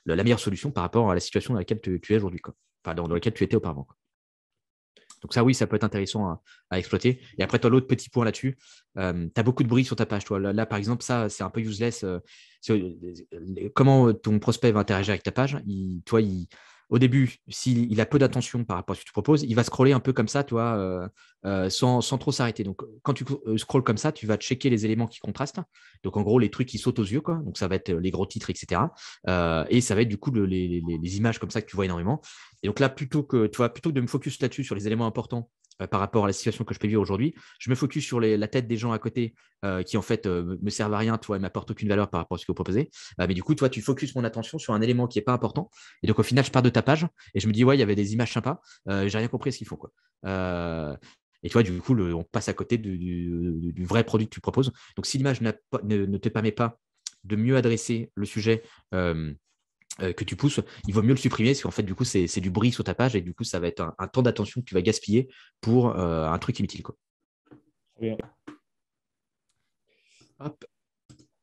la meilleure solution par rapport à la situation dans laquelle tu es aujourd'hui, quoi. Enfin, dans laquelle tu étais auparavant, quoi. Donc ça, oui, ça peut être intéressant à exploiter. Et après, toi, l'autre petit point là-dessus, tu as beaucoup de bruit sur ta page. Toi. Là, par exemple, ça, c'est un peu useless. Comment ton prospect va interagir avec ta page? Au début, s'il a peu d'attention par rapport à ce que tu proposes, il va scroller un peu comme ça, toi, sans trop s'arrêter. Donc, quand tu scrolles comme ça, tu vas checker les éléments qui contrastent. Donc, en gros, les trucs qui sautent aux yeux, quoi. Donc, ça va être les gros titres, etc. Et ça va être du coup les images comme ça que tu vois énormément. Et donc là, plutôt que de me focus là-dessus, sur les éléments importants par rapport à la situation que je peux vivre aujourd'hui, je me focus sur la tête des gens à côté qui en fait me servent à rien, toi, et m'apportent aucune valeur par rapport à ce que vous proposez. Mais du coup, toi, tu focuses mon attention sur un élément qui n'est pas important. Et donc au final, je pars de ta page et je me dis, ouais, il y avait des images sympas. J'ai rien compris à ce qu'ils font, quoi. Et tu vois, du coup, on passe à côté du vrai produit que tu proposes. Donc si l'image ne te permet pas de mieux adresser le sujet que tu pousses, il vaut mieux le supprimer parce qu'en fait, du coup, c'est du bruit sur ta page et du coup, ça va être un temps d'attention que tu vas gaspiller pour un truc inutile, quoi. Bien. Hop.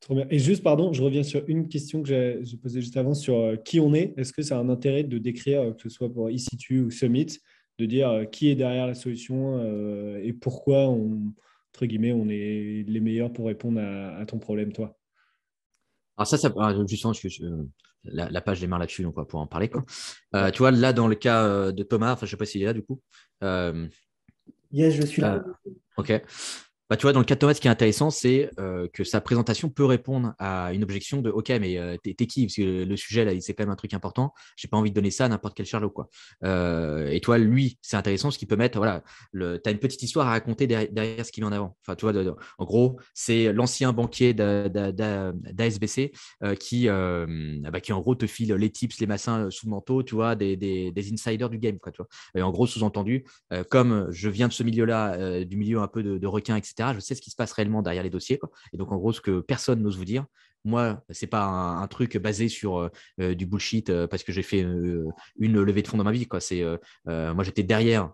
Trop bien. Et juste, pardon, je reviens sur une question que j'ai posée juste avant sur qui on est. Est-ce que ça a un intérêt de décrire, que ce soit pour eCitu ou Summit, de dire qui est derrière la solution et pourquoi, entre guillemets, on est les meilleurs pour répondre à ton problème, toi? Alors ça justement, la page démarre là-dessus, donc on va pouvoir en parler, quoi. Tu vois, là, dans le cas de Thomas, enfin, je ne sais pas s'il est là, du coup. Yes, je suis là. Ok. Bah, tu vois, dans le cas de Thomas, ce qui est intéressant, c'est que sa présentation peut répondre à une objection de OK, mais t'es qui? Parce que le sujet, là, c'est quand même un truc important. J'ai pas envie de donner ça à n'importe quel charlot, quoi. Et toi, lui, c'est intéressant ce qu'il peut mettre. Voilà, tu as une petite histoire à raconter derrière ce qu'il met en avant. Enfin, tu vois, en gros, c'est l'ancien banquier d'ASBC qui, en gros, te file les tips, les massins sous le manteau, tu vois, des insiders du game, quoi, tu vois. Et en gros, sous-entendu, comme je viens de ce milieu-là, du milieu un peu de requins, etc., je sais ce qui se passe réellement derrière les dossiers, quoi. Et donc, en gros, ce que personne n'ose vous dire, moi, ce n'est pas un truc basé sur du bullshit parce que j'ai fait une levée de fonds dans ma vie, quoi. Moi, j'étais derrière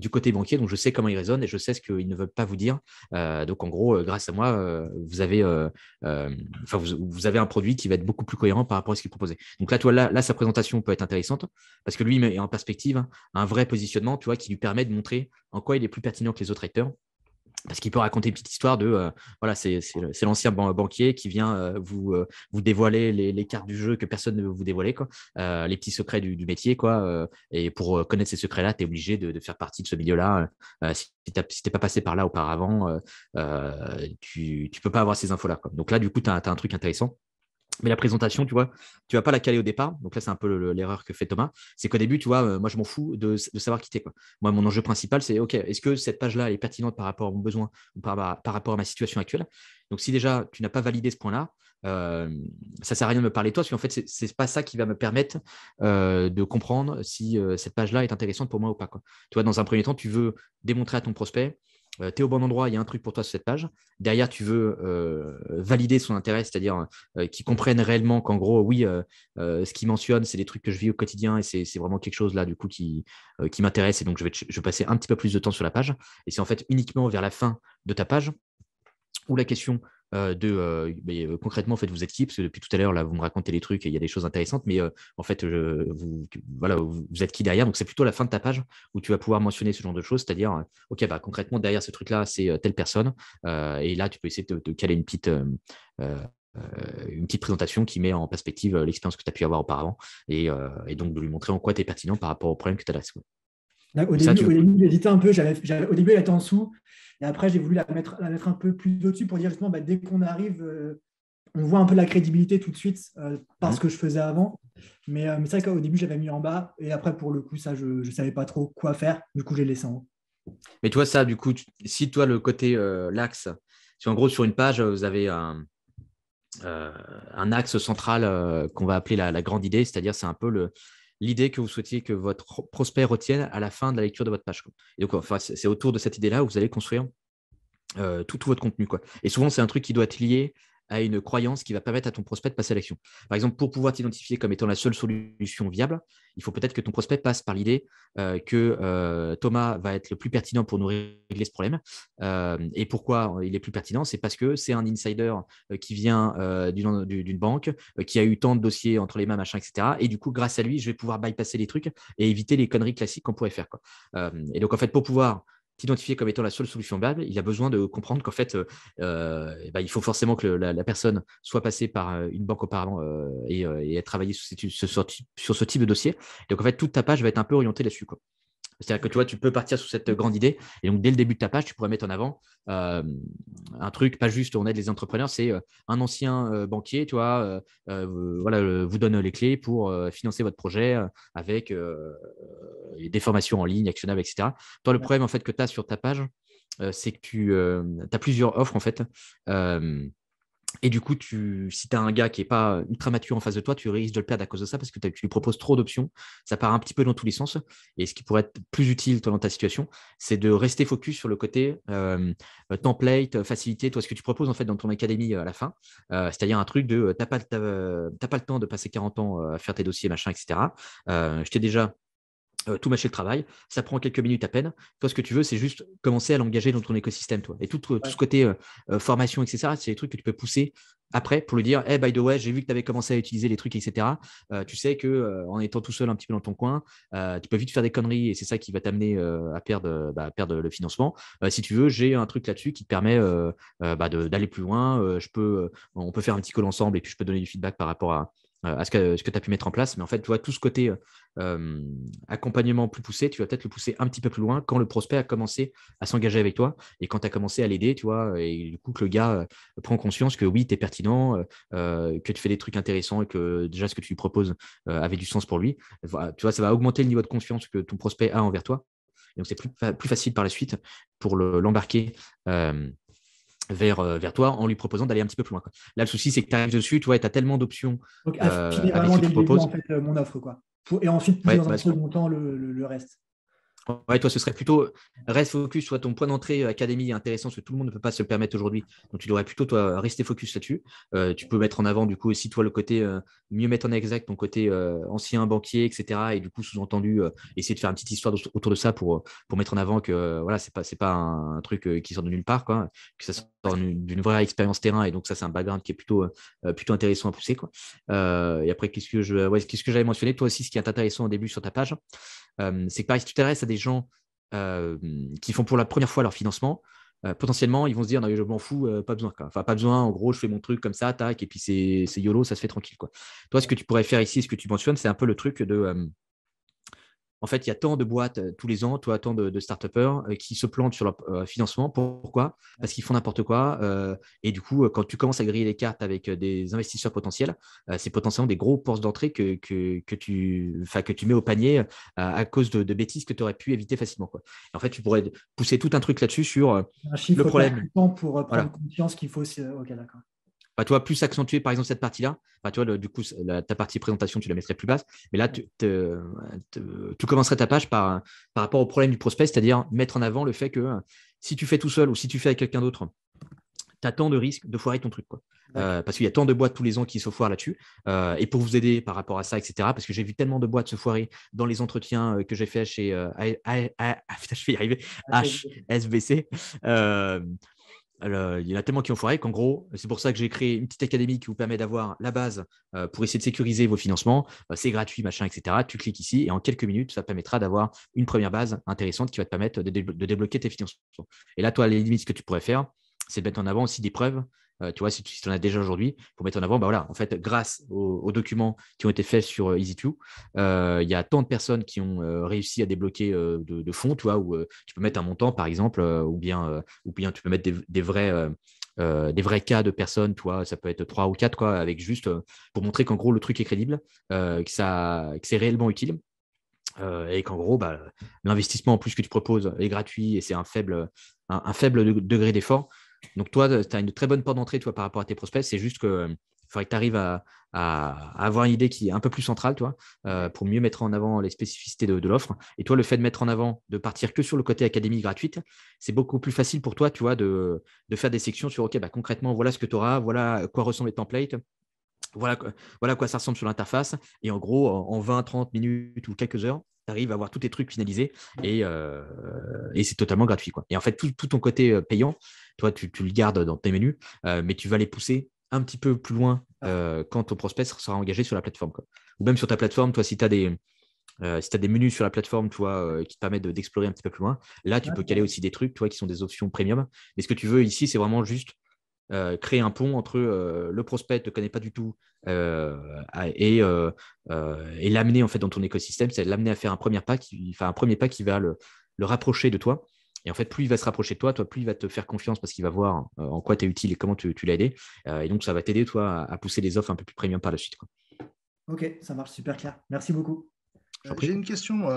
du côté banquier, donc je sais comment ils raisonnent et je sais ce qu'ils ne veulent pas vous dire. Donc, en gros, grâce à moi, vous avez un produit qui va être beaucoup plus cohérent par rapport à ce qu'il proposait. Donc là, toi, là, sa présentation peut être intéressante parce que lui, il met en perspective un vrai positionnement, tu vois, qui lui permet de montrer en quoi il est plus pertinent que les autres acteurs. Parce qu'il peut raconter une petite histoire de voilà, c'est l'ancien banquier qui vient vous dévoiler les cartes du jeu que personne ne veut vous dévoiler, quoi. Les petits secrets du métier, quoi. Et pour connaître ces secrets-là, tu es obligé de faire partie de ce milieu-là. Si tu n'es pas passé par là auparavant, tu ne peux pas avoir ces infos-là, quoi. Donc là, du coup, tu as un truc intéressant. Mais la présentation, tu vois, tu vas pas la caler au départ. Donc là, c'est un peu l'erreur que fait Thomas. C'est qu'au début, tu vois, moi, je m'en fous de savoir qui t'es, quoi. Moi, mon enjeu principal, c'est OK, est-ce que cette page-là elle est pertinente par rapport à mon besoin ou par rapport à ma situation actuelle? Donc, si déjà tu n'as pas validé ce point-là, ça sert à rien de me parler de toi, parce qu'en fait, c'est pas ça qui va me permettre de comprendre si cette page-là est intéressante pour moi ou pas, quoi. Tu vois, dans un premier temps, tu veux démontrer à ton prospect. Tu es au bon endroit, il y a un truc pour toi sur cette page. Derrière, tu veux valider son intérêt, c'est-à-dire qu'ils comprennent réellement qu'en gros, oui, ce qu'ils mentionnent, c'est des trucs que je vis au quotidien et c'est vraiment quelque chose là, du coup, qui m'intéresse. Et donc, je vais passer un petit peu plus de temps sur la page. Et c'est en fait uniquement vers la fin de ta page où la question concrètement, en fait, vous êtes qui? Parce que depuis tout à l'heure, là, vous me racontez les trucs et il y a des choses intéressantes, mais en fait, vous êtes qui derrière? Donc, c'est plutôt la fin de ta page où tu vas pouvoir mentionner ce genre de choses, c'est-à-dire, OK, bah, concrètement, derrière ce truc-là, c'est telle personne. Et là, tu peux essayer de caler une petite présentation qui met en perspective l'expérience que tu as pu avoir auparavant et donc de lui montrer en quoi tu es pertinent par rapport au problème que tu adresses. Là, au Ça, début, j'ai hésité un peu. Au début, elle était en dessous. Et après, j'ai voulu la mettre un peu plus au-dessus pour dire justement, dès qu'on arrive, on voit un peu la crédibilité tout de suite par ce que je faisais avant. Mais c'est vrai qu'au début, j'avais mis en bas. Et après, pour le coup, ça, je ne savais pas trop quoi faire. Du coup, j'ai laissé en haut. Mais toi, ça, du coup, si toi, le côté l'axe, si en gros, sur une page, vous avez un axe central qu'on va appeler la grande idée, c'est-à-dire c'est un peu l'idée que vous souhaitiez que votre prospect retienne à la fin de la lecture de votre page. Et donc, enfin, c'est autour de cette idée-là où vous allez construire tout votre contenu. Et souvent, c'est un truc qui doit être lié à une croyance qui va permettre à ton prospect de passer à l'action. Par exemple, pour pouvoir t'identifier comme étant la seule solution viable, il faut peut-être que ton prospect passe par l'idée que Thomas va être le plus pertinent pour nous régler ce problème. Et pourquoi il est plus pertinent? C'est parce que c'est un insider qui vient d'une banque, qui a eu tant de dossiers entre les mains, machin, etc. Et du coup, grâce à lui, je vais pouvoir bypasser les trucs et éviter les conneries classiques qu'on pourrait faire. Et donc, en fait, pour pouvoir t'identifier comme étant la seule solution viable, il a besoin de comprendre qu'en fait, il faut forcément que la personne soit passée par une banque auparavant et ait travaillé sur ce type de dossier. Donc, en fait, toute ta page va être un peu orientée là-dessus. C'est-à-dire que tu vois, tu peux partir sur cette grande idée et donc dès le début de ta page, tu pourrais mettre en avant un truc, pas juste on aide les entrepreneurs, c'est un ancien banquier, tu vois, vous donne les clés pour financer votre projet avec des formations en ligne, actionnables, etc. Toi, le problème en fait que tu as sur ta page, c'est que tu as plusieurs offres en fait. Et du coup, si tu as un gars qui n'est pas ultra mature en face de toi, tu risques de le perdre à cause de ça parce que tu lui proposes trop d'options. Ça part un petit peu dans tous les sens. Et ce qui pourrait être plus utile toi, dans ta situation, c'est de rester focus sur le côté template, facilité. Toi, ce que tu proposes en fait dans ton académie à la fin, c'est-à-dire un truc de t'as pas le temps de passer 40 ans à faire tes dossiers, machin, etc. Je t'ai déjà tout mâcher le travail, ça prend quelques minutes à peine. Toi, ce que tu veux, c'est juste commencer à l'engager dans ton écosystème. Toi. Et tout ce côté formation, etc., c'est des trucs que tu peux pousser après pour lui dire, hey, by the way, j'ai vu que tu avais commencé à utiliser les trucs, etc. Tu sais qu'en étant tout seul un petit peu dans ton coin, tu peux vite faire des conneries et c'est ça qui va t'amener à perdre le financement. Si tu veux, j'ai un truc là-dessus qui te permet d'aller plus loin. On peut faire un petit call ensemble et puis je peux donner du feedback par rapport à ce que tu as pu mettre en place. Mais en fait, tu vois, tout ce côté accompagnement plus poussé, tu vas peut-être le pousser un petit peu plus loin quand le prospect a commencé à s'engager avec toi et quand tu as commencé à l'aider, tu vois, et du coup que le gars prend conscience que oui, tu es pertinent, que tu fais des trucs intéressants et que déjà ce que tu lui proposes avait du sens pour lui. Voilà, tu vois, ça va augmenter le niveau de confiance que ton prospect a envers toi. Et donc, c'est plus facile par la suite pour l'embarquer. Vers toi en lui proposant d'aller un petit peu plus loin. Là, le souci, c'est que tu arrives dessus, tu vois, et tu as tellement d'options. Donc, affiner avec vraiment ce que dès tu le début, proposes. en fait, mon offre, et ensuite, pousser dans un second temps le reste. Ouais, toi, ce serait plutôt reste focus, soit ton point d'entrée académie est intéressant, parce que tout le monde ne peut pas se le permettre aujourd'hui. Donc, tu devrais plutôt, toi, rester focus là-dessus. Tu peux mettre en avant, du coup, aussi, toi, le côté mieux mettre en exact ton côté ancien banquier, etc. Et du coup, sous-entendu, essayer de faire une petite histoire autour de ça pour mettre en avant que voilà, c'est pas un truc qui sort de nulle part, quoi, que ça sort d'une vraie expérience terrain. Et donc, ça, c'est un background qui est plutôt intéressant à pousser, quoi. Et après, qu'est-ce que j'avais mentionné? Toi aussi, ce qui est intéressant au début sur ta page, c'est que pareil, si tu t'adresses à des gens qui font pour la première fois leur financement, potentiellement, ils vont se dire, non, je m'en fous, pas besoin. Enfin, pas besoin, en gros, je fais mon truc comme ça, tac, et puis c'est YOLO, ça se fait tranquille. Toi, ce que tu pourrais faire ici, ce que tu mentionnes, c'est un peu le truc de en fait, il y a tant de boîtes tous les ans, toi, tant de start-upers qui se plantent sur leur financement. Pourquoi? Parce qu'ils font n'importe quoi. Et du coup, quand tu commences à griller les cartes avec des investisseurs potentiels, c'est potentiellement des gros portes d'entrée que tu mets au panier à cause de bêtises que tu aurais pu éviter facilement. En fait, tu pourrais pousser tout un truc là-dessus sur un chiffre le problème. Pour prendre conscience qu'il faut. Ok, d'accord. Tu vois, plus accentuer par exemple cette partie-là, tu vois, du coup, ta partie présentation, tu la mettrais plus basse. Mais là, tu commencerais ta page par rapport au problème du prospect, c'est-à-dire mettre en avant le fait que si tu fais tout seul ou si tu fais avec quelqu'un d'autre, tu as tant de risques de foirer ton truc. Parce qu'il y a tant de boîtes tous les ans qui se foirent là-dessus. Et pour vous aider par rapport à ça, etc., parce que j'ai vu tellement de boîtes se foirer dans les entretiens que j'ai fait chez je vais y arriver, HSBC. il y en a tellement qui ont foiré qu'en gros, c'est pour ça que j'ai créé une petite académie qui vous permet d'avoir la base pour essayer de sécuriser vos financements. C'est gratuit, machin, etc. Tu cliques ici et en quelques minutes, ça te permettra d'avoir une première base intéressante qui va te permettre de débloquer tes financements. Et là, toi, à la limite, ce que tu pourrais faire, c'est de mettre en avant aussi des preuves. Tu vois, si tu en as déjà aujourd'hui, pour mettre en avant, bah voilà, en fait, grâce aux documents qui ont été faits sur EasyToo, il y a tant de personnes qui ont réussi à débloquer de fonds, tu vois, où tu peux mettre un montant, par exemple, ou bien tu peux mettre des vrais cas de personnes, tu vois, ça peut être 3 ou 4, quoi, avec juste pour montrer qu'en gros, le truc est crédible, que c'est réellement utile. Et qu'en gros, bah, l'investissement en plus que tu proposes est gratuit et c'est un faible degré d'effort. Donc, toi, tu as une très bonne porte d'entrée toi, par rapport à tes prospects. C'est juste qu'il faudrait que tu arrives à avoir une idée qui est un peu plus centrale toi, pour mieux mettre en avant les spécificités de l'offre. Et toi, le fait de mettre en avant, de partir que sur le côté académie gratuite, c'est beaucoup plus facile pour toi, tu vois, de faire des sections sur OK, bah, concrètement, voilà ce que tu auras, voilà à quoi ressemblent les templates. Voilà à quoi ça ressemble sur l'interface. Et en gros, en 20, 30 minutes ou quelques heures, tu arrives à avoir tous tes trucs finalisés et c'est totalement gratuit, quoi. Et en fait, tout ton côté payant, toi, tu le gardes dans tes menus, mais tu vas les pousser un petit peu plus loin quand ton prospect sera engagé sur la plateforme, quoi. Ou même sur ta plateforme, toi, si tu as des menus sur la plateforme toi, qui te permettent d'explorer un petit peu plus loin, là, tu peux caler aussi des trucs toi, qui sont des options premium. Mais ce que tu veux ici, c'est vraiment juste créer un pont entre le prospect ne te connaît pas du tout et l'amener en fait dans ton écosystème, c'est l'amener à faire un premier pas qui va le rapprocher de toi. Et en fait, plus il va se rapprocher de toi, plus il va te faire confiance parce qu'il va voir en quoi tu es utile et comment tu l'as aidé. Et donc, ça va t'aider toi à pousser les offres un peu plus premium par la suite, quoi. Ok, ça marche super clair. Merci beaucoup. J'ai une question,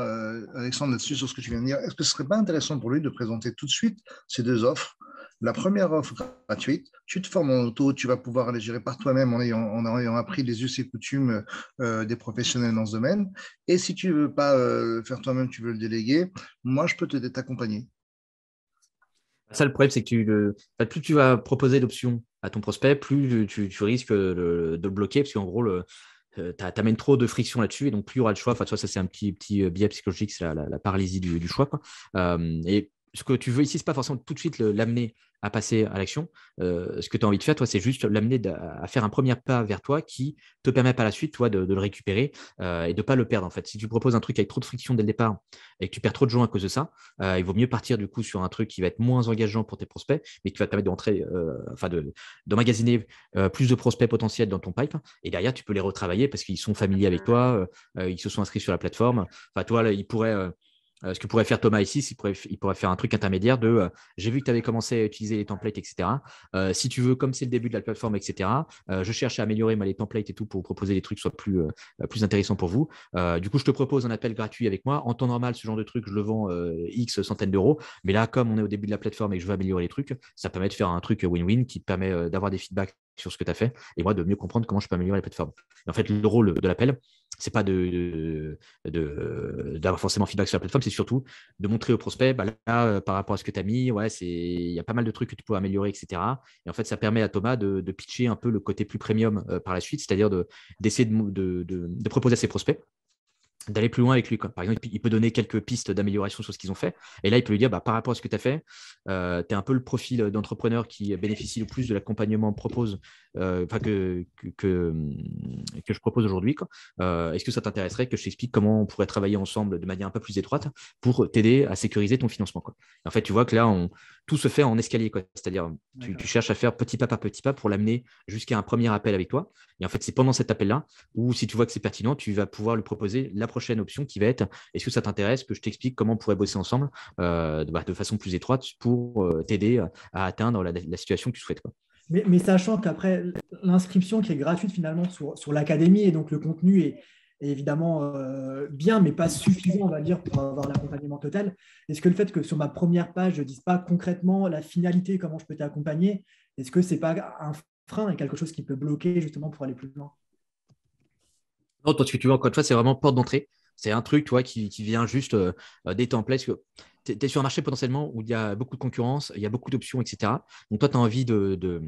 Alexandre, là-dessus, sur ce que tu viens de dire. Est-ce que ce serait pas intéressant pour lui de présenter tout de suite ces deux offres? La première offre gratuite, tu te formes en auto, tu vas pouvoir aller gérer par toi-même en ayant appris les us et coutumes des professionnels dans ce domaine. Et si tu ne veux pas faire toi-même, tu veux le déléguer, moi, je peux t'accompagner. Ça, le problème, c'est que plus tu vas proposer d'options à ton prospect, plus tu risques de le bloquer parce qu'en gros, tu amènes trop de friction là-dessus et donc plus il y aura le choix. Enfin, tu vois, ça, c'est un petit biais psychologique, c'est la paralysie du choix, quoi. Et ce que tu veux ici, ce n'est pas forcément tout de suite l'amener à passer à l'action. Ce que tu as envie de faire, toi, c'est juste l'amener à faire un premier pas vers toi qui te permet par la suite, toi, de le récupérer et de ne pas le perdre. En fait, si tu proposes un truc avec trop de friction dès le départ et que tu perds trop de gens à cause de ça, il vaut mieux partir du coup sur un truc qui va être moins engageant pour tes prospects, mais qui va te permettre d'emmagasiner plus de prospects potentiels dans ton pipe. Et derrière, tu peux les retravailler parce qu'ils sont familiers avec toi, ils se sont inscrits sur la plateforme. Enfin, toi, là, il pourrait ce que pourrait faire Thomas ici, il pourrait faire un truc intermédiaire de j'ai vu que tu avais commencé à utiliser les templates, etc. Si tu veux, comme c'est le début de la plateforme, etc., je cherche à améliorer les templates et tout pour vous proposer des trucs qui soient plus intéressants pour vous. Du coup, je te propose un appel gratuit avec moi. En temps normal, ce genre de truc, je le vends X centaines d'euros. Mais là, comme on est au début de la plateforme et que je veux améliorer les trucs, ça permet de faire un truc win-win qui te permet d'avoir des feedbacks sur ce que tu as fait et moi de mieux comprendre comment je peux améliorer la plateforme. Et en fait, le rôle de l'appel, c'est pas d'avoir forcément feedback sur la plateforme, c'est surtout de montrer au prospect, bah là, par rapport à ce que tu as mis, ouais, il y a pas mal de trucs que tu peux améliorer, etc. Et en fait, ça permet à Thomas de pitcher un peu le côté plus premium par la suite, c'est-à-dire d'essayer de proposer à ses prospects d'aller plus loin avec lui, quoi. Par exemple, il peut donner quelques pistes d'amélioration sur ce qu'ils ont fait. Et là, il peut lui dire, bah, par rapport à ce que tu as fait, tu es un peu le profil d'entrepreneur qui bénéficie le plus de l'accompagnement que je propose aujourd'hui, quoi. Est-ce que ça t'intéresserait que je t'explique comment on pourrait travailler ensemble de manière un peu plus étroite pour t'aider à sécuriser ton financement, quoi. Et en fait, tu vois que là, tout se fait en escalier, quoi. C'est-à-dire, tu cherches à faire petit pas par petit pas pour l'amener jusqu'à un premier appel avec toi. Et en fait, c'est pendant cet appel-là où, si tu vois que c'est pertinent, tu vas pouvoir lui proposer la prochaine option qui va être est-ce que ça t'intéresse que je t'explique comment on pourrait bosser ensemble de façon plus étroite pour t'aider à atteindre la situation que tu souhaites, quoi. Mais sachant qu'après, l'inscription qui est gratuite finalement sur l'académie et donc le contenu est évidemment bien, mais pas suffisant, on va dire, pour avoir l'accompagnement total. Est-ce que le fait que sur ma première page, je ne dise pas concrètement la finalité, comment je peux t'accompagner, est-ce que ce n'est pas un frein et quelque chose qui peut bloquer justement pour aller plus loin? Non, toi, ce que tu veux, encore une fois, c'est vraiment porte d'entrée. C'est un truc, toi, qui vient juste des templates. Tu es sur un marché potentiellement où il y a beaucoup de concurrence, il y a beaucoup d'options, etc. Donc, toi, tu as envie de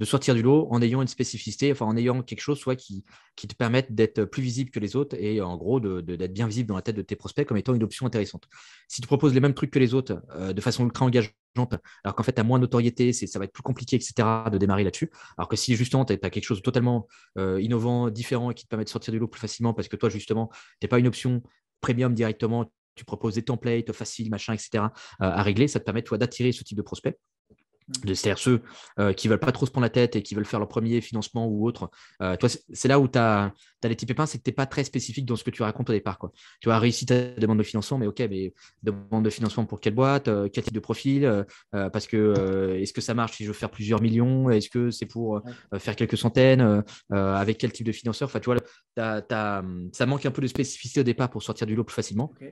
sortir du lot en ayant une spécificité, enfin, en ayant quelque chose soit qui te permette d'être plus visible que les autres et en gros, d'être bien visible dans la tête de tes prospects comme étant une option intéressante. Si tu proposes les mêmes trucs que les autres de façon ultra engageante, alors qu'en fait, tu as moins de notoriété, ça va être plus compliqué, etc., de démarrer là-dessus. Alors que si justement, tu as quelque chose de totalement innovant, différent et qui te permet de sortir du lot plus facilement parce que toi, justement, tu n'es pas une option premium directement, tu proposes des templates faciles, machin, etc., à régler, ça te permet, toi, d'attirer ce type de prospects. C'est-à-dire ceux qui ne veulent pas trop se prendre la tête et qui veulent faire leur premier financement ou autre. Toi, c'est là où tu as les petits pépins, c'est que tu n'es pas très spécifique dans ce que tu racontes au départ, quoi. Tu as réussi ta demande de financement, mais OK, mais demande de financement pour quelle boîte, quel type de profil, parce que est-ce que ça marche si je veux faire plusieurs millions, est-ce que c'est pour faire quelques centaines, avec quel type de financeur. Enfin, tu vois, ça manque un peu de spécificité au départ pour sortir du lot plus facilement. Ok.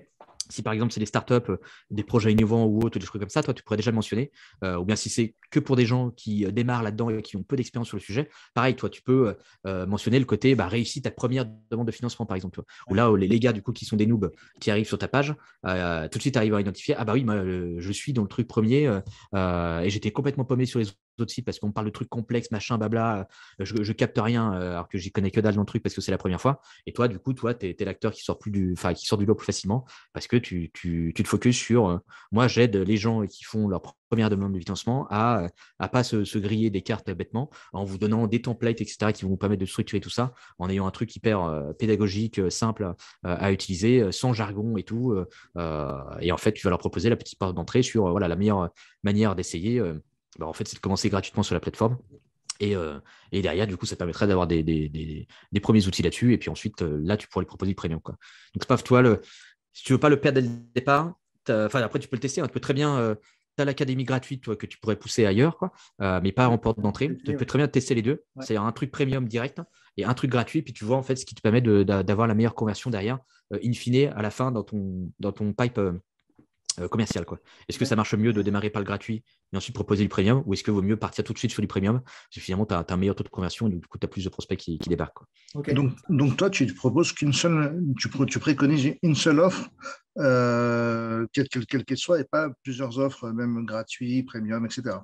Si par exemple c'est des startups, des projets innovants ou autres, des trucs comme ça, toi tu pourrais déjà le mentionner. Ou bien si c'est que pour des gens qui démarrent là-dedans et qui ont peu d'expérience sur le sujet, pareil, toi tu peux mentionner le côté réussi ta première demande de financement par exemple. Ou là, les gars du coup qui sont des noobs qui arrivent sur ta page, tout de suite arrivent à identifier, ah bah oui, moi je suis dans le truc premier et j'étais complètement paumé sur les autres sites parce qu'on me parle de trucs complexes, machin, blabla, je capte rien alors que j'y connais que dalle dans le truc parce que c'est la première fois. Et toi, du coup, tu es l'acteur qui sort du lot plus facilement parce que tu te focuses sur moi, j'aide les gens qui font leur première demande de financement à pas se griller des cartes bêtement en vous donnant des templates, etc., qui vont vous permettre de structurer tout ça en ayant un truc hyper pédagogique, simple à utiliser, sans jargon et tout. Et en fait, tu vas leur proposer la petite porte d'entrée sur voilà, la meilleure manière d'essayer. En fait, c'est de commencer gratuitement sur la plateforme. Et derrière, du coup, ça permettrait d'avoir des premiers outils là-dessus. Et puis ensuite, là, tu pourrais lui proposer le premium, quoi. Donc, Spav, toi, si tu veux pas le perdre dès le départ, après, tu peux le tester. Tu peux très bien. Tu as l'académie gratuite toi, que tu pourrais pousser ailleurs, quoi, mais pas en porte d'entrée. Tu peux très bien tester les deux. Ouais. C'est-à-dire un truc premium direct et un truc gratuit. Puis tu vois en fait ce qui te permet d'avoir la meilleure conversion derrière, in fine, à la fin dans ton pipe commercial, quoi. Est-ce que ça marche mieux de démarrer par le gratuit et ensuite proposer du premium, ou est-ce qu'il vaut mieux partir tout de suite sur du premium parce que finalement tu as un meilleur taux de conversion et du coup tu as plus de prospects qui débarquent, quoi. Okay. Donc toi tu proposes tu préconises une seule offre quelle qu'elle soit et pas plusieurs offres même gratuites, premium, etc.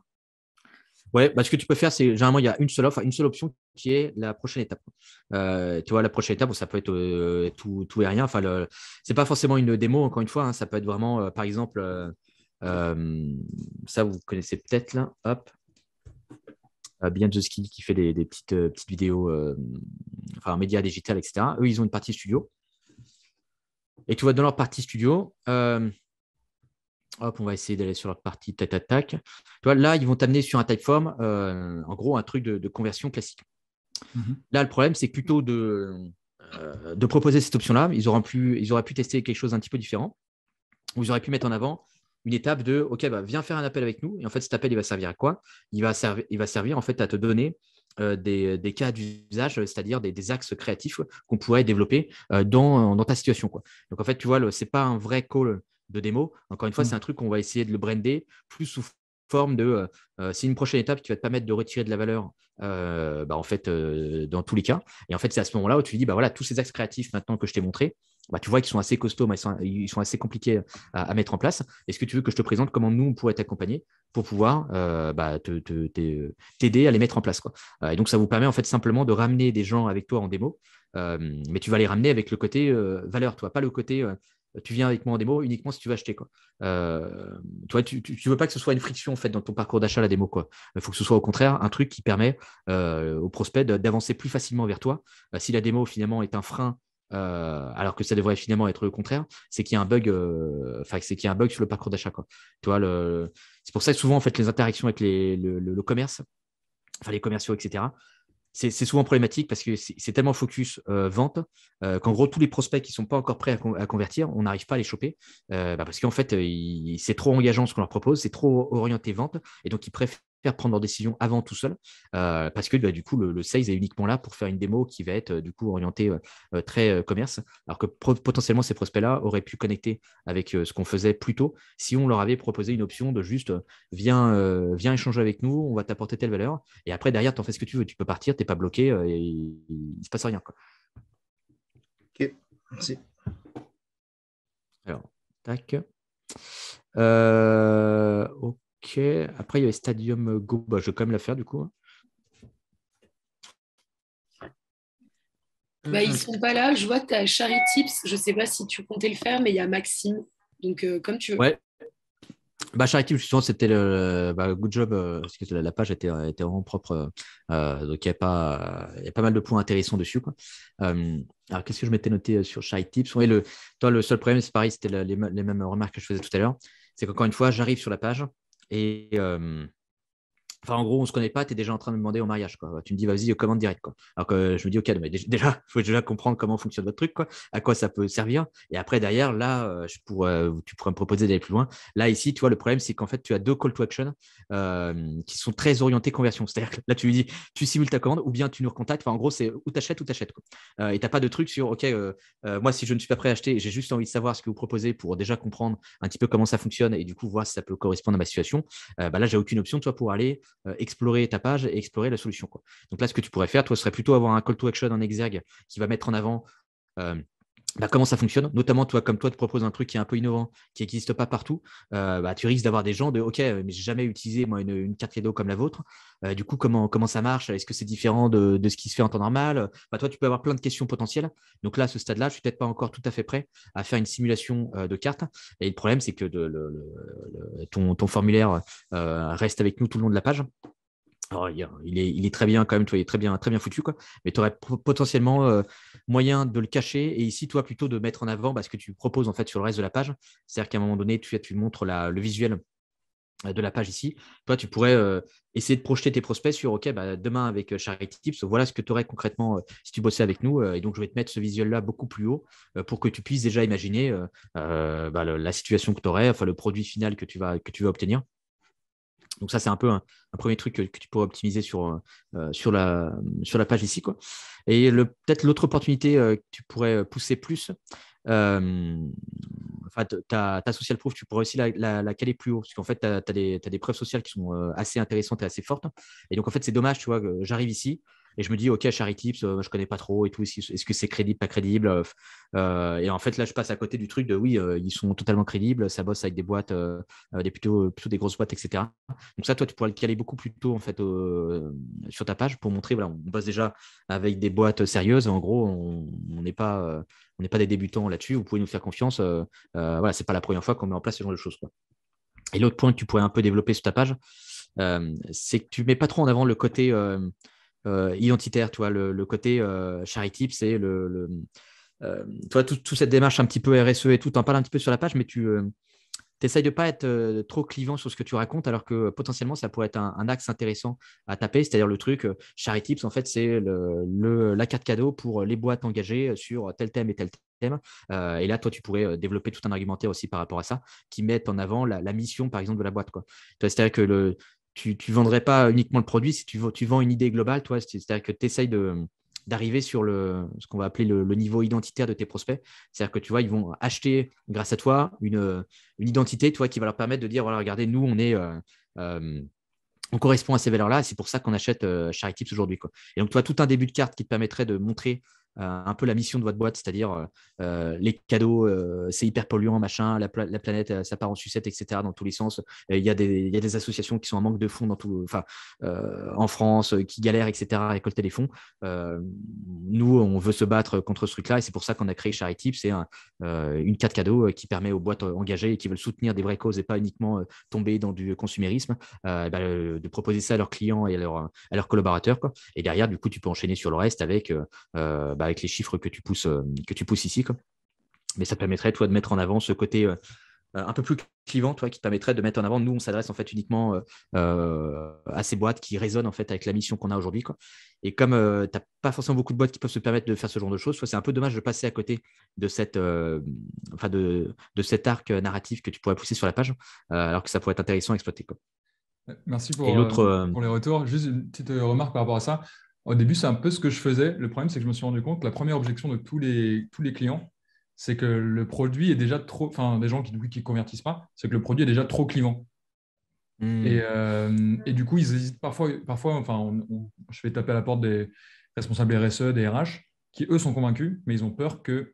Ouais, ce que tu peux faire, c'est généralement il y a une seule offre, une seule option qui est la prochaine étape. Tu vois, la prochaine étape, ça peut être tout et rien. Enfin, c'est pas forcément une démo, encore une fois, hein, ça peut être vraiment, par exemple, ça vous connaissez peut-être là, hop, Beyond the Skill qui fait des petites vidéos, enfin, médias digital, etc. Eux, ils ont une partie studio. Et tu vois, dans leur partie studio, hop, on va essayer d'aller sur leur partie tac. Tu vois, là, ils vont t'amener sur un Typeform, en gros, un truc de conversion classique. Mm-hmm. Là, le problème, c'est plutôt de proposer cette option-là. Ils auraient pu tester quelque chose d'un petit peu différent, où ils auraient pu mettre en avant une étape de OK, viens faire un appel avec nous. Et en fait, cet appel, il va servir à quoi ? Il va servir en fait à te donner des cas d'usage, c'est-à-dire des axes créatifs qu'on pourrait développer dans ta situation, quoi. Donc, en fait, tu vois, ce n'est pas un vrai call de démo. Encore une fois, c'est un truc qu'on va essayer de le brander plus sous forme de c'est une prochaine étape qui va te permettre de retirer de la valeur en fait, dans tous les cas. Et en fait, c'est à ce moment-là où tu dis voilà, tous ces axes créatifs maintenant que je t'ai montré, tu vois qu'ils sont assez costauds, mais ils sont assez compliqués à mettre en place. Est-ce que tu veux que je te présente comment nous, on pourrait t'accompagner pour pouvoir t'aider à les mettre en place, quoi. Et donc, ça vous permet en fait simplement de ramener des gens avec toi en démo, mais tu vas les ramener avec le côté valeur, toi, pas le côté tu viens avec moi en démo uniquement si tu veux acheter, quoi. Tu veux pas que ce soit une friction en fait dans ton parcours d'achat, la démo, quoi. Il faut que ce soit au contraire un truc qui permet aux prospects d'avancer plus facilement vers toi. Si la démo finalement est un frein, alors que ça devrait finalement être le contraire, c'est qu'il y a un bug, sur le parcours d'achat, quoi. Tu vois, c'est pour ça que souvent en fait les interactions avec le commerce, enfin les commerciaux, etc., c'est souvent problématique parce que c'est tellement focus vente qu'en gros, tous les prospects qui ne sont pas encore prêts à convertir, on n'arrive pas à les choper parce qu'en fait, c'est trop engageant ce qu'on leur propose, c'est trop orienté vente et donc ils préfèrent prendre leurs décisions avant tout seul parce que du coup, le sales est uniquement là pour faire une démo qui va être du coup orientée très commerce, alors que potentiellement, ces prospects-là auraient pu connecter avec ce qu'on faisait plus tôt si on leur avait proposé une option de juste viens échanger avec nous, on va t'apporter telle valeur et après, derrière, tu en fais ce que tu veux, tu peux partir, tu n'es pas bloqué et il ne se passe rien, quoi. Ok, merci. Alors, tac. Ok. Après, il y avait Stadium Go. Je vais quand même la faire, du coup. Ils ne sont pas là. Je vois que tu as Charity Tips. Je ne sais pas si tu comptais le faire, mais il y a Maxime. Donc, comme tu veux. Ouais. Bah, Charity, justement, c'était good job, parce que la page était vraiment propre. Donc, il y a pas mal de points intéressants dessus, quoi. Alors, qu'est-ce que je m'étais noté sur Charity Tips? Ouais, toi, le seul problème, c'est pareil, c'était les mêmes remarques que je faisais tout à l'heure. C'est qu'encore une fois, j'arrive sur la page et enfin, en gros, on ne se connaît pas, tu es déjà en train de me demander au mariage, quoi. Tu me dis, vas-y, commande direct, quoi. Alors que je me dis, ok, mais déjà, il faut déjà comprendre comment fonctionne votre truc, quoi, à quoi ça peut servir. Et après, derrière, là, tu pourrais me proposer d'aller plus loin. Là, ici, tu vois, le problème, c'est qu'en fait, tu as deux call to action qui sont très orientés conversion. C'est-à-dire que là, tu lui dis, tu simules ta commande ou bien tu nous recontactes. Enfin, en gros, c'est ou tu achètes, quoi. Et tu n'as pas de truc sur, ok, moi, si je ne suis pas prêt à acheter, j'ai juste envie de savoir ce que vous proposez pour déjà comprendre un petit peu comment ça fonctionne et du coup, voir si ça peut correspondre à ma situation. Bah là, j'ai aucune option, toi, pour aller explorer ta page et explorer la solution, quoi. Donc là, ce que tu pourrais faire, toi, serait plutôt avoir un call to action en exergue qui va mettre en avant euh, comment ça fonctionne. Notamment, toi, comme toi, tu proposes un truc qui est un peu innovant, qui n'existe pas partout, tu risques d'avoir des gens de OK, mais j'ai jamais utilisé moi une carte cadeau comme la vôtre. Du coup, comment ça marche? Est-ce que c'est différent de ce qui se fait en temps normal? Toi, tu peux avoir plein de questions potentielles. Donc là, à ce stade-là, je suis peut-être pas encore tout à fait prêt à faire une simulation de carte. Et le problème, c'est que ton formulaire reste avec nous tout le long de la page. Alors, il est très bien quand même, toi, il est très bien foutu, quoi. Mais tu aurais potentiellement moyen de le cacher. Et ici, toi, plutôt de mettre en avant ce que tu proposes en fait sur le reste de la page. C'est-à-dire qu'à un moment donné, tu montres le visuel de la page ici. Toi, tu pourrais essayer de projeter tes prospects sur OK, demain avec Charity Tips, voilà ce que tu aurais concrètement si tu bossais avec nous. Et donc, je vais te mettre ce visuel-là beaucoup plus haut pour que tu puisses déjà imaginer la situation que tu aurais, enfin le produit final que tu vas obtenir. Donc ça, c'est un peu un premier truc que tu pourrais optimiser sur la page ici, quoi. Et peut-être l'autre opportunité que tu pourrais pousser plus, ta social proof, tu pourrais aussi la caler plus haut, parce qu'en fait, tu as des preuves sociales qui sont assez intéressantes et assez fortes. Et donc, en fait, c'est dommage, tu vois, que j'arrive ici et je me dis, OK, Charity Tips, je ne connais pas trop et tout. Est-ce que c'est crédible, pas crédible? Et en fait, là, je passe à côté du truc de oui, ils sont totalement crédibles, ça bosse avec des boîtes, plutôt des grosses boîtes, etc. Donc ça, toi, tu pourrais le caler beaucoup plus tôt en fait, sur ta page pour montrer, voilà, on bosse déjà avec des boîtes sérieuses. En gros, on n'est pas des débutants là-dessus. Vous pouvez nous faire confiance. Voilà, c'est pas la première fois qu'on met en place ce genre de choses, quoi. Et l'autre point que tu pourrais un peu développer sur ta page, c'est que tu mets pas trop en avant le côté identitaire, tu vois, le côté charity, c'est toi, toute cette démarche un petit peu RSE et tout, tu en parles un petit peu sur la page, mais tu essayes de ne pas être trop clivant sur ce que tu racontes, alors que potentiellement, ça pourrait être un axe intéressant à taper. C'est-à-dire le truc, Charity Tips, en fait, c'est la carte cadeau pour les boîtes engagées sur tel thème et tel thème. Et là, toi, tu pourrais développer tout un argumentaire aussi par rapport à ça, qui met en avant la mission, par exemple, de la boîte, quoi. C'est-à-dire que tu ne vendrais pas uniquement le produit, si tu vends une idée globale, toi, c'est-à-dire que tu essayes d'arriver sur ce qu'on va appeler le niveau identitaire de tes prospects. C'est-à-dire que tu vois, ils vont acheter grâce à toi une identité, toi, qui va leur permettre de dire, voilà, regardez, nous, on correspond à ces valeurs-là, et c'est pour ça qu'on achète Charity Tips aujourd'hui, quoi. Et donc, tu as tout un début de carte qui te permettrait de montrer un peu la mission de votre boîte, c'est-à-dire les cadeaux, c'est hyper polluant, machin, la planète, ça part en sucette, etc., dans tous les sens. Il y a des associations qui sont en manque de fonds en France, qui galèrent, etc., à récolter les fonds. Nous, on veut se battre contre ce truc-là, et c'est pour ça qu'on a créé Charity Tips. C'est une carte cadeau qui permet aux boîtes engagées et qui veulent soutenir des vraies causes et pas uniquement tomber dans du consumérisme, de proposer ça à leurs clients et à leurs collaborateurs, quoi. Et derrière, du coup, tu peux enchaîner sur le reste avec les chiffres que tu pousses ici, quoi. Mais ça permettrait, toi, de mettre en avant ce côté un peu plus clivant, toi, qui te permettrait de mettre en avant, nous, on s'adresse en fait uniquement à ces boîtes qui résonnent en fait avec la mission qu'on a aujourd'hui, quoi. Et comme tu n'as pas forcément beaucoup de boîtes qui peuvent se permettre de faire ce genre de choses, c'est un peu dommage de passer à côté de cet arc narratif que tu pourrais pousser sur la page, alors que ça pourrait être intéressant à exploiter, quoi. Merci Et l'autre, pour les retours. Juste une petite remarque par rapport à ça. Au début, c'est un peu ce que je faisais. Le problème, c'est que je me suis rendu compte que la première objection de tous les clients, c'est que le produit est déjà trop, enfin, des gens qui ne convertissent pas, c'est que le produit est déjà trop clivant. Et du coup, ils hésitent parfois enfin, je fais taper à la porte des responsables RSE, des RH, qui eux sont convaincus, mais ils ont peur que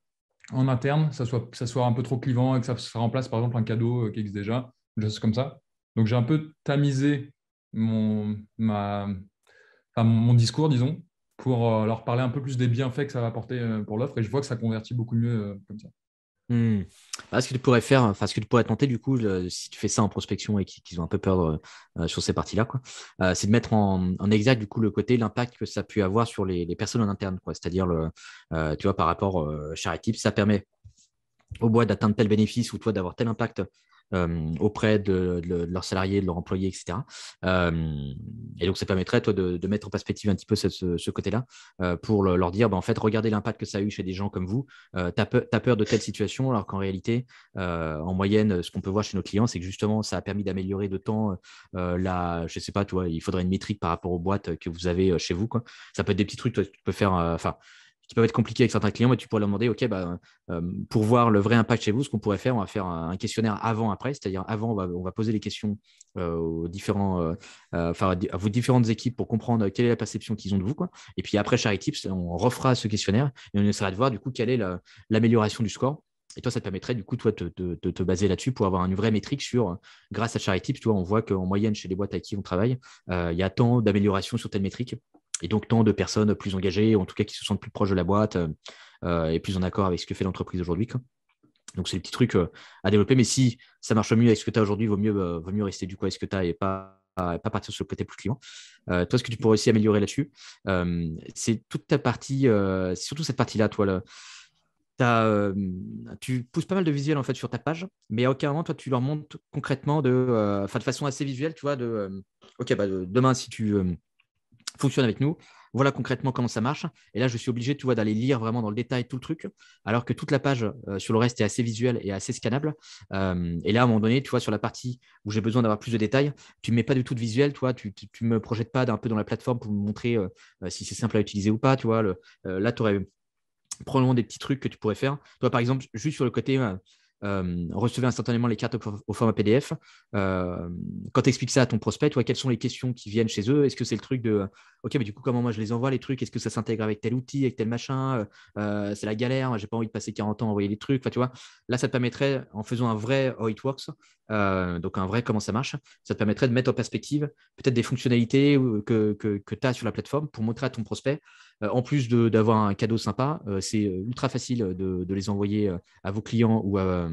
en interne, ça soit un peu trop clivant et que ça remplace par exemple un cadeau qui existe déjà, des choses comme ça. Donc j'ai un peu tamisé mon discours, disons, pour leur parler un peu plus des bienfaits que ça va apporter pour l'offre, et je vois que ça convertit beaucoup mieux comme ça. Ce que tu pourrais faire, enfin, ce que tu pourrais tenter du coup, si tu fais ça en prospection et qu'ils ont un peu peur sur ces parties-là, quoi, c'est de mettre en exergue du coup l'impact que ça a pu avoir sur les personnes en interne, quoi. C'est-à-dire tu vois, par rapport Charity, ça permet au bois d'atteindre tel bénéfice ou toi d'avoir tel impact auprès de leurs salariés, de leurs employés, etc. Et donc, ça permettrait, toi, de mettre en perspective un petit peu ce côté-là pour leur dire, en fait, regardez l'impact que ça a eu chez des gens comme vous. Tu as peur de telle situation, alors qu'en réalité, en moyenne, ce qu'on peut voir chez nos clients, c'est que justement, ça a permis d'améliorer de temps je sais pas, toi, il faudrait une métrique par rapport aux boîtes que vous avez chez vous, quoi. Ça peut être des petits trucs, toi, tu peux faire, qui peuvent être compliqués avec certains clients, mais tu pourrais leur demander, OK, pour voir le vrai impact chez vous, ce qu'on pourrait faire, on va faire un questionnaire avant-après, c'est-à-dire avant, on va poser les questions aux à vos différentes équipes pour comprendre quelle est la perception qu'ils ont de vous, quoi. Et puis après Charity Tips, on refera ce questionnaire et on essaiera de voir du coup quelle est l'amélioration du score. Et toi, ça te permettrait du coup toi, de te baser là-dessus pour avoir une vraie métrique sur, grâce à Charity Tips, toi, on voit qu'en moyenne, chez les boîtes avec qui on travaille, il y a tant d'améliorations sur telle métrique. Et donc, tant de personnes plus engagées, en tout cas qui se sentent plus proches de la boîte et plus en accord avec ce que fait l'entreprise aujourd'hui, quoi. Donc, c'est des petits trucs à développer. Mais si ça marche mieux avec ce que tu as aujourd'hui, vaut mieux rester du coup avec ce que tu as et pas partir sur le côté plus client. Toi, ce que tu pourrais aussi améliorer là-dessus, c'est toute ta partie, surtout cette partie-là, toi, tu pousses pas mal de visuels en fait sur ta page, mais à aucun moment, toi, tu leur montres concrètement de façon assez visuelle, tu vois, OK, demain, si tu fonctionne avec nous. Voilà concrètement comment ça marche. Et là, je suis obligé, tu vois, d'aller lire vraiment dans le détail tout le truc, alors que toute la page sur le reste est assez visuelle et assez scannable. Et là, à un moment donné, tu vois, sur la partie où j'ai besoin d'avoir plus de détails, tu ne mets pas du tout de visuel, tu vois, tu me projettes pas un peu dans la plateforme pour me montrer si c'est simple à utiliser ou pas, tu vois. Là, tu aurais probablement des petits trucs que tu pourrais faire. Toi, par exemple, juste sur le côté recevez instantanément les cartes au format PDF. Quand tu expliques ça à ton prospect, toi, quelles sont les questions qui viennent chez eux? Est-ce que c'est le truc de OK, mais du coup, comment moi je les envoie les trucs? Est-ce que ça s'intègre avec tel outil, avec tel machin? C'est la galère, j'ai pas envie de passer 40 ans à envoyer les trucs. Enfin, tu vois, là, ça te permettrait, en faisant un vrai how it works, donc un vrai comment ça marche, ça te permettrait de mettre en perspective peut-être des fonctionnalités que tu as sur la plateforme pour montrer à ton prospect. En plus d'avoir un cadeau sympa, c'est ultra facile de les envoyer à vos clients ou à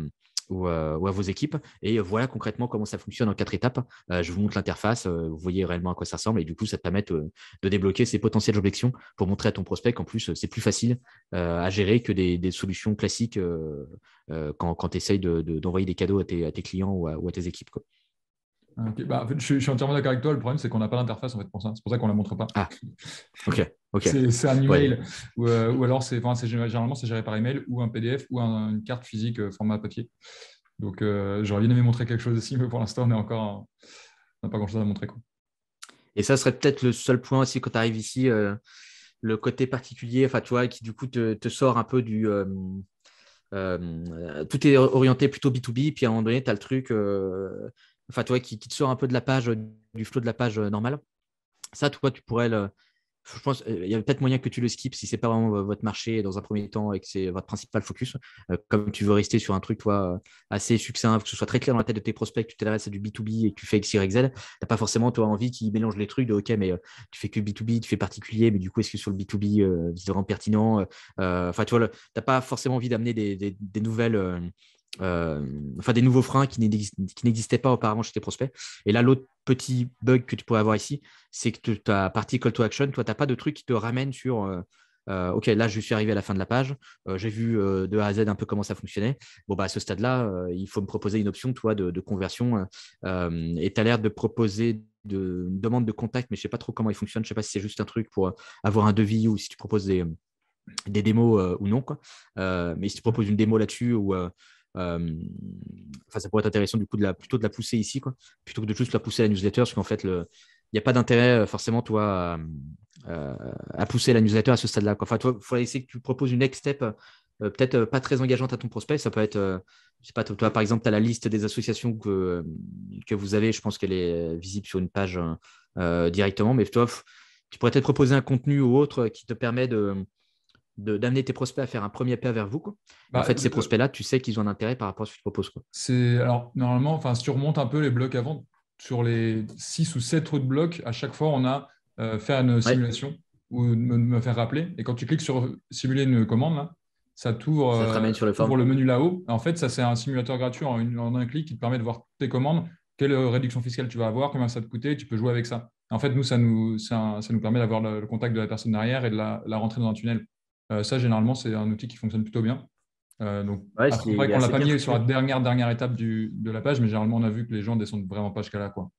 vos équipes. Et voilà concrètement comment ça fonctionne en 4 étapes. Je vous montre l'interface, vous voyez réellement à quoi ça ressemble. Et du coup, ça te permet de débloquer ces potentielles objections pour montrer à ton prospect qu'en plus, c'est plus facile à gérer que des solutions classiques quand tu essayes d'envoyer des cadeaux à tes clients ou à tes équipes, quoi. Okay. En fait, je suis entièrement d'accord avec toi. Le problème, c'est qu'on n'a pas d'interface en fait, pour ça. C'est pour ça qu'on ne la montre pas. Ah, ok. C'est un Ouais. email ou alors généralement c'est géré par email ou un PDF ou une carte physique format papier. Donc j'aurais bien aimé montrer quelque chose aussi, mais pour l'instant on n'a pas grand-chose à montrer, quoi. Et ça serait peut-être le seul point aussi quand tu arrives ici, le côté particulier, enfin, tu vois, qui du coup te sort un peu du. Tout est orienté plutôt B2B, puis à un moment donné, tu as le truc, enfin, tu vois, qui te sort un peu de la page, du flow de la page normale. Ça, toi, tu pourrais je pense il y a peut-être moyen que tu le skips si c'est pas vraiment votre marché dans un premier temps et que c'est votre principal focus. Comme tu veux rester sur un truc, toi, assez succinct, que ce soit très clair dans la tête de tes prospects, que tu t'adresses à du B2B et que tu fais X, Y, Z, tu n'as pas forcément toi envie qu'ils mélangent les trucs de OK, mais tu fais que B2B, tu fais particulier, mais du coup, est-ce que sur le B2B, c'est vraiment pertinent? Enfin, tu vois, tu n'as pas forcément envie d'amener des nouvelles. Des nouveaux freins qui n'existaient pas auparavant chez tes prospects. Et là, l'autre petit bug que tu pourrais avoir ici, c'est que ta partie call to action, toi, tu n'as pas de truc qui te ramène sur OK, là, je suis arrivé à la fin de la page, j'ai vu de A à Z un peu comment ça fonctionnait. Bon, à ce stade-là, il faut me proposer une option, toi, de conversion. Et tu as l'air de proposer une demande de contact, mais je ne sais pas trop comment il fonctionne. Je ne sais pas si c'est juste un truc pour avoir un devis ou si tu proposes des démos ou non, quoi. Mais si tu proposes une démo là-dessus ou ça pourrait être intéressant du coup plutôt de la pousser ici, quoi, plutôt que de juste la pousser à la newsletter, parce qu'en fait, il n'y a pas d'intérêt forcément toi à pousser la newsletter à ce stade-là, quoi. Enfin, toi, il faudrait essayer que tu proposes une next step, peut-être pas très engageante à ton prospect. Ça peut être, je sais pas, toi par exemple, tu as la liste des associations que vous avez, je pense qu'elle est visible sur une page directement, mais toi, tu pourrais peut-être proposer un contenu ou autre qui te permet d'amener tes prospects à faire un premier pas vers vous, quoi. Et en fait, ces prospects-là, tu sais qu'ils ont un intérêt par rapport à ce que tu proposes, quoi. Alors, normalement, si tu remontes un peu les blocs avant, sur les 6 ou 7 autres blocs, à chaque fois, on a fait une simulation ou me faire rappeler. Et quand tu cliques sur simuler une commande, là, ça t'ouvre Ça te ramène sur le t'ouvre form. le menu là-haut. En fait, ça, c'est un simulateur gratuit en un clic qui te permet de voir toutes tes commandes, quelle réduction fiscale tu vas avoir, combien ça te coûtait, tu peux jouer avec ça. En fait, nous, ça nous permet d'avoir le contact de la personne derrière et de la rentrer dans un tunnel. Ça, généralement, c'est un outil qui fonctionne plutôt bien. Donc, Ouais, après, c'est vrai il est qu'on ne l'a assez pas bien mis sur la foutu. dernière étape de la page, mais généralement, on a vu que les gens descendent vraiment pas jusqu'à là, quoi.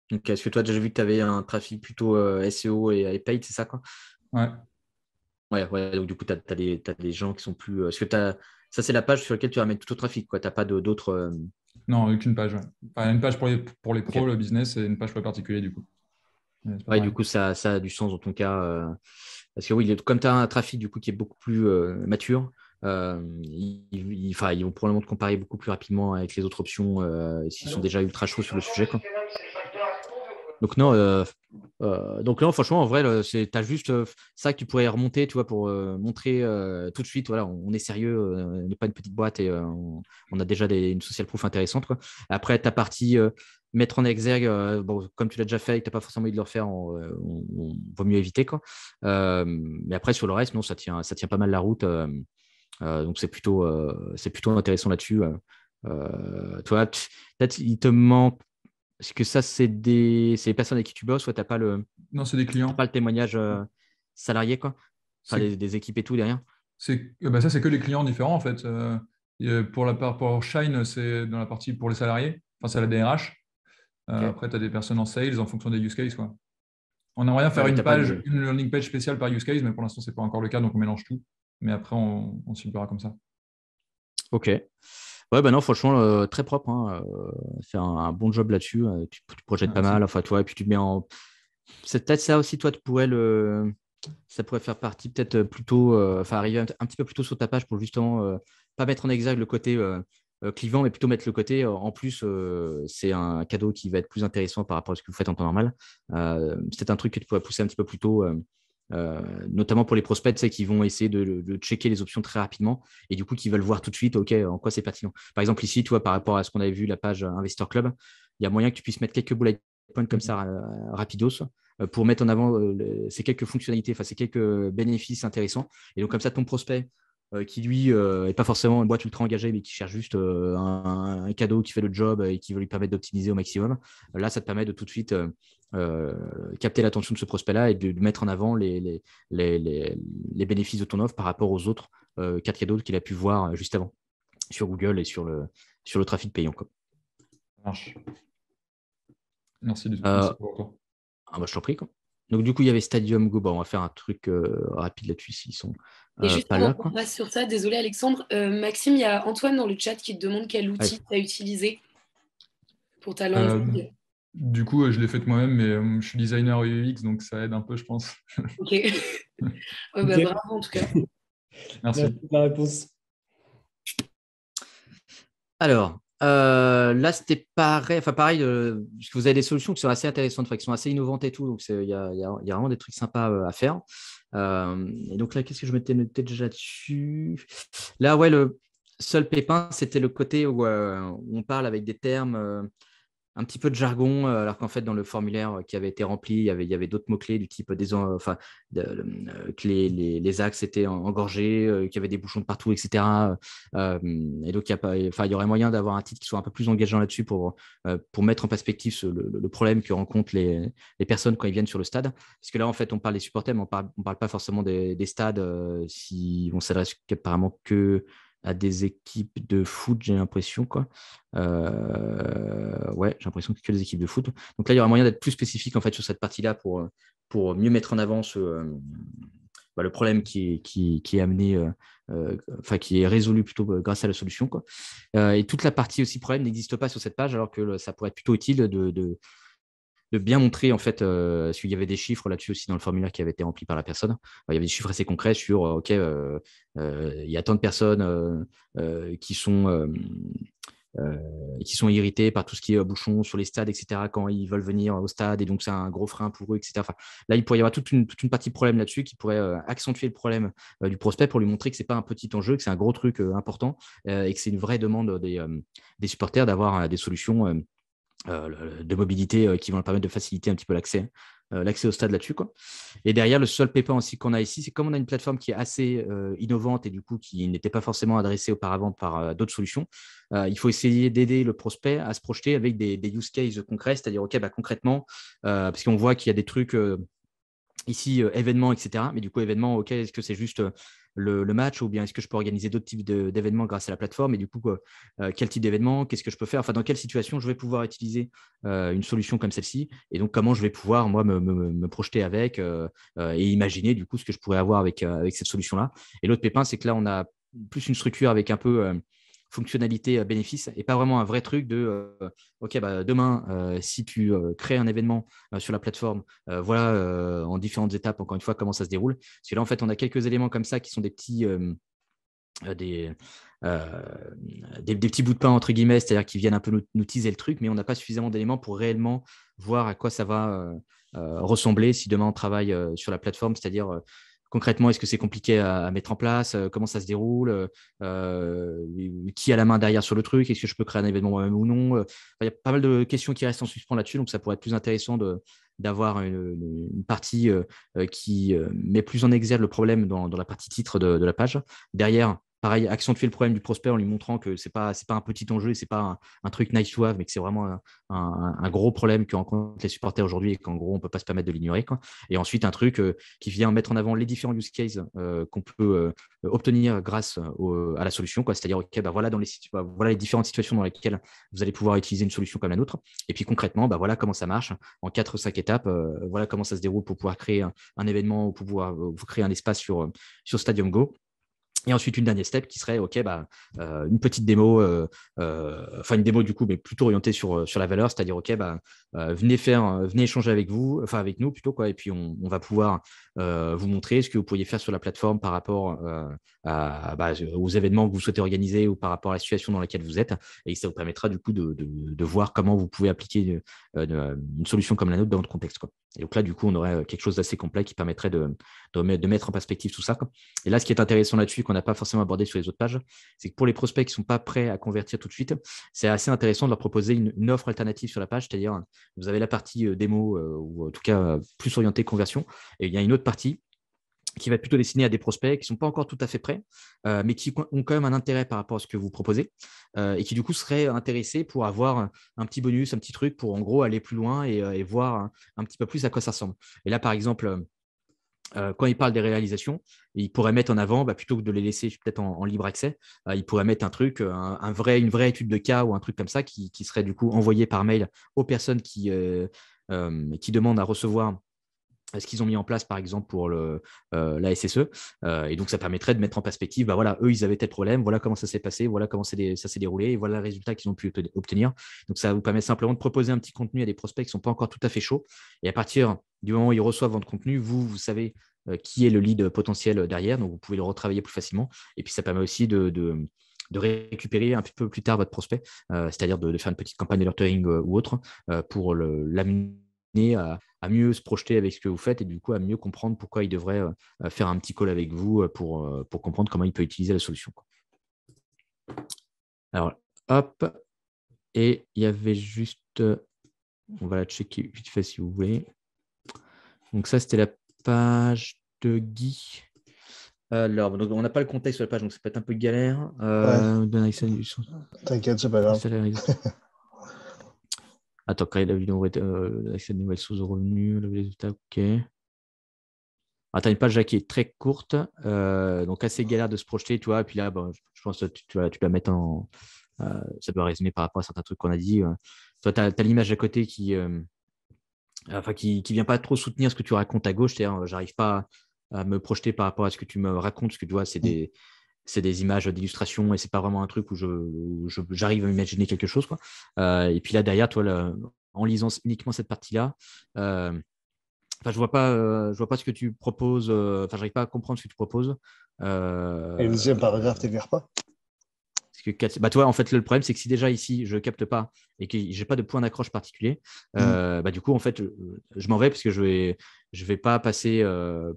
Donc, est-ce que toi, j'ai vu que tu avais un trafic plutôt SEO et paid, c'est ça, quoi? Ouais. Ouais, ouais, donc du coup, tu as des gens qui sont plus. Parce que ça, c'est la page sur laquelle tu ramènes tout au trafic, quoi. Tu n'as pas d'autres. Non, aucune page. Ouais. Enfin, une page pour les pros, Ok. le business, et une page pour les particuliers, du coup. Mais c'est pas Ouais, pareil. du coup, ça a du sens dans ton cas. Parce que oui, comme tu as un trafic du coup, qui est beaucoup plus mature, ils vont probablement te comparer beaucoup plus rapidement avec les autres options s'ils sont déjà ultra chauds sur le sujet, quoi. Donc non, franchement, en vrai, tu as juste ça que tu pourrais remonter, tu vois, pour montrer tout de suite, voilà, on est sérieux, on n'est pas une petite boîte et on a déjà une social proof intéressante, quoi. Après, ta partie mettre en exergue, bon, comme tu l'as déjà fait et que tu n'as pas forcément envie de le refaire, on vaut mieux éviter, quoi. Mais après, sur le reste, non, ça tient pas mal la route. Donc c'est plutôt intéressant là-dessus. Toi, peut-être il te manque. Est-ce que ça, c'est les personnes avec qui tu bosses, soit tu n'as pas Non, c'est des t'as clients. pas le témoignage salarié, quoi? Enfin, C'est des équipes et tout derrière. bah, ça, c'est que les clients différents, en fait. Pour la part pour Shine, c'est dans la partie pour les salariés. Enfin, c'est la DRH. Ok. Après, tu as des personnes en sales en fonction des use cases, quoi. On aimerait bien Ouais, faire mais une t'as pas page, de. une landing page spéciale par use case, mais pour l'instant, ce n'est pas encore le cas, donc on mélange tout. Mais après, on ciblera comme ça. Ok. Ouais, bah non, franchement, très propre, hein. Fais un bon job là-dessus. Tu projettes pas Merci. mal. Enfin, toi, et puis tu te mets en. C'est peut-être ça aussi, toi, ça pourrait faire partie peut-être plutôt, enfin, arriver un petit peu plus tôt sur ta page pour justement pas mettre en exergue le côté clivant, mais plutôt mettre le côté en plus, c'est un cadeau qui va être plus intéressant par rapport à ce que vous faites en temps normal. C'est peut-être un truc que tu pourrais pousser un petit peu plus tôt, notamment pour les prospects, tu sais, qui vont essayer de checker les options très rapidement et du coup qui veulent voir tout de suite, OK, en quoi c'est pertinent. Par exemple, ici, tu vois, par rapport à ce qu'on avait vu, la page Investor Club, il y a moyen que tu puisses mettre quelques bullet points comme ça rapidos pour mettre en avant ces quelques fonctionnalités, enfin ces quelques bénéfices intéressants. Et donc comme ça, ton prospect qui lui n'est pas forcément une boîte ultra engagée, mais qui cherche juste un cadeau qui fait le job et qui veut lui permettre d'optimiser au maximum, là, ça te permet de tout de suite capter l'attention de ce prospect-là et de mettre en avant les bénéfices de ton offre par rapport aux autres cas cadeaux qu'il a pu voir juste avant sur Google et sur le trafic payant, quoi. Ça marche. Merci, Euh, merci pour le retour. bah, je t'en prie, quoi. Donc, du coup, il y avait Stadium Go. Bon, on va faire un truc rapide là-dessus s'ils sont Et juste pas avant là, qu'on quoi. passe sur ça, désolé Alexandre, Maxime, il y a Antoine dans le chat qui te demande quel Ouais. outil tu as utilisé pour ta Euh, landing. du coup, je l'ai fait moi-même, mais je suis designer UX, donc ça aide un peu, je pense. Ok. Ouais, bah, Ok. bravo en tout cas. Merci. Merci pour la réponse. Alors, là, c'était pareil. Enfin, pareil, parce que vous avez des solutions qui sont assez intéressantes, enfin, qui sont assez innovantes et tout. Donc, il y a vraiment des trucs sympas à faire. Et donc là, qu'est-ce que je m'étais noté déjà dessus? Là, ouais, le seul pépin, c'était le côté où on parle avec des termes, un petit peu de jargon, alors qu'en fait, dans le formulaire qui avait été rempli, il y avait d'autres mots-clés du type que les axes étaient engorgés, qu'il y avait des bouchons de partout, etc. Et donc, il y aurait moyen d'avoir un titre qui soit un peu plus engageant là-dessus pour mettre en perspective le problème que rencontrent les personnes quand ils viennent sur le stade. Parce que là, en fait, on parle des supporters, mais on parle pas forcément des stades, si on s'adresse apparemment que à des équipes de foot, j'ai l'impression, quoi. Ouais, j'ai l'impression que les équipes de foot. Donc là, il y aura moyen d'être plus spécifique en fait sur cette partie-là pour mieux mettre en avant le problème qui est amené, enfin qui est résolu plutôt grâce à la solution, quoi. Et toute la partie aussi problème n'existe pas sur cette page, alors que ça pourrait être plutôt utile de bien montrer en fait, parce qu'il y avait des chiffres là-dessus aussi dans le formulaire qui avait été rempli par la personne. Il y avait des chiffres assez concrets sur OK, il y a tant de personnes qui sont irrités par tout ce qui est bouchons sur les stades, etc., quand ils veulent venir au stade, et donc c'est un gros frein pour eux, etc. Enfin, là, il pourrait y avoir toute une partie de problème là-dessus qui pourrait accentuer le problème du prospect pour lui montrer que ce n'est pas un petit enjeu, que c'est un gros truc important et que c'est une vraie demande des supporters d'avoir des solutions de mobilité qui vont leur permettre de faciliter un petit peu l'accès l'accès au stade là-dessus, quoi. Et derrière, le seul pépin aussi qu'on a ici, c'est comme on a une plateforme qui est assez innovante et du coup qui n'était pas forcément adressée auparavant par d'autres solutions, il faut essayer d'aider le prospect à se projeter avec des use cases concrets, c'est-à-dire, OK, concrètement, parce qu'on voit qu'il y a des trucs ici, événements, etc. Mais du coup, événements, OK, est-ce que c'est juste le match ou bien est-ce que je peux organiser d'autres types d'événements grâce à la plateforme? Et du coup, quel type d'événement? Qu'est-ce que je peux faire? Enfin, dans quelle situation je vais pouvoir utiliser une solution comme celle-ci? Et donc, comment je vais pouvoir, moi, me projeter avec et imaginer, du coup, ce que je pourrais avoir avec cette solution-là. Et l'autre pépin, c'est que là, on a plus une structure avec un peu fonctionnalité bénéfice et pas vraiment un vrai truc de OK, demain, si tu crées un événement sur la plateforme, voilà en différentes étapes, encore une fois, comment ça se déroule. Parce que là, en fait, on a quelques éléments comme ça qui sont des petits, des petits bouts de pain, entre guillemets, c'est-à-dire qui viennent un peu nous teaser le truc, mais on n'a pas suffisamment d'éléments pour réellement voir à quoi ça va ressembler si demain on travaille sur la plateforme, c'est-à-dire concrètement, est-ce que c'est compliqué à mettre en place? Comment ça se déroule? Qui a la main derrière sur le truc? Est-ce que je peux créer un événement moi-même ou non? Il y a pas mal de questions qui restent en suspens là-dessus, donc ça pourrait être plus intéressant d'avoir une partie qui met plus en exergue le problème dans la partie titre de la page. Derrière, pareil, accentuer le problème du prospect en lui montrant que c'est pas un petit enjeu, c'est pas un truc nice to have, mais que c'est vraiment un gros problème que rencontrent les supporters aujourd'hui et qu'en gros, on peut pas se permettre de l'ignorer, quoi. Et ensuite, un truc qui vient mettre en avant les différents use cases qu'on peut obtenir grâce à la solution, quoi. C'est-à-dire, OK, voilà, voilà les différentes situations dans lesquelles vous allez pouvoir utiliser une solution comme la nôtre. Et puis concrètement, voilà comment ça marche en 4 ou 5 étapes. Voilà comment ça se déroule pour pouvoir créer un événement ou pour pouvoir vous créer un espace sur Stadium Go. Et ensuite, une dernière step qui serait, OK, une petite démo, enfin une démo du coup, mais plutôt orientée sur la valeur, c'est-à-dire, OK, venez échanger avec vous, enfin avec nous plutôt, quoi, et puis on va pouvoir vous montrer ce que vous pourriez faire sur la plateforme par rapport aux événements que vous souhaitez organiser ou par rapport à la situation dans laquelle vous êtes. Et ça vous permettra du coup de voir comment vous pouvez appliquer une solution comme la nôtre dans votre contexte, quoi. Et donc là, du coup, on aurait quelque chose d'assez complet qui permettrait de mettre en perspective tout ça, quoi. Et là, ce qui est intéressant là-dessus, qu'on n'a pas forcément abordé sur les autres pages, c'est que pour les prospects qui ne sont pas prêts à convertir tout de suite, c'est assez intéressant de leur proposer une offre alternative sur la page, c'est-à-dire vous avez la partie démo ou en tout cas plus orientée conversion, et il y a une autre partie qui va être plutôt destinée à des prospects qui ne sont pas encore tout à fait prêts, mais qui ont quand même un intérêt par rapport à ce que vous proposez et qui du coup seraient intéressés pour avoir un petit bonus, un petit truc pour en gros aller plus loin et voir un petit peu plus à quoi ça ressemble. Et là, par exemple, quand il parle des réalisations, il pourrait mettre en avant, plutôt que de les laisser peut-être en libre accès, il pourrait mettre un truc, une vraie étude de cas ou un truc comme ça qui serait du coup envoyé par mail aux personnes qui demandent à recevoir ce qu'ils ont mis en place, par exemple, pour la SSE. Et donc, ça permettrait de mettre en perspective, voilà, eux, ils avaient tel problème, voilà comment ça s'est passé, voilà comment ça s'est déroulé, et voilà le résultat qu'ils ont pu obtenir. Donc, ça vous permet simplement de proposer un petit contenu à des prospects qui ne sont pas encore tout à fait chauds. Et à partir du moment où ils reçoivent votre contenu, vous savez qui est le lead potentiel derrière, donc vous pouvez le retravailler plus facilement. Et puis, ça permet aussi de récupérer un petit peu plus tard votre prospect, c'est-à-dire de faire une petite campagne de nurturing ou autre pour l'amener à mieux se projeter avec ce que vous faites et du coup à mieux comprendre pourquoi il devrait faire un petit call avec vous pour comprendre comment il peut utiliser la solution, quoi. Alors, hop, et il y avait juste, on va la checker vite fait si vous voulez. Donc ça, c'était la page de Guy. Alors, donc, on n'a pas le contexte sur la page, donc ça peut être un peu galère. T'inquiète, c'est pas grave. Attends, quand il a vu l'accès de nouvelles sources de revenus, le résultat, OK. Tu as une page là qui est très courte, donc assez galère de se projeter, tu vois. Et puis là, je pense que tu vas mettre en. Ça peut résumer par rapport à certains trucs qu'on a dit. Toi, tu as l'image à côté qui vient pas trop soutenir ce que tu racontes à gauche. C'est-à-dire, j'arrive pas à me projeter par rapport à ce que tu me racontes, ce que tu vois, c'est des images d'illustration et c'est pas vraiment un truc où j'arrive à imaginer quelque chose, quoi. Et puis là derrière, toi, en lisant uniquement cette partie-là, je vois pas ce que tu proposes. J'arrive pas à comprendre ce que tu proposes. Et le deuxième paragraphe, tu ne verras pas. Toi, en fait, le problème, c'est que si déjà ici, je ne capte pas et que je n'ai pas de point d'accroche particulier, du coup, en fait, je m'en vais parce que je vais pas passer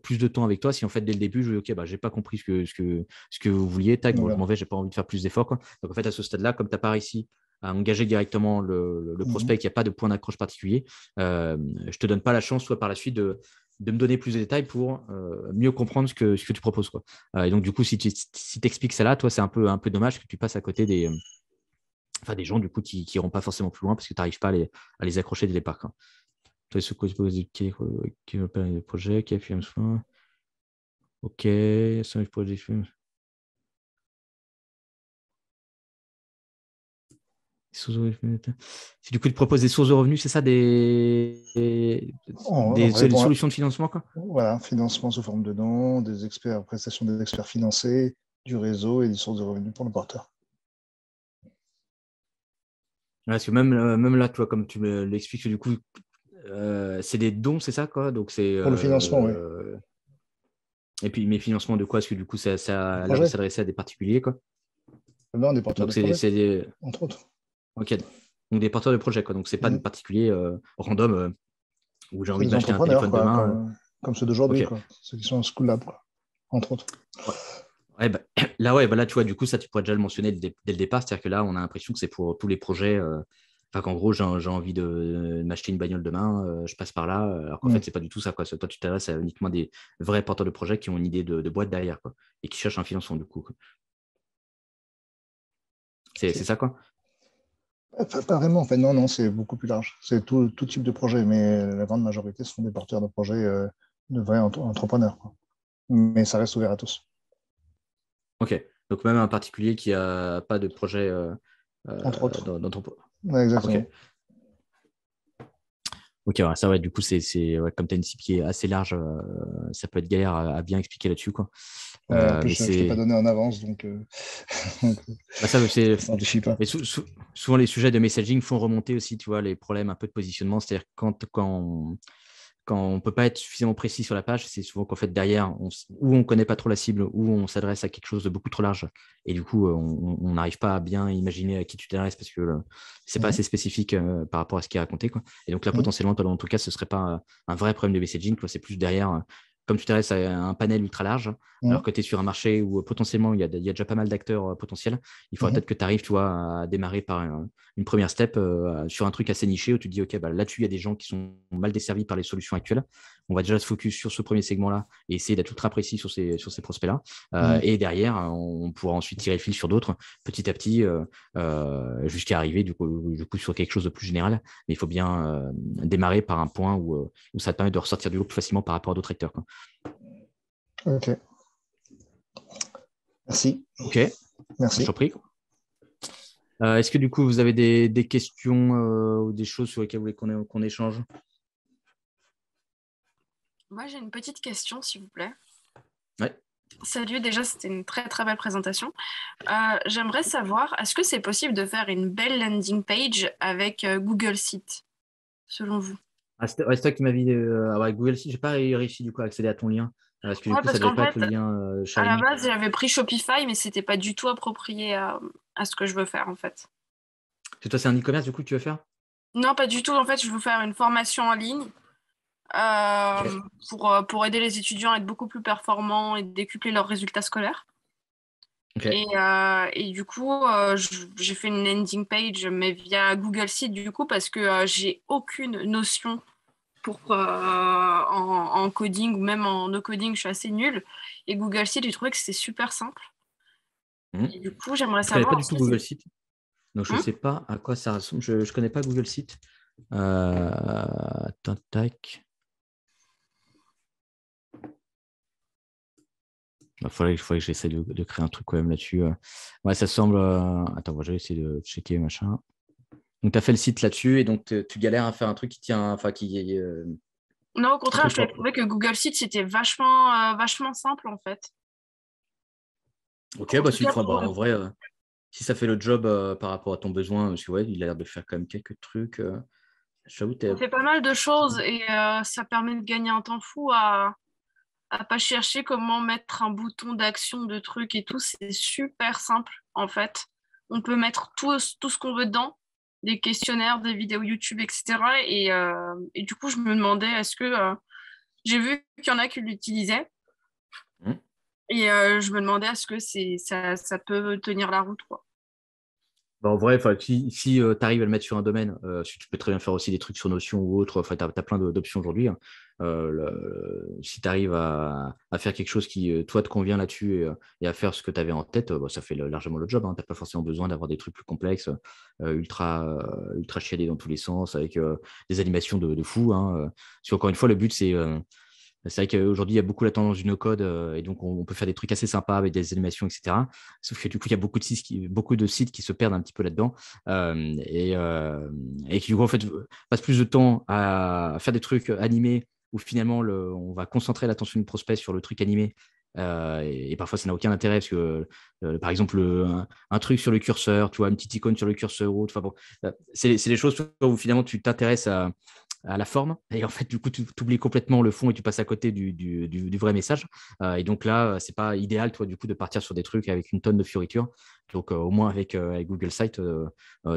plus de temps avec toi si, en fait, dès le début, je dis, OK, je n'ai pas compris ce que vous vouliez. Je m'en vais, je n'ai pas envie de faire plus d'efforts, quoi. Donc, en fait, à ce stade-là, comme tu n'as pas réussi engager directement le prospect, qu'il n'y a pas de point d'accroche particulier, je ne te donne pas la chance, toi, par la suite, de me donner plus de détails pour mieux comprendre ce que tu proposes, quoi. Et donc, du coup, si tu expliques ça là, toi, c'est un peu dommage que tu passes à côté des gens, du coup, qui n'iront pas forcément plus loin parce que tu n'arrives pas à les accrocher dès le départ, quoi. Toi, ce que tu poses qui appelle les projets, qui affirme soin. Ok, ça, je pose des films. Si du coup tu proposes des sources de revenus, c'est ça, des solutions de financement, quoi. Voilà, financement sous forme de dons, des experts, prestations des experts financés, du réseau et des sources de revenus pour le porteur. Parce que même là, toi, comme tu me l'expliques, du coup, c'est des dons, c'est ça, quoi. Donc c'est Pour le financement, oui. Et puis mes financements de quoi? Parce que du coup, ça a l'air de s'adresser à des particuliers, quoi. Non, des porteurs donc de projets, entre autres. Ok. Donc des porteurs de projets, quoi. Donc c'est pas des particuliers random où j'ai envie d'acheter un téléphone quoi, demain. comme ceux d'aujourd'hui, Okay. quoi. Ceux qui sont en School Lab, quoi, entre autres. Ouais, là, tu vois, du coup, ça, tu pourrais déjà le mentionner dès le départ. C'est-à-dire que là, on a l'impression que c'est pour tous les projets. Qu'en gros, j'ai envie de m'acheter une bagnole demain, je passe par là. Alors qu'en fait, c'est pas du tout ça, quoi. Toi, tu t'adresses à uniquement des vrais porteurs de projets qui ont une idée de boîte derrière, quoi, et qui cherchent un financement, du coup, quoi. C'est ça, quoi. Pas vraiment, en fait. Non, c'est beaucoup plus large. C'est tout type de projet, mais la grande majorité sont des porteurs de projets de vrais entrepreneurs, quoi. Mais ça reste ouvert à tous. Ok. Donc même un particulier qui n'a pas de projet entre autres. d'entrepreneur. Ouais, exactement. Ok, ouais, ça, ouais, du coup, comme tu as une cible qui est assez large, ça peut être galère à bien expliquer là-dessus, quoi. En plus, je ne t'ai pas donné en avance, donc ça n'amplifie pas. Mais souvent, les sujets de messaging font remonter aussi, tu vois, les problèmes un peu de positionnement. C'est-à-dire quand on ne peut pas être suffisamment précis sur la page, c'est souvent qu'en fait, derrière, où on ne connaît pas trop la cible, ou on s'adresse à quelque chose de beaucoup trop large. Et du coup, on n'arrive pas à bien imaginer à qui tu t'adresses parce que ce n'est pas assez spécifique par rapport à ce qui est raconté, quoi. Et donc là, potentiellement, toi, en tout cas, ce ne serait pas un vrai problème de messaging, quoi. C'est plus derrière, comme tu t'adresses à un panel ultra large, alors que tu es sur un marché où potentiellement, il y a déjà pas mal d'acteurs potentiels. Il faudrait peut-être que tu arrives, tu vois, à démarrer par une première step sur un truc assez niché où tu te dis, OK, là-dessus, il y a des gens qui sont mal desservis par les solutions actuelles. On va déjà se focus sur ce premier segment-là et essayer d'être ultra précis sur ces prospects-là. Et derrière, on pourra ensuite tirer le fil sur d'autres petit à petit jusqu'à arriver du coup sur quelque chose de plus général. Mais il faut bien démarrer par un point où ça te permet de ressortir du lot plus facilement par rapport à d'autres acteurs, quoi. Ok. Merci. Ok. Merci. Je t'en prie. Est-ce que du coup, vous avez des questions ou des choses sur lesquelles vous voulez qu'on échange? Moi, j'ai une petite question, s'il vous plaît. Ouais. Salut, déjà, c'était une très très belle présentation. J'aimerais savoir, est-ce que c'est possible de faire une belle landing page avec Google Sheets, selon vous? C'est toi qui m'as dit avec Google Sheets, je n'ai pas réussi du coup à accéder à ton lien. Parce que du coup, ça ne devait pas être le lien à la sharing. base, j'avais pris Shopify, mais ce n'était pas du tout approprié à ce que je veux faire, en fait. C'est toi, c'est un e-commerce du coup que tu veux faire? Non, pas du tout. En fait, je veux faire une formation en ligne pour aider les étudiants à être beaucoup plus performants et décupler leurs résultats scolaires. Okay. Et du coup, j'ai fait une landing page, mais via Google Sheets, du coup, parce que j'ai aucune notion en coding ou même en no coding, je suis assez nulle. Et Google Sheets, j'ai trouvé que c'était super simple. Et du coup, j'aimerais savoir. Je ne connais pas du tout Google Sheets. Donc, je ne sais pas à quoi ça ressemble. Je ne connais pas Google Sheets. Tac. Il faudrait que j'essaie de créer un truc quand même là-dessus. Ouais, ça semble. Attends, je vais essayer de checker machin. Donc, tu as fait le site là-dessus et donc tu galères à faire un truc qui tient. Enfin, qui. Non, au contraire, je trouvais que Google Sheets, c'était vachement simple en fait. Ok, en vrai, si ça fait le job par rapport à ton besoin, parce que ouais, il a l'air de faire quand même quelques trucs. Ça fait pas mal de choses et ça permet de gagner un temps fou à pas chercher comment mettre un bouton d'action de trucs et tout. C'est super simple en fait. On peut mettre tout ce qu'on veut dedans, des questionnaires, des vidéos YouTube, etc. Et du coup, je me demandais, est-ce que j'ai vu qu'il y en a qui l'utilisaient et je me demandais est-ce que ça peut tenir la route, quoi. Bah, en vrai, si tu arrives à le mettre sur un domaine, si tu peux très bien faire aussi des trucs sur Notion ou autre, tu as plein d'options aujourd'hui, hein. Si tu arrives à faire quelque chose qui, toi, te convient là-dessus et à faire ce que tu avais en tête, ça fait largement le job, hein. Tu n'as pas forcément besoin d'avoir des trucs plus complexes, ultra chiadés dans tous les sens, avec des animations de fou, hein. Parce qu'encore une fois, le but, c'est vrai qu'aujourd'hui, il y a beaucoup la tendance du no-code et donc on peut faire des trucs assez sympas avec des animations, etc. Sauf que du coup, il y a beaucoup de sites qui se perdent un petit peu là-dedans et qui, du coup, en fait, passent plus de temps à faire des trucs animés où finalement, on va concentrer l'attention du prospect sur le truc animé. Et parfois, ça n'a aucun intérêt parce que, par exemple, un truc sur le curseur, tu vois, une petite icône sur le curseur ou autre. Enfin, bon, c'est des choses où finalement tu t'intéresses à la forme et en fait du coup tu oublies complètement le fond et tu passes à côté du vrai message et donc là c'est pas idéal toi du coup de partir sur des trucs avec une tonne de fioritures, donc au moins avec Google Sites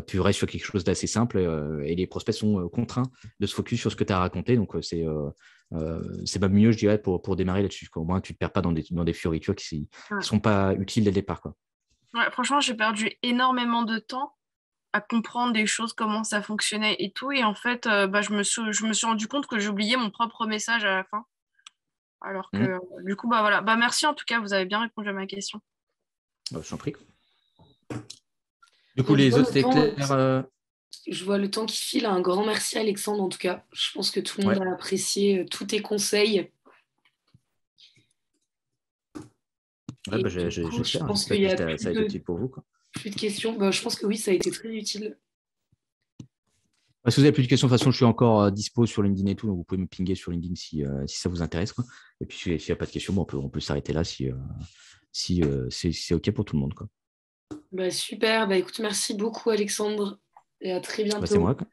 tu restes sur quelque chose d'assez simple et les prospects sont contraints de se focus sur ce que tu as raconté, donc c'est pas mieux je dirais pour démarrer là-dessus, quoi. Au moins tu te perds pas dans des fioritures qui sont pas utiles dès le départ, quoi. Ouais, franchement j'ai perdu énormément de temps à comprendre des choses, comment ça fonctionnait et tout. Et en fait, je me suis rendu compte que j'oubliais mon propre message à la fin. Alors que, du coup, voilà. Merci en tout cas, vous avez bien répondu à ma question. Je t'en prie. Du coup, les autres, c'était clair. Je vois le temps qui file. Un grand merci, Alexandre, en tout cas. Je pense que tout le monde a apprécié tous tes conseils. J'espère. Je pense qu'il y a ça a été utile pour vous, quoi. Plus de questions. Je pense que oui, ça a été très utile. Si vous n'avez plus de questions, de toute façon, je suis encore dispo sur LinkedIn et tout, donc vous pouvez me pinguer sur LinkedIn si ça vous intéresse, quoi. Et puis, s'il n'y a pas de questions, on peut s'arrêter là si c'est OK pour tout le monde, quoi. Super. Écoute, merci beaucoup, Alexandre. Et à très bientôt. C'est moi, quoi.